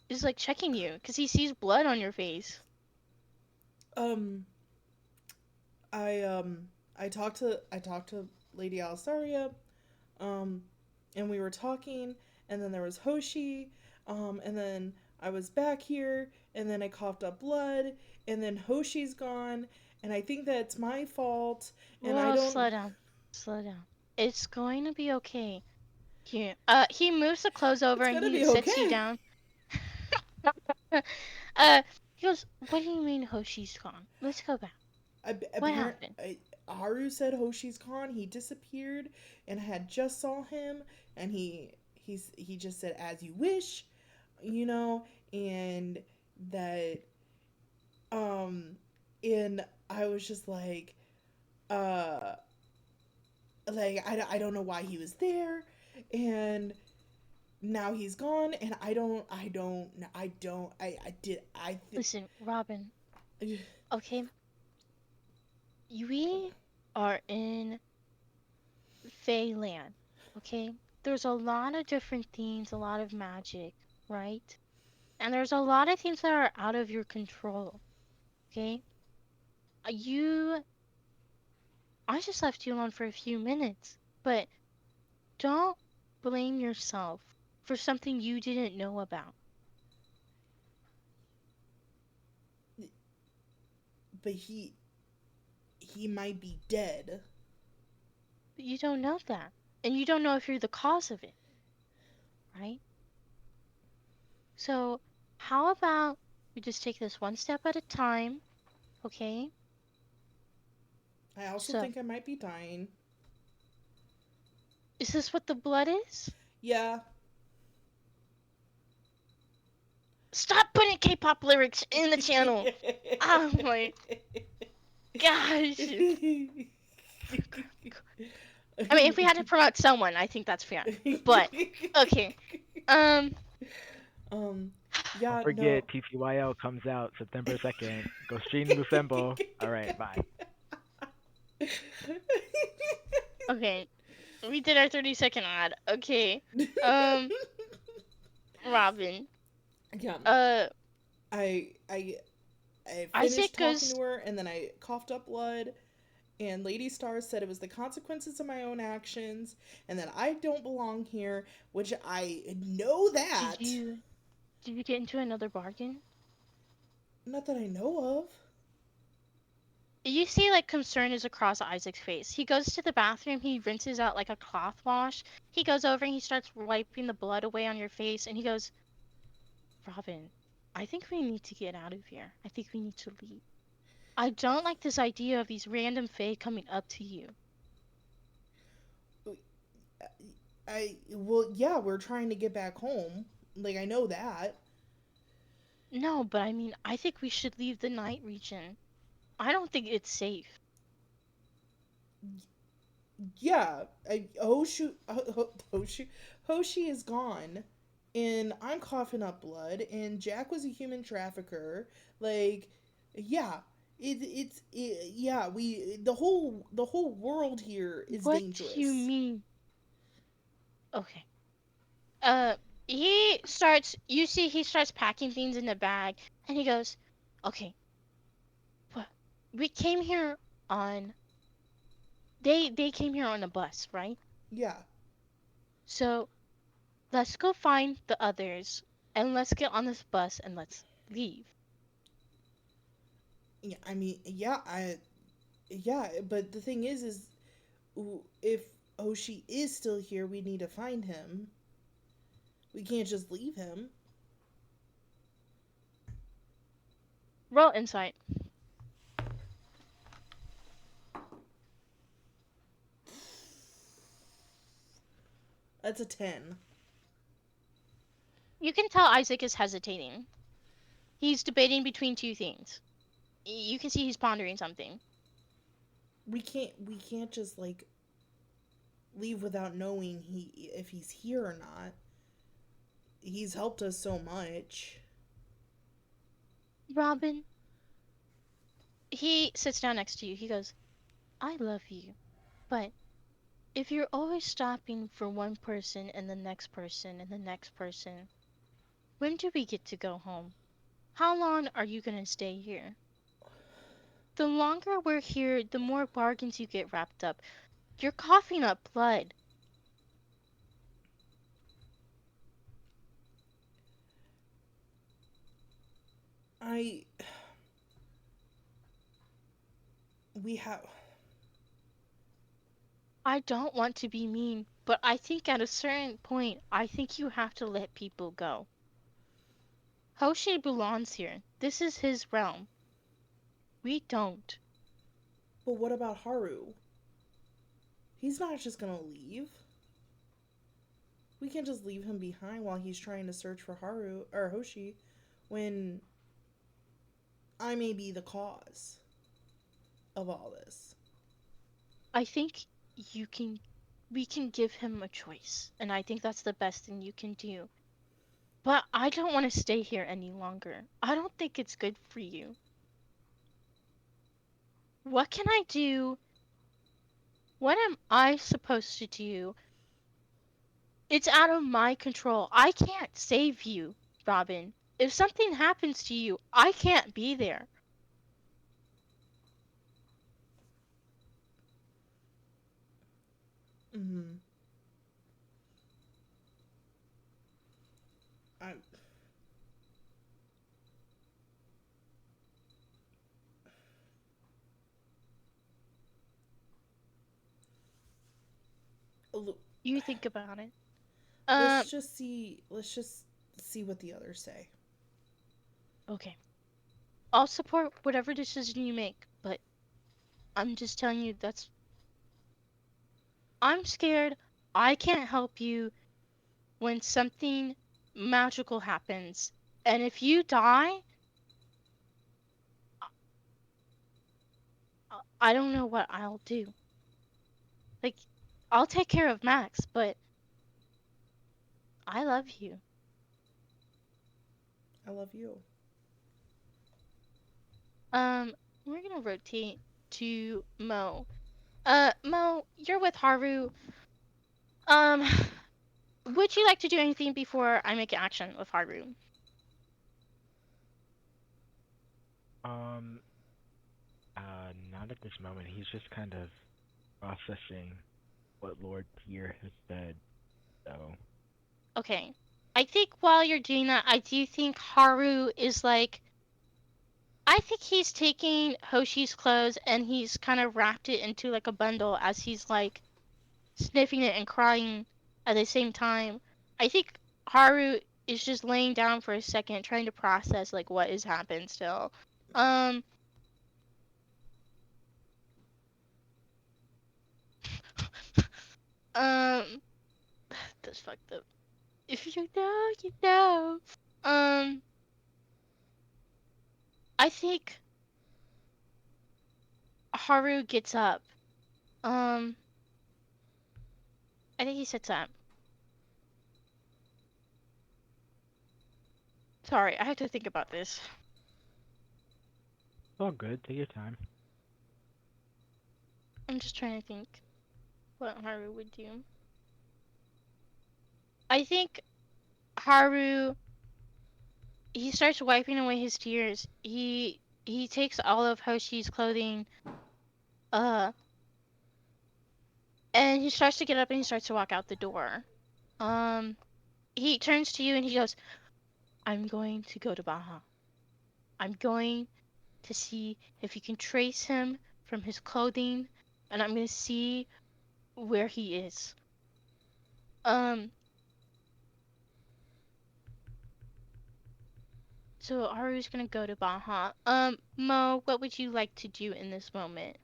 is like checking you because he sees blood on your face. I talked to Lady Alisaria, and we were talking, and then there was Hoshi, and then I was back here, and then I coughed up blood, and then Hoshi's gone, and I think that's my fault, and Whoa, I don't. slow down. It's going to be okay. Here, he moves the clothes over It's and gonna he be sits you okay. down. He goes, "What do you mean Hoshi's gone? Let's go back. What happened?" Haru said Hoshi's gone. He disappeared, and I had just saw him, and he just said as you wish, you know, and that and I was just like I don't know why he was there, and now he's gone, and I Listen, Robin. Okay. We are in Feyland. Okay. There's a lot of different things, a lot of magic, right? And there's a lot of things that are out of your control. Okay. I just left you alone for a few minutes, but don't blame yourself for something you didn't know about. but he might be dead. But you don't know that. And you don't know if you're the cause of it, right? So, how about We just take this one step at a time, okay? I also So- think I might be dying. Is this what the blood is? Yeah. Stop putting K-pop lyrics in the channel. Oh my gosh. I mean, if we had to promote someone, I think that's fair. But okay. Yeah, Don't forget, TTYL comes out September 2nd. Go stream Lucembo. All right, bye. Okay. We did our 30-second ad. Okay. Robin. Yeah. I I Isaac finished talking goes- to her, and then I coughed up blood, and Lady Star said it was the consequences of my own actions, and that I don't belong here, which I know that. Did you get into another bargain? Not that I know of. You see, like, concern is across Isaac's face. He goes to the bathroom, he rinses out, like, a cloth wash. He goes over and he starts wiping the blood away on your face, and he goes, Robin, I think we need to get out of here. I think we need to leave. I don't like this idea of these random fae coming up to you. Well, yeah, we're trying to get back home. Like, I know that. No, but I mean, I think we should leave the night region. I don't think it's safe. Yeah, Hoshi is gone, and I'm coughing up blood, and Jack was a human trafficker. Like, yeah, the whole world here is What dangerous. do you mean? Okay. He starts packing things in the bag, and he goes, okay, but we came here on, they came here on a bus, right? Yeah, So, let's go find the others, and let's get on this bus, and let's leave. yeah. I mean, yeah. But the thing is, if Hoshi is still here, we need to find him. We can't just leave him. Roll insight. That's a 10. You can tell Isaac is hesitating. He's debating between two things. You can see he's pondering something. We can't just like leave without knowing if he's here or not. He's helped us so much. Robin, he sits down next to you. He goes, I love you, but if you're always stopping for one person and the next person and the next person, when do we get to go home? How long are you gonna stay here? The longer we're here, the more bargains you get wrapped up. You're coughing up blood. We have. I don't want to be mean, but I think at a certain point, I think you have to let people go. Hoshi belongs here. This is his realm. We don't. But what about Haru? He's not just gonna leave. We can't just leave him behind while he's trying to search for Haru or Hoshi when I may be the cause of all this. I think we can give him a choice, and I think that's the best thing you can do. But I don't want to stay here any longer. I don't think it's good for you. What can I do? What am I supposed to do? It's out of my control. I can't save you, Robin. If something happens to you, I can't be there. Mm-hmm. I. You think about it. Let's just see what the others say. Okay. I'll support whatever decision you make, but I'm just telling you I'm scared. I can't help you when something magical happens. And if you die, I don't know what I'll do. Like, I'll take care of Max, but I love you. I love you. We're gonna rotate to Mo. Mo, you're with Haru. Um, would you like to do anything before I make action with Haru? Um, not at this moment. He's just kind of processing what Lord Tyr has said. So, Okay. I think while you're doing that, I do think Haru is like, I think he's taking Hoshi's clothes and he's kind of wrapped it into like a bundle as he's like sniffing it and crying at the same time. I think Haru is just laying down for a second, trying to process like what has happened still. Um, um, that's fucked up. If you know, you know. Um, I think Haru gets up. Um, I think he sits up. Sorry, I have to think about this. it's all good. Take your time. I'm just trying to think what Haru would do. I think Haru he starts wiping away his tears. He takes all of Hoshi's clothing, uh, and he starts to get up and he starts to walk out the door. Um, he turns to you and he goes, "I'm going to go to Baja. I'm going to see if you can trace him from his clothing, and I'm gonna see where he is." Um, so Haru's gonna go to Baja. Mo, what would you like to do in this moment?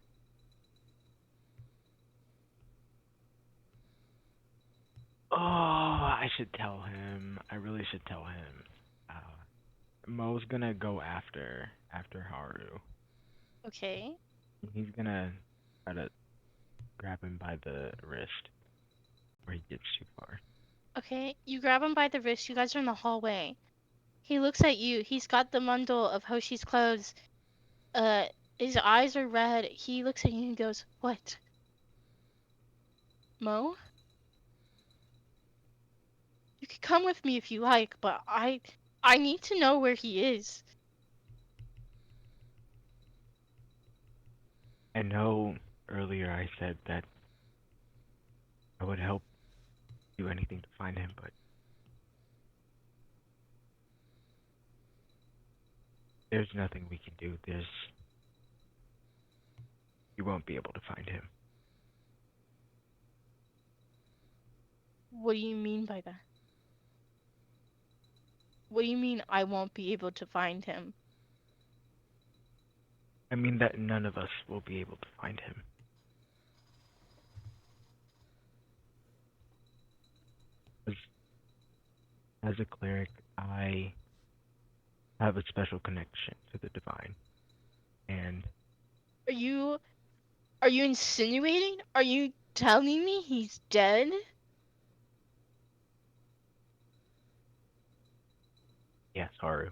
Oh, I should tell him. I really should tell him. Mo's gonna go after Haru. Okay. He's gonna try to grab him by the wrist where he gets too far. Okay, you grab him by the wrist. You guys are in the hallway. He looks at you. He's got the bundle of Hoshi's clothes. Uh, his eyes are red. He looks at you and goes, "What? Mo? You can come with me if you like, but I need to know where he is." I know earlier I said that I would help do anything to find him, but there's nothing we can do. You won't be able to find him. What do you mean by that? What do you mean I won't be able to find him? I mean that none of us will be able to find him. As a cleric, I have a special connection to the divine, and Are you are you insinuating? Are you telling me he's dead? yes, Haru.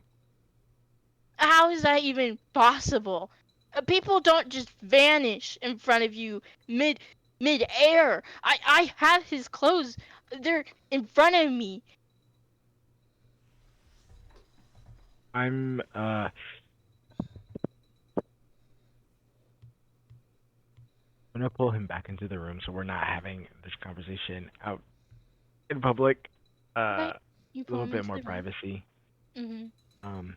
How is that even possible? People don't just vanish in front of you mid air. I have his clothes. They're in front of me. I'm gonna pull him back into the room so we're not having this conversation out in public. Okay, A you pull little him bit into more the room. privacy. Mhm. Um,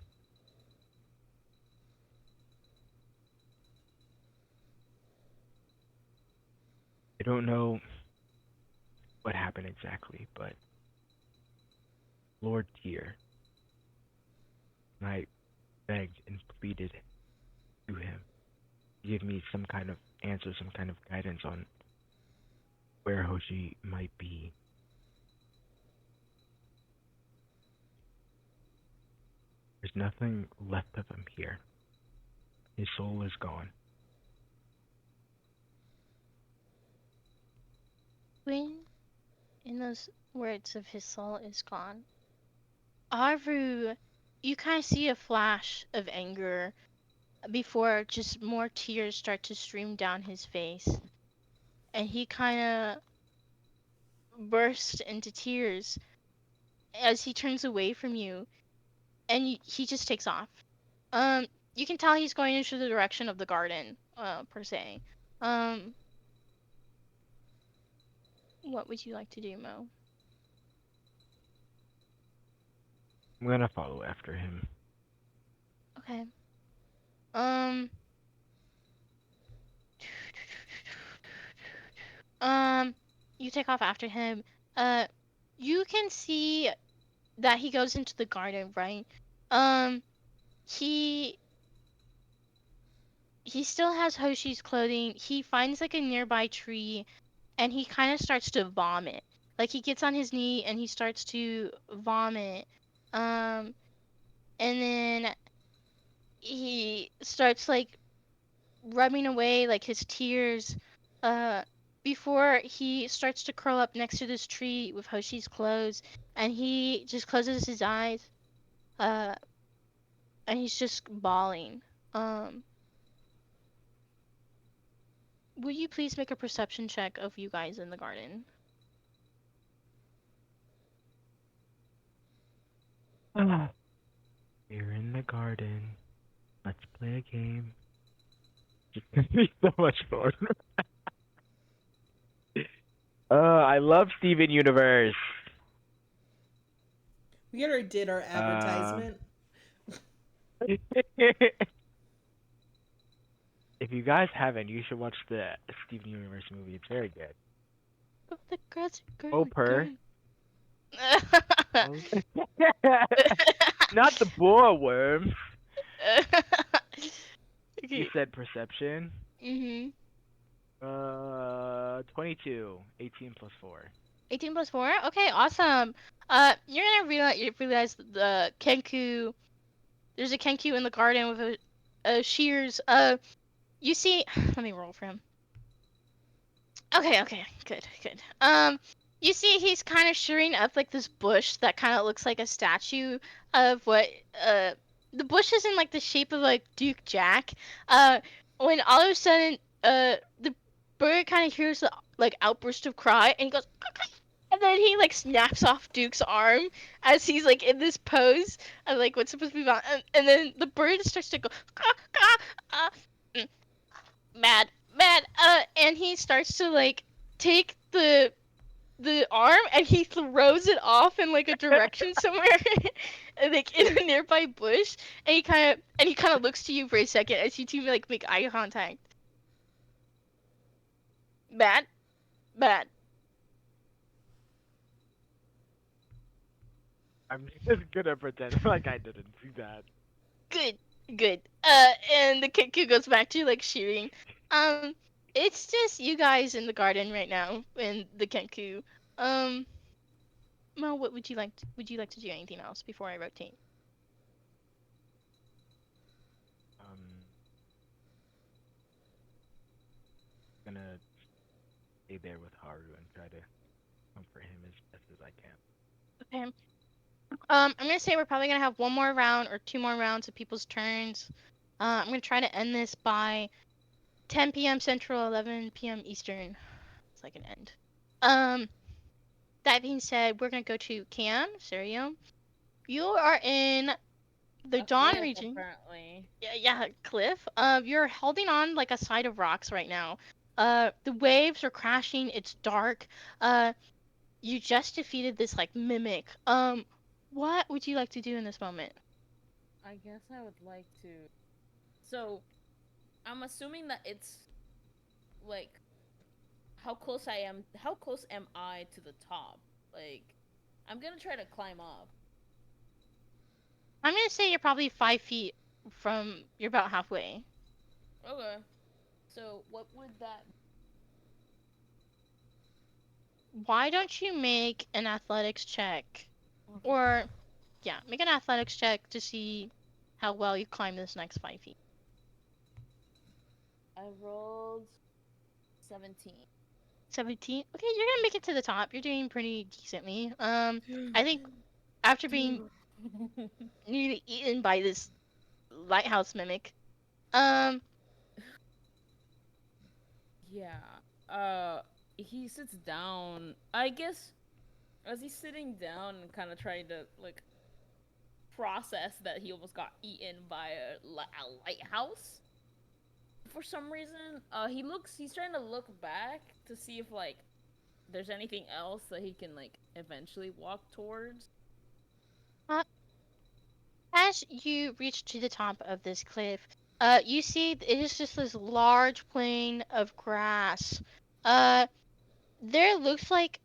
I don't know what happened exactly, but Lord Tyr, I begged and pleaded to him to give me some kind of answer, some kind of guidance on where Hoshi might be. There's nothing left of him here. His soul is gone. When, in those words of his soul is gone, Aru, you kind of see a flash of anger before just more tears start to stream down his face. And he kind of bursts into tears as he turns away from you, and he just takes off. You can tell he's going into the direction of the garden, per se. Um, what would you like to do, Mo? I'm gonna follow after him. Okay. Um. You take off after him. Uh, you can see that he goes into the garden, right? Um, he still has Hoshi's clothing. He finds like a nearby tree, and he kind of starts to vomit. Like he gets on his knee and he starts to vomit. Um, and then he starts like rubbing away like his tears uh before he starts to curl up next to this tree with Hoshi's clothes, and he just closes his eyes uh and he's just bawling. Um will you please make a perception check of you guys in the garden? We're in the garden. Let's play a game. It's gonna be so much fun. I love Steven Universe. We already did our advertisement. If you guys haven't, you should watch the Steven Universe movie. It's very good. Oh, the grass are Oh, growing per. good. Not the boar worm. You Okay. said perception. Mhm. 22. 18 plus 4. 18 plus 4? Okay, awesome. You're gonna realize the Kenku. There's a Kenku in the garden with a shears. You see. Let me roll for him. Okay, good. You see he's kind of shearing up like this bush that kind of looks like a statue of what. The bush is in like the shape of like Duke Jack. When all of a sudden, the bird kind of hears the like outburst of cry and he goes. And then he like snaps off Duke's arm as he's like in this pose of like what's supposed to be about, and then the bird starts to go mm, mad, and he starts to like take the arm and he throws it off in like a direction somewhere, like in a nearby bush, and he kind of looks to you for a second as you two like make eye contact. Mad. I'm just gonna pretend like I didn't see that. Good. And the Kenku goes back to like shearing. It's just you guys in the garden right now, and the Kenku. Um, Mo, what would you like? Would you like to do anything else before I rotate? Gonna stay there with Haru and try to comfort him as best as I can. Okay. I'm gonna say we're probably gonna have one more round or two more rounds of people's turns. I'm gonna try to end this by 10 p.m. Central, 11 p.m. Eastern, so I can end. That being said, we're gonna go to Cam, Serio. You are in the Dawn Cliff, region. apparently. Yeah, Cliff. You're holding on like a side of rocks right now. The waves are crashing. It's dark. You just defeated this like mimic. What would you like to do in this moment? I guess I would like to. So, I'm assuming that it's like how close am I to the top? Like, I'm gonna try to climb up. I'm gonna say you're probably 5 feet from you're about halfway. Okay. So what would that? Why don't you make an athletics check? Okay. Or, yeah, make an athletics check to see how well you climb this next 5 feet. I rolled 17. 17. Okay, you're gonna make it to the top. You're doing pretty decently. I think after being nearly eaten by this lighthouse mimic, um, Yeah. He sits down. I guess as he's sitting down and kind of trying to like process that he almost got eaten by a lighthouse for some reason. He's trying to look back to see if like there's anything else that he can like eventually walk towards. as you reach to the top of this cliff, you see it is just this large plain of grass. Uh, there looks like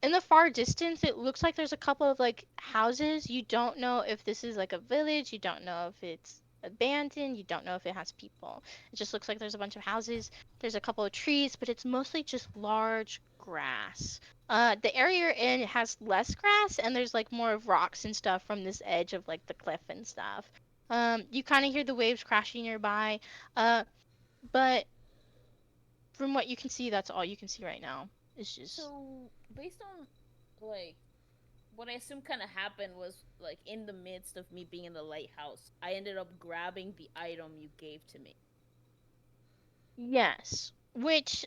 in the far distance, it looks like there's a couple of like houses. You don't know if this is like a village. You don't know if it's abandoned. You don't know if it has people. It just looks like there's a bunch of houses. There's a couple of trees, but it's mostly just large grass. The area you're in has less grass, and there's like more of rocks and stuff from this edge of like the cliff and stuff. You kind of hear the waves crashing nearby. But from what you can see, that's all you can see right now. It's just So based on like what I assume kind of happened was like in the midst of me being in the lighthouse, I ended up grabbing the item you gave to me. yes, which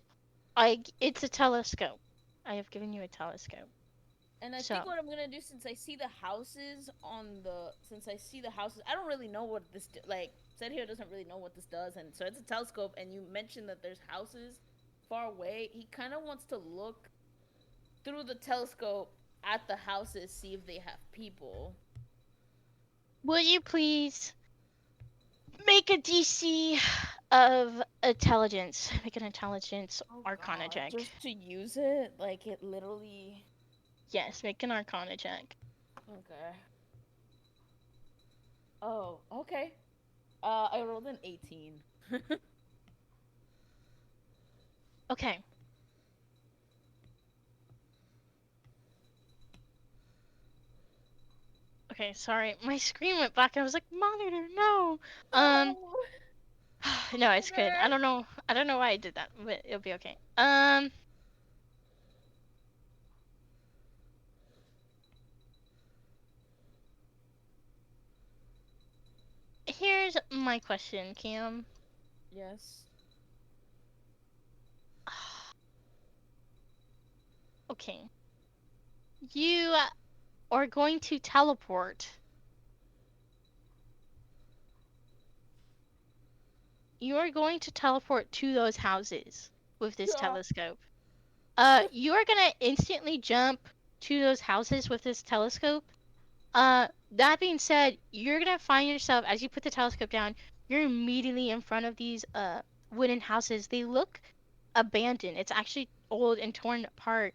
it's a telescope. I have given you a telescope. And I think So, what I'm gonna do since I see the houses, I don't really know what like said here doesn't really know what this does, and so it's a telescope. And you mentioned that there's houses far away. He kind of wants to look through the telescope at the houses, see if they have people. will you please make a DC of intelligence? Make an intelligence arcana check. Just to use it, like it literally. Yes, make an arcana check. Okay. Oh, okay. I rolled an 18. Okay. Okay, sorry. My screen went black and I was like, monitor, no. Um no, it's good. Okay. I don't know why I did that, but it'll be okay. Here's my question, Cam. Yes. Okay. You are going to teleport. You are going to teleport to those houses with this Yeah. telescope. You are gonna instantly jump to those houses with this telescope. That being said, you're gonna find yourself as you put the telescope down, you're immediately in front of these wooden houses. They look abandoned. It's actually old and torn apart.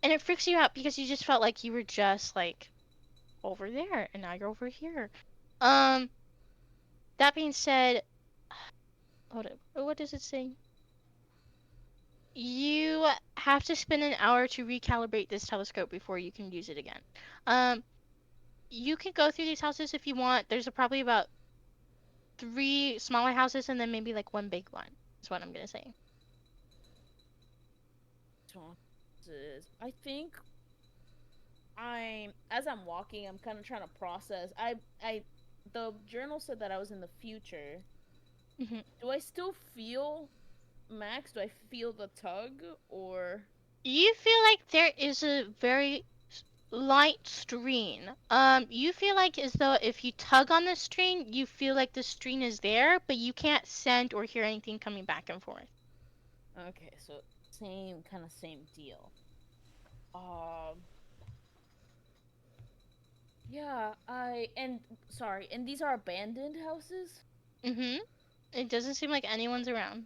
And it freaks you out because you just felt like you were just like over there and now you're over here. Um, that being said, hold up. What does it say? You have to spend an hour to recalibrate this telescope before you can use it again. Um, you can go through these houses if you want. There's probably about 3 smaller houses and then maybe like one big one. Is what I'm gonna say. I think as I'm walking, I'm kind of trying to process. The journal said that I was in the future. Mhm. Do I still feel Max? Do I feel the tug or? You feel like there is a very light string. You feel like as though if you tug on the string, you feel like the string is there, but you can't send or hear anything coming back and forth. Okay, so same deal. Um. Yeah, sorry, and these are abandoned houses? Mhm. It doesn't seem like anyone's around.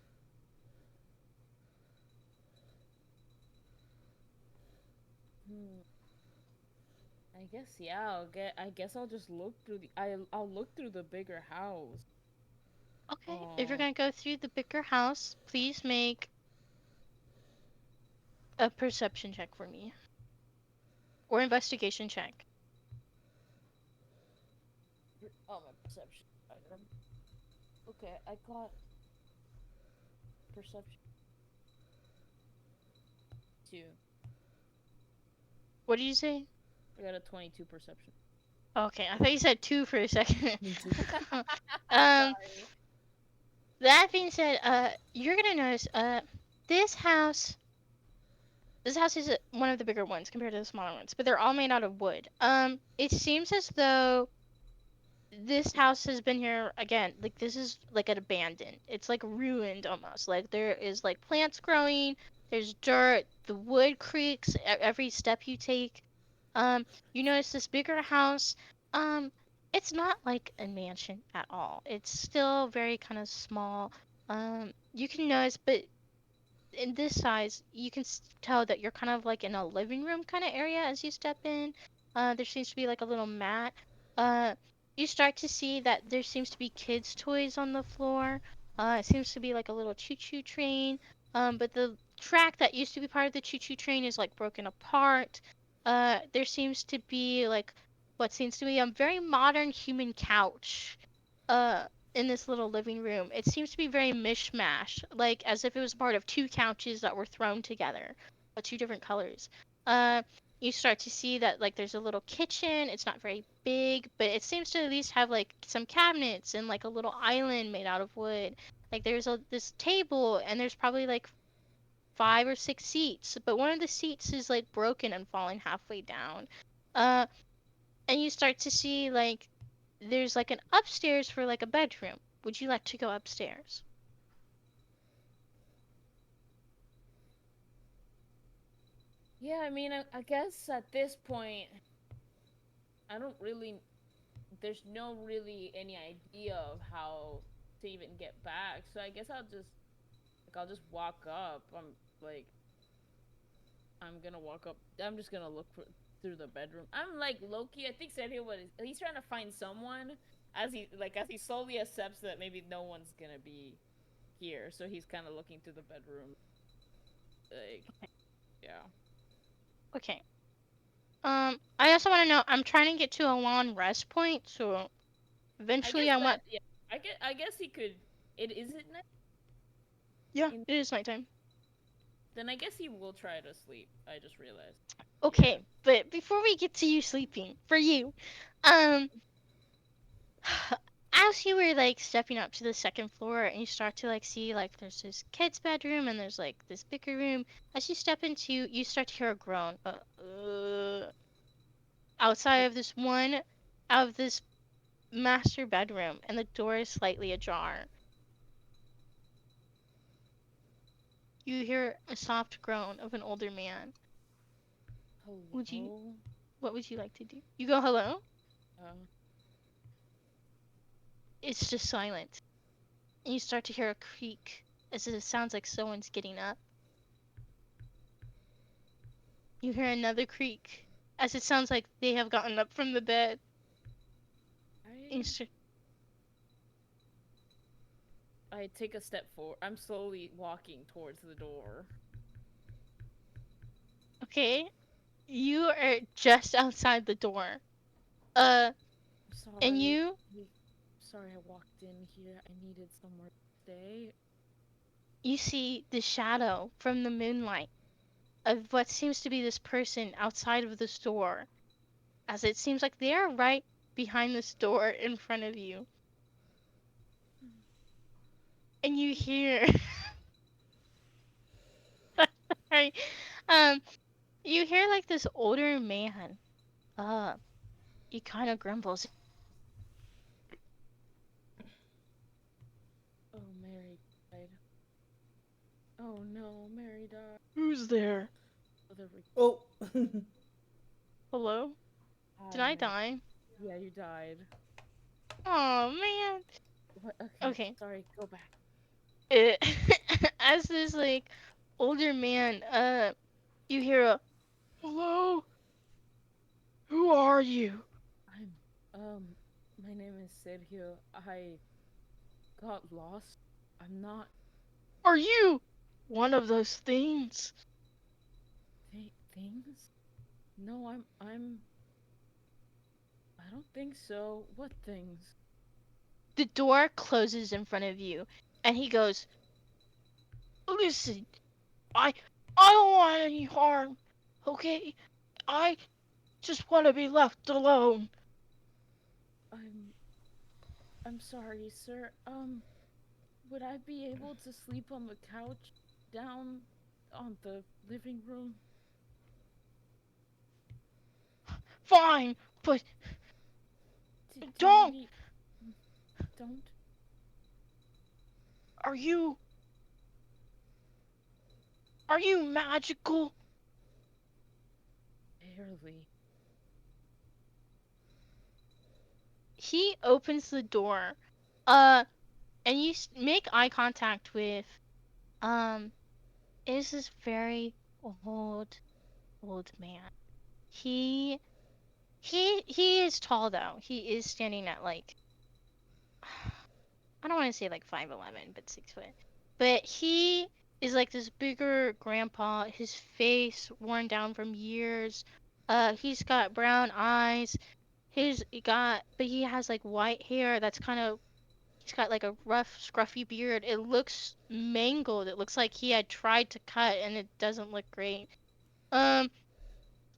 Hmm. I I guess yeah. I guess I'll just look through the. I'll look through the bigger house. Okay, if you're Oh. gonna go through the bigger house, please make a perception check for me. Or investigation check. Oh, my perception. Okay, I got perception 2. What did you say? I got a 22 perception. Okay, I thought you said 2 for a second. Me too. um, Sorry. that being said, you're gonna notice, this house, this house is one of the bigger ones compared to the smaller ones, but they're all made out of wood. It seems as though this house has been here again. Like this is like an abandoned. It's like ruined almost. Like there is like plants growing. There's dirt. The wood creaks every step you take. You notice this bigger house. Um, it's not like a mansion at all. It's still very kind of small. You can notice, but in this size, you can tell that you're kind of like in a living room kind of area as you step in. There seems to be like a little mat. Uh, you start to see that there seems to be kids' toys on the floor. It seems to be like a little choo-choo train. But the track that used to be part of the choo-choo train is like broken apart. There seems to be like what seems to be a very modern human couch. Uh, in this little living room. It seems to be very mishmash, like as if it was part of two couches that were thrown together, but two different colors. Uh, you start to see that like there's a little kitchen. It's not very big, but it seems to at least have like some cabinets and like a little island made out of wood. Like there's this table and there's probably like 5 or 6 seats, but one of the seats is like broken and falling halfway down. Uh, and you start to see like there's like an upstairs for like a bedroom. Would you like to go upstairs? Yeah, I mean, I guess at this point, I don't really. There's no really any idea of how to even get back. So I guess I'll just walk up. Like, I'm gonna walk up. I'm just gonna look through the bedroom. I'm like Loki. I think Sergio was. He's trying to find someone as he slowly accepts that maybe no one's gonna be here. So he's kind of looking through the bedroom. Like, yeah. Okay. I also want to know. I'm trying to get to a long rest point, so eventually I want. Yeah. I guess he could. Is it night? Yeah, it is nighttime. Then I guess he will try to sleep. I just realized. Okay, but before we get to you sleeping, for you, um, as you were like stepping up to the second floor and you start to like see like there's this kid's bedroom and there's like this bigger room. As you step into, you start to hear a groan. Outside of this one, out of this master bedroom, and the door is slightly ajar. You hear a soft groan of an older man. Hello. What would you like to do? You go hello? Uh, It's just silent. And you start to hear a creak as it sounds like someone's getting up. You hear another creak as it sounds like they have gotten up from the bed. I take a step forward. I'm slowly walking towards the door. Okay, you are just outside the door. Sorry. And you? Sorry, I walked in here. I needed somewhere to stay. You see the shadow from the moonlight of what seems to be this person outside of this door, as it seems like they are right behind this door in front of you. And you hear sorry, you hear like this older man. He kind of grumbles. Oh, Mary died. Oh no, Mary died. Who's there? Oh. Hello? Did I die? Yeah, you died. Oh man. What? Okay. Sorry, go back. As this like older man, you hear a hello? Who are you? My name is Sergio. I got lost. I'm not Are you one of those things? things. No, I don't think so. What things? The door closes in front of you, and he goes, "Listen, I don't want any harm, okay? I just want to be left alone." I'm I'm sorry, sir. Would I be able to sleep on the couch down on the living room? Fine, but Do you don't. need don't Are you magical? barely. He opens the door, and you make eye contact with, it is this very old man. He he is tall though. He is standing at like, I don't want to say like 5'11", but 6 foot. But he is like this bigger grandpa. His face worn down from years. He's got brown eyes. But he has like white hair that's kind of. He's got like a rough, scruffy beard. It looks mangled. It looks like he had tried to cut, and it doesn't look great. Um,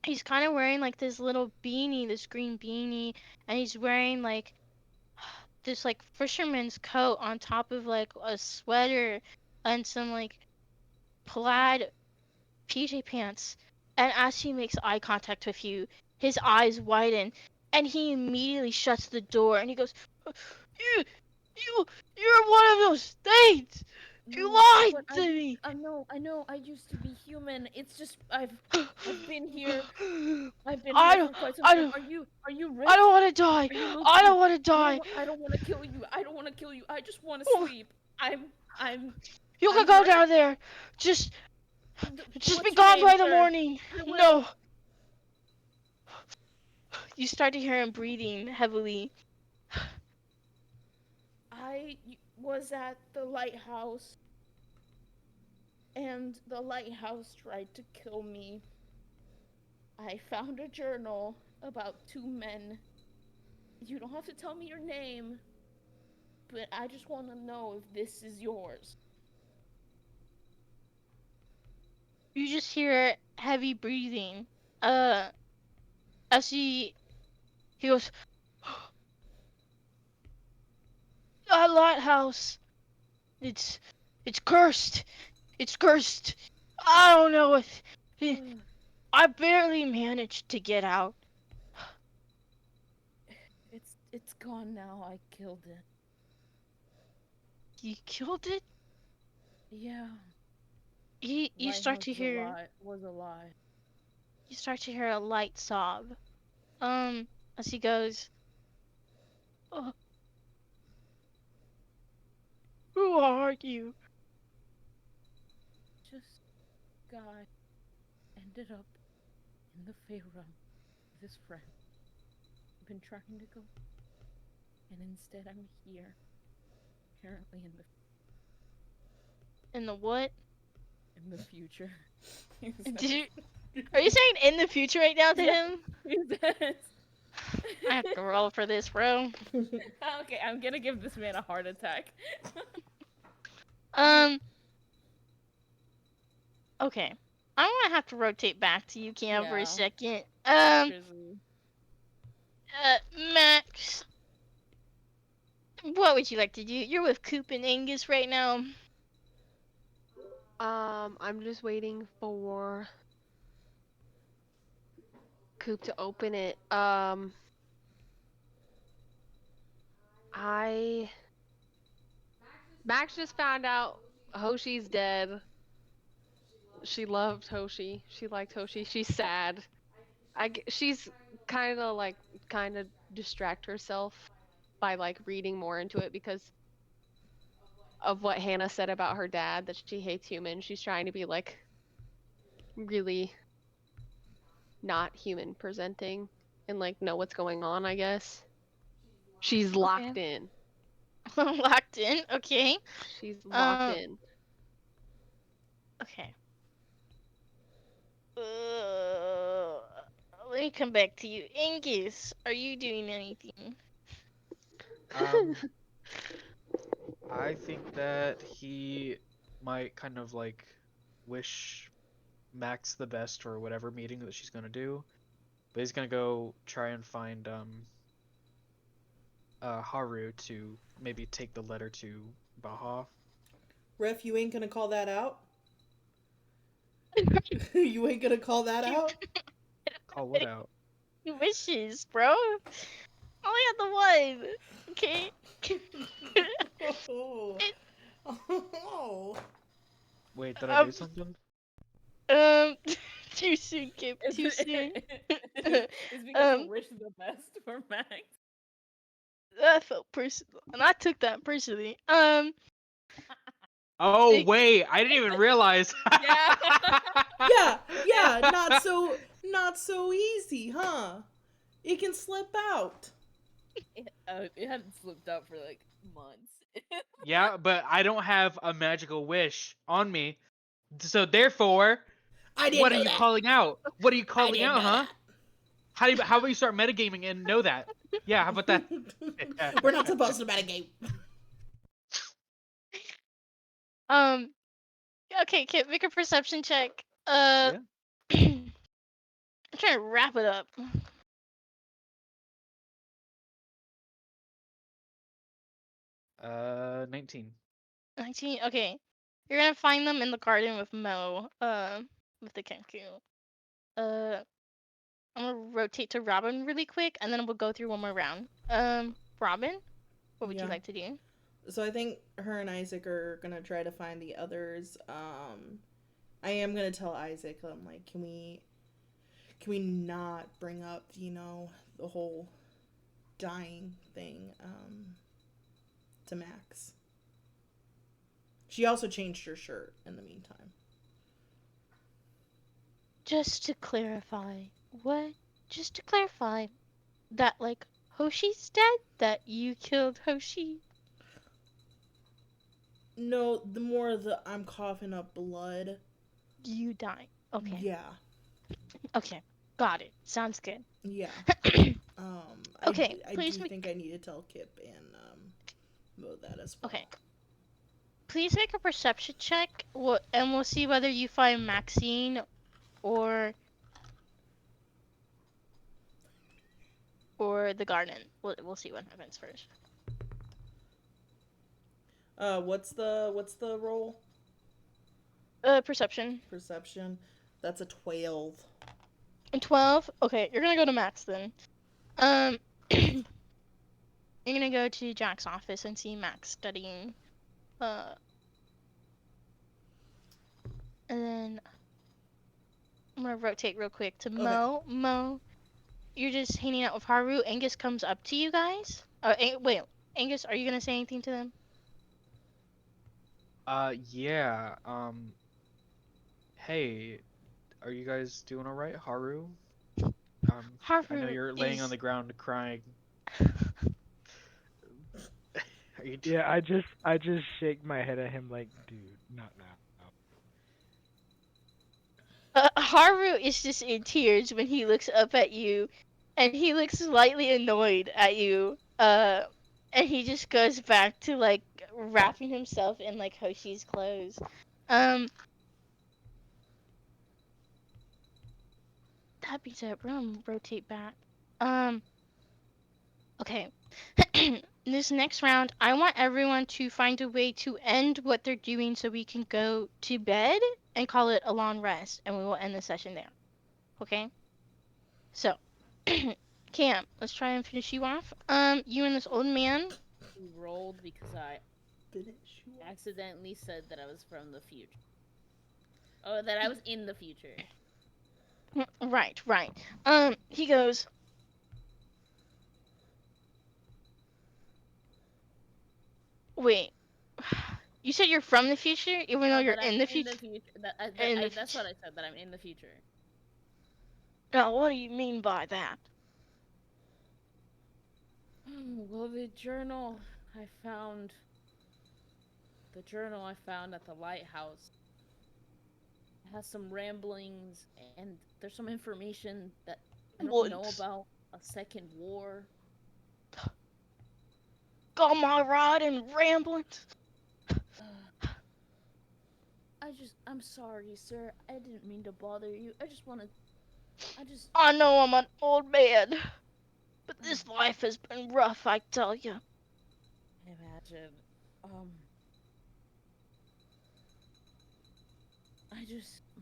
he's kind of wearing like this little beanie, this green beanie, and he's wearing like this like fisherman's coat on top of like a sweater and some like plaid PJ pants. And as he makes eye contact with you, his eyes widen and he immediately shuts the door and he goes, "You you're one of those things! You No, lied but to me!" I know. I used to be human. It's just I've been here. I've been I here don't for quite some I time. don't Are you Rick? I don't want to die. Are you I Loki? don't want to die. No, I don't want to kill you. I don't want to kill you. I just want to Oh, sleep. I'm you can I'm go hurt. down there. Just be What's your gone name, by the sir? morning. I will. No. You start to hear him breathing heavily. Was at the lighthouse, and the lighthouse tried to kill me. I found a journal about two men. You don't have to tell me your name, but I just want to know if this is yours. You just hear heavy breathing. As he goes, "That lighthouse. It's it's cursed. It's cursed. I don't know if I barely managed to get out." It's gone now. I killed it. You killed it? Yeah. You start Lighthouse to hear was a lie. you start to hear a light sob. As he goes, "Oh, who are you?" Just guy ended up in the Faerun with his friend. I've been trying to go, and instead I'm here. Apparently In the what? in the future. Did you? Are you saying in the future right now to him? Yes. I have to roll for this, bro. Okay, I'm gonna give this man a heart attack. Okay. I'm gonna have to rotate back to you, Cam, for a Yeah. second. Grizzly. Max, what would you like to do? You're with Coop and Angus right now. I'm just waiting for Coop to open it. Max just found out Hoshi's dead. She loved Hoshi. She liked Hoshi. She's sad. She's kind of distract herself by like reading more into it because of what Hannah said about her dad, that she hates humans. She's trying to be like really not human presenting. and like know what's going on, I guess. She's locked in. Locked in. Okay. She's locked Um, in. Okay. Let me come back to you. Angus, are you doing anything? Um, I think that he might kind of like wish Max the best for whatever meeting that she's gonna do, but he's gonna go try and find Haru to maybe take the letter to Baha. Ref, you ain't gonna call that out? You ain't gonna call that out? Call what out? Wishes, bro. Only had the one. Okay. Oh. Oh. Wait, did I do Um, something? too soon, Kip. Too soon. It's because you Um, wish the best for Max. that felt personal, and I took that personally. Oh Nick- wait, I didn't even realize. Yeah. Yeah, not so easy, huh? It can slip out. It hadn't slipped out for like months. Yeah, but I don't have a magical wish on me, so therefore, I didn't what are know you that. calling out? What are you I calling didn't out, know huh? How about you start metagaming and know that? Yeah, how about that? that. We're not supposed to metagame. Um. Okay, Kip, make a perception check. Yeah. I'm trying to wrap it up. 19. 19. Okay, you're gonna find them in the garden with Mo. With the Kenku. Uh, I'm gonna rotate to Robin really quick, and then we'll go through one more round. Robin, what would you Yeah. like to do? So I think her and Isaac are gonna try to find the others. I am gonna tell Isaac, I'm like, can we not bring up, the whole dying thing, to Max. She also changed her shirt in the meantime. Just to clarify, what? Just to clarify, that like Hoshi's dead? That you killed Hoshi? No, the more the I'm coughing up blood. You died. Okay. Yeah. Okay. Got it. Sounds good. Yeah. Okay, I please do make- think I need to tell Kip and Mo that as well. Okay. Please make a perception check, and we'll see whether you find Maxine or the garden. We'll see what happens first. What's the roll? Perception. Perception. That's a 12. And 12. Okay, you're gonna go to Max then. You're gonna go to Jack's office and see Max studying. And then I'm gonna rotate real quick to Mo. Mo, you're just hanging out with Haru. Angus comes up to you guys. Wait, Angus, are you gonna say anything to them? Yeah. Hey, are you guys doing all right, Haru? I know Haru you're laying on is. the ground crying. Are you? Yeah, I just shake my head at him like, dude, not now. Haru is just in tears when he looks up at you, and he looks slightly annoyed at you. And he just goes back to like wrapping himself in like Hoshi's clothes. That being said, we're gonna rotate back. Okay. This next round, I want everyone to find a way to end what they're doing so we can go to bed and call it a long rest, and we will end the session there. Okay? So, Cam, let's try and finish you off. You and this old man. We rolled because I Finish you off. accidentally said that I was from the future. Oh, that I was in the future. Right. He goes. Wait. You said you're from the future, even though you're That I'm in the future. That's what I said. That I'm in the future. Now, what do you mean by that? So the journal I found at the lighthouse has some ramblings, and there's some information that I don't know What? about a second war. Got my ride and rambling. I'm sorry, sir. I didn't mean to bother you. I just I know I'm an old man, but this life has been rough, I tell you. imagine.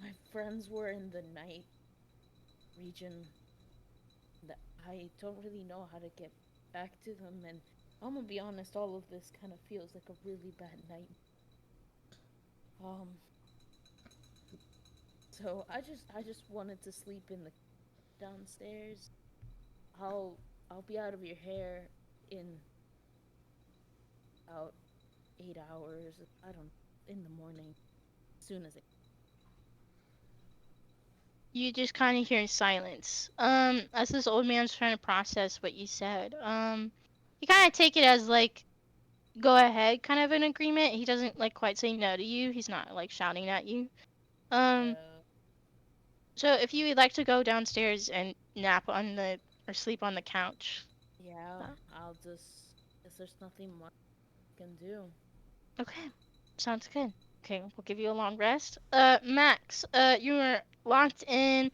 My friends were in the night region. That I don't really know how to get back to them, and I'm gonna be honest, all of this kind of feels like a really bad night. So I just wanted to sleep in the downstairs. I'll be out of your hair in about 8 hours. I don't in the morning, as soon as it. You just kind of hear silence. As this old man's trying to process what you said. You kind of take it as like, go ahead, kind of an agreement. He doesn't like quite say no to you. He's not like shouting at you. So if you would like to go downstairs and nap on the or sleep on the couch. Yeah, I'll just. Guess there's nothing much I can do. Okay, sounds good. Okay, we'll give you a long rest. Max, you are locked in.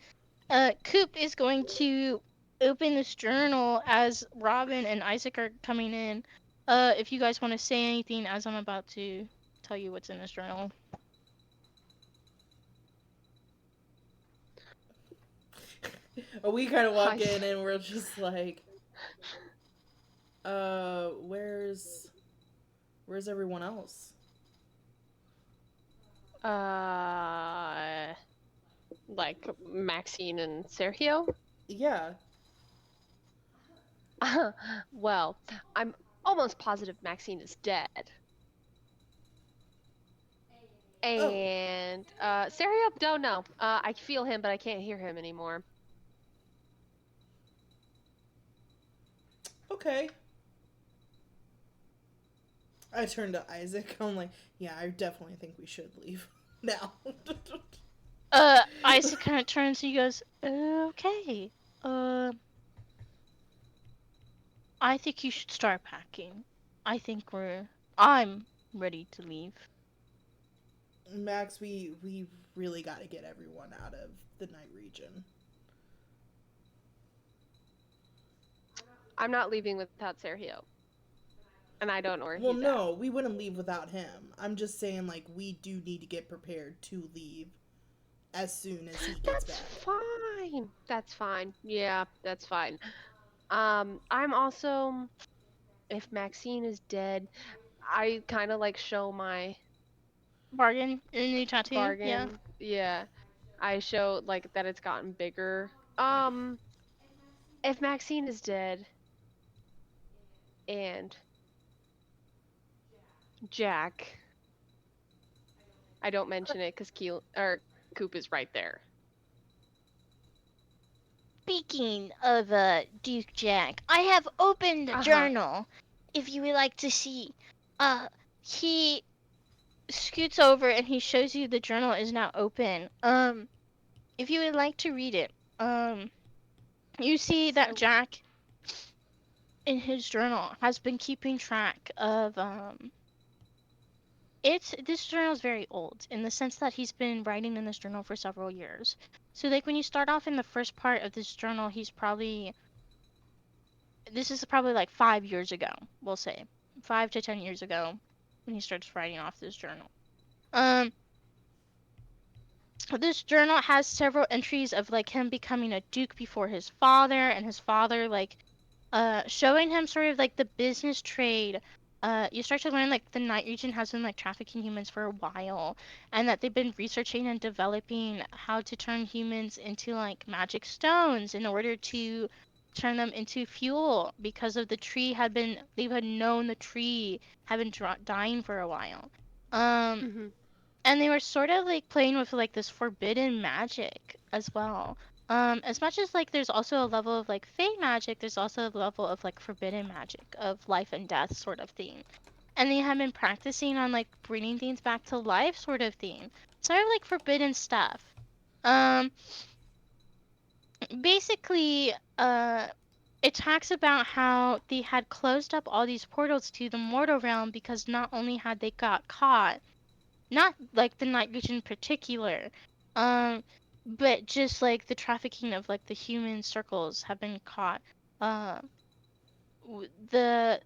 Coop is going to open this journal as Robin and Isaac are coming in. If you guys want to say anything as I'm about to tell you what's in this journal. We kind of walk in and we're just like, where's everyone else? Like Maxine and Sergio? Yeah. Well, I'm almost positive Maxine is dead. And Sergio, don't know. I feel him, but I can't hear him anymore. Okay. I turn to Isaac. I'm like, yeah, I definitely think we should leave now. Isaac kind of turns and he goes, okay. I think you should start packing. I'm ready to leave. Max, we really got to get everyone out of the night region. I'm not leaving without Sergio. And I don't know where he's Well, at. no, we wouldn't leave without him. I'm just saying, like, we do need to get prepared to leave as soon as he gets back. That's fine. That's fine. Yeah, that's fine. I'm also, if Maxine is dead, I kind of like show my bargain in a new tattoo. bargain. Yeah. I show like that it's gotten bigger. If Maxine is dead and Jack, I don't mention it because Coop is right there. Speaking of Duke Jack, I have opened the journal. If you would like to see, he scoots over and he shows you the journal is now open. If you would like to read it, you see that Jack in his journal has been keeping track of this journal is very old in the sense that he's been writing in this journal for several years. So like when you start off in the first part of this journal, this is probably like 5 years ago, we'll say. 5 to 10 years ago when he starts writing off this journal. This journal has several entries of like him becoming a duke before his father, and his father like showing him sort of like the business trade. You start to learn like the night region has been like trafficking humans for a while, and that they've been researching and developing how to turn humans into like magic stones in order to turn them into fuel, because of the tree they had known the tree had been dying for a while. And they were sort of like playing with like this forbidden magic as well. As much as like there's also a level of like fey magic, there's also a level of like forbidden magic of life and death sort of thing. And they have been practicing on like bringing things back to life sort of thing. Sort of like forbidden stuff. Um basically it talks about how they had closed up all these portals to the mortal realm because not only had they got caught, not like the night vision in particular, um, but just like the trafficking of like the human circles have been caught. Uh, the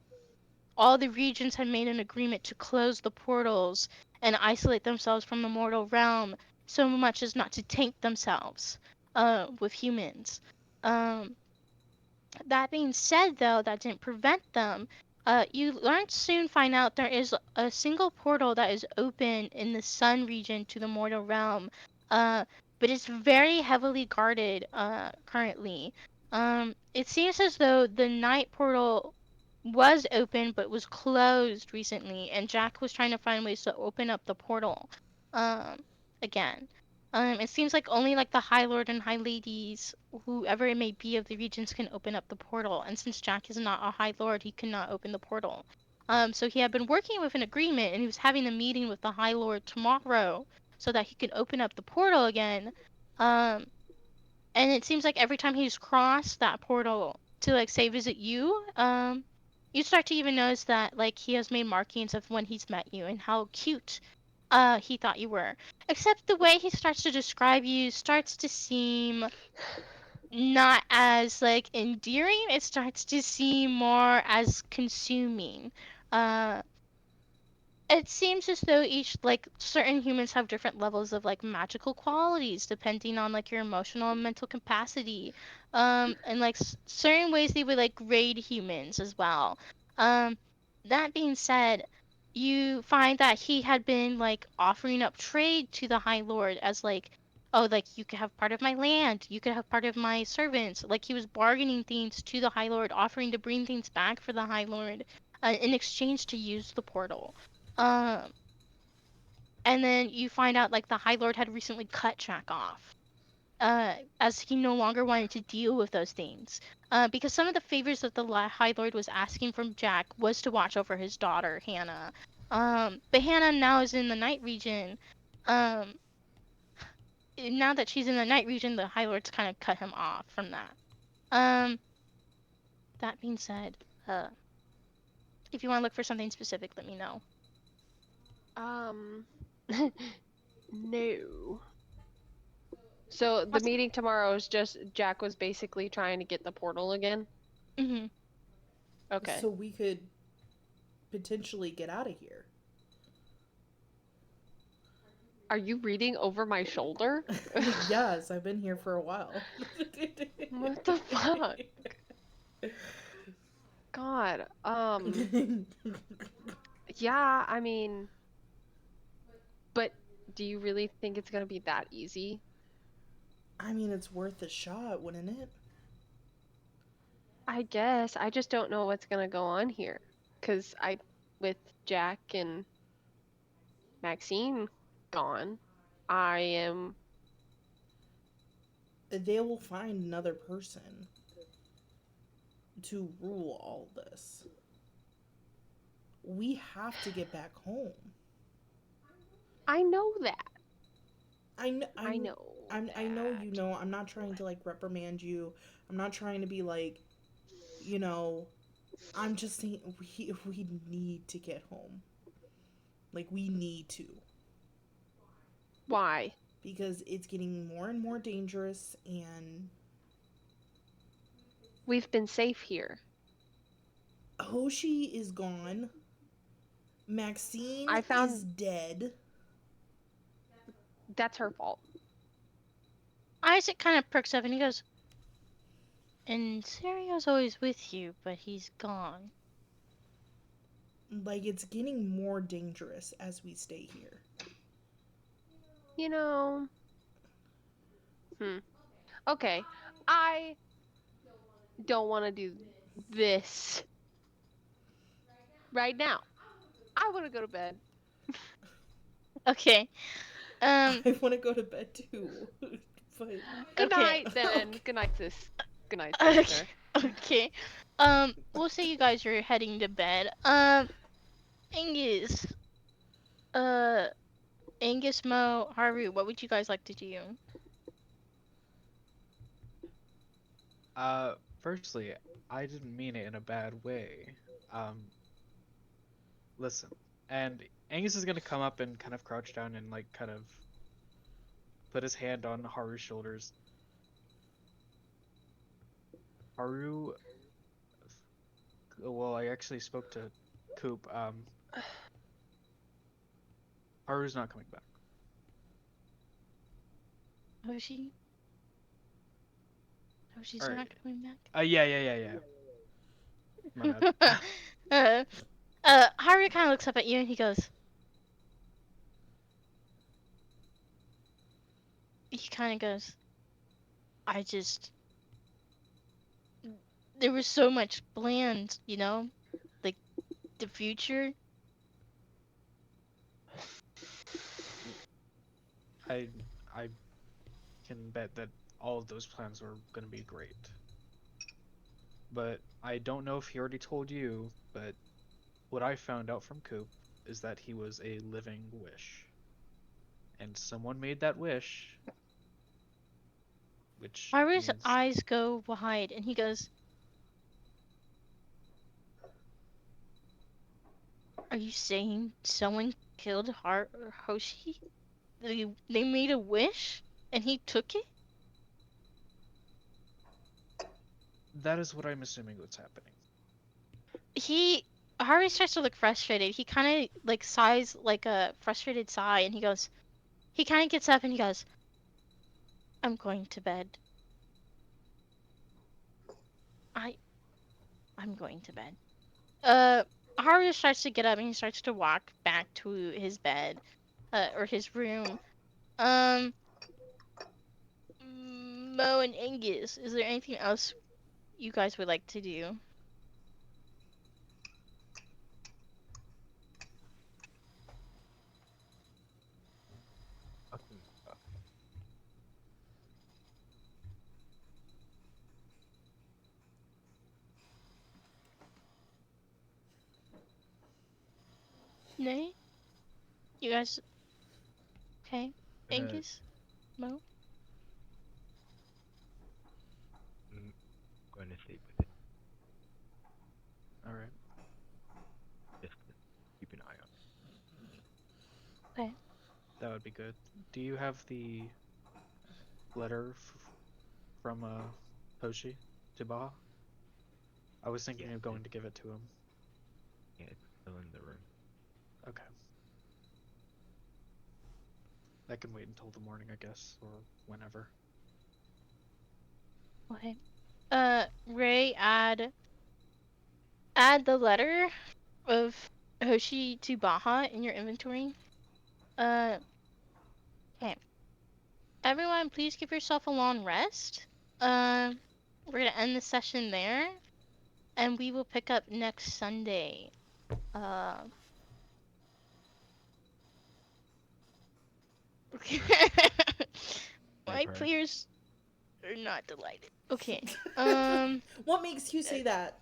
all the regions had made an agreement to close the portals and isolate themselves from the mortal realm so much as not to taint themselves with humans. Um, that being said, though, that didn't prevent them. You learn soon find out there is a single portal that is open in the sun region to the mortal realm, uh, but it's very heavily guarded currently. It seems as though the night portal was open but was closed recently, and Jack was trying to find ways to open up the portal um, again. It seems like only like the High Lord and High Ladies, whoever it may be of the regions, can open up the portal. And since Jack is not a High Lord, he cannot open the portal. So he had been working with an agreement, and he was having a meeting with the High Lord tomorrow so that he could open up the portal again. Um, and it seems like every time he's crossed that portal to like say visit you, you start to even notice that like he has made markings of when he's met you and how cute he thought you were. Except the way he starts to describe you starts to seem not as like endearing. It starts to seem more as consuming. Uh, it seems as though each like certain humans have different levels of like magical qualities depending on like your emotional and mental capacity. And like certain ways they would like grade humans as well. Um, that being said, you find that he had been like offering up trade to the High Lord as like, oh, like you could have part of my land, you could have part of my servants. Like he was bargaining things to the High Lord, offering to bring things back for the High Lord in exchange to use the portal. Um, and then you find out like the High Lord had recently cut Jack off, as he no longer wanted to deal with those things. Because some of the favors that the High Lord was asking from Jack was to watch over his daughter Hannah. But Hannah now is in the night region. Um, now that she's in the night region, the High Lord's kind of cut him off from that. Um, that being said, if you want to look for something specific, let me know. No. So the meeting tomorrow is just Jack was basically trying to get the portal again. Mm-hmm. Okay. So we could potentially get out of here. Are you reading over my shoulder? Yes, I've been here for a while. What the fuck? God. Yeah, I mean, but do you really think it's gonna be that easy? I mean, it's worth a shot, wouldn't it? I guess. I just don't know what's gonna go on here. 'Cause with Jack and Maxine gone, I am. They will find another person to rule all this. We have to get back home. I know that. I know. I know. I know you know. I'm not trying to like reprimand you. I'm not trying to be like, you know. I'm just saying we need to get home. Like we need to. Why? Because it's getting more and more dangerous, and We've been safe here. Hoshi is gone. Maxine I found- is dead. That's her fault. Isaac kind of perks up and he goes, and Serio's always with you, but he's gone. Like it's getting more dangerous as we stay here. You know. Okay. I don't want to do this right now. I want to go to bed. Okay. I want to go to bed too. But Good Okay. night, then. Good night, sis. Good night, Okay. sister. Okay. We'll say you guys are heading to bed. Angus. Angus, Mo, Haru, what would you guys like to do? Firstly, I didn't mean it in a bad way. Listen, and Angus is gonna come up and kind of crouch down and like kind of put his hand on Haru's shoulders. Haru, well, I actually spoke to Coop. Haru's not coming back. Hoshi? Hoshi's Alright. not coming back? Yeah. My bad. Haru kind of looks up at you and he goes. He kind of goes. There was so much planned, you know? Like, the future. I can bet that all of those plans were gonna be great. But I don't know if he already told you, but what I found out from Coop is that he was a living wish. And someone made that wish. Which Haru's means eyes go wide and he goes. Are you saying someone killed Hoshi? They made a wish and he took it? that is what I'm assuming was happening. Haru starts to look frustrated. He kind of like sighs like a frustrated sigh and he kind of gets up and he goes, I'm going to bed. I'm going to bed. Haru starts to get up and he starts to walk back to his bed, or his room. Mo and Angus, is there anything else you guys would like to do? Fucking sucks. Nay? You guys okay? Gonna- Angus? Mo? I'm going to sleep with it. Alright. Just to keep an eye on it. That would be good. Do you have the letter from Hoshi to Baha? I was thinking Yeah, of going to give it to him. Yeah, it's still in the room. Okay. That can wait until the morning, I guess, or whenever. Okay. Ray, add the letter of Hoshi to Baha in your inventory. Okay. Everyone, please give yourself a long rest. We're gonna end the session there, and we will pick up next Sunday. My Never. players are not delighted. Okay. what makes you say that?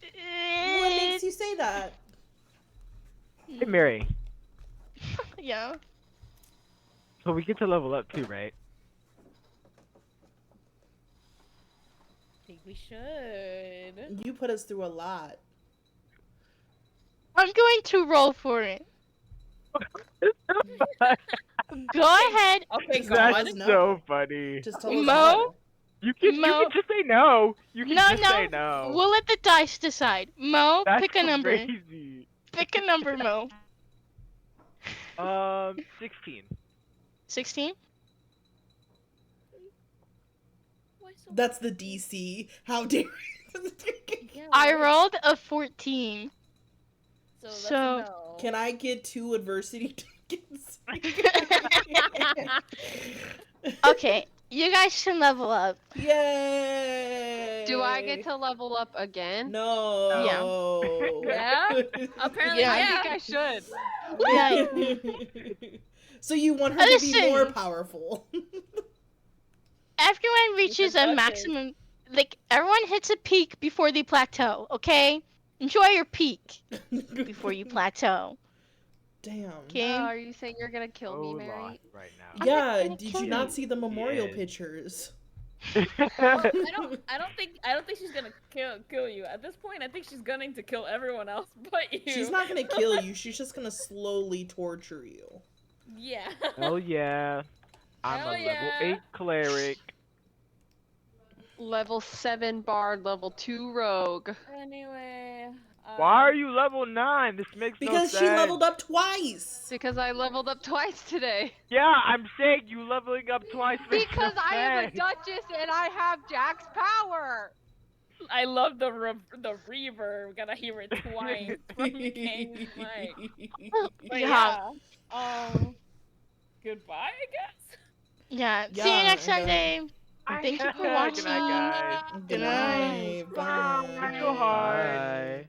What makes you say that? Hey, Mary. Yeah. So we get to level up too, right? I think we should. You put us through a lot. I'm going to roll for it. Go ahead. Okay, Just God. let That's us know. so funny. Just tell us Mo? no. You can Mo? just say no. You can No, just no. say no. We'll let the dice decide. Mo, That's pick a number. crazy. Pick a number, Mo. 16. 16? Why so That's the DC. How dare you? Yeah, I right. rolled a 14. So, that's so- a no. Can I get 2 adversity tokens? Okay, you guys can level up. Yay! Do I get to level up again? No. Yeah? Apparently, Yeah. I yeah. think I should. Yeah. So you want her to be more Listen. powerful. Everyone reaches a forgot this. maximum. Like everyone hits a peak before they plateau. Okay, enjoy your peak before you plateau. Damn. Okay. Are you saying you're gonna kill So me, lost Mary? right now. I'm not Yeah, gonna did kill you not you. see the memorial is. pictures? Well, I don't think she's gonna kill you. At this point, I think she's gunning to kill everyone else but you. She's not gonna kill you, she's just gonna slowly torture you. Yeah. Hell yeah. I'm Hell a level yeah. 8 cleric. Level 7 bard, level 2 rogue. Anyway. Why are you level 9? This makes no Because sense. she leveled up twice! Because I leveled up twice today. Yeah, I'm saying you leveling up twice makes Because no I am a sense. duchess and I have Jack's power. I love the reverb. Gotta hear it twice from King's mic. But Yeah. goodbye, I guess. Yeah. See you Yeah, next and Sunday. Thank you for watching. Good night, guys. Good night. Bye. Work so hard. Bye.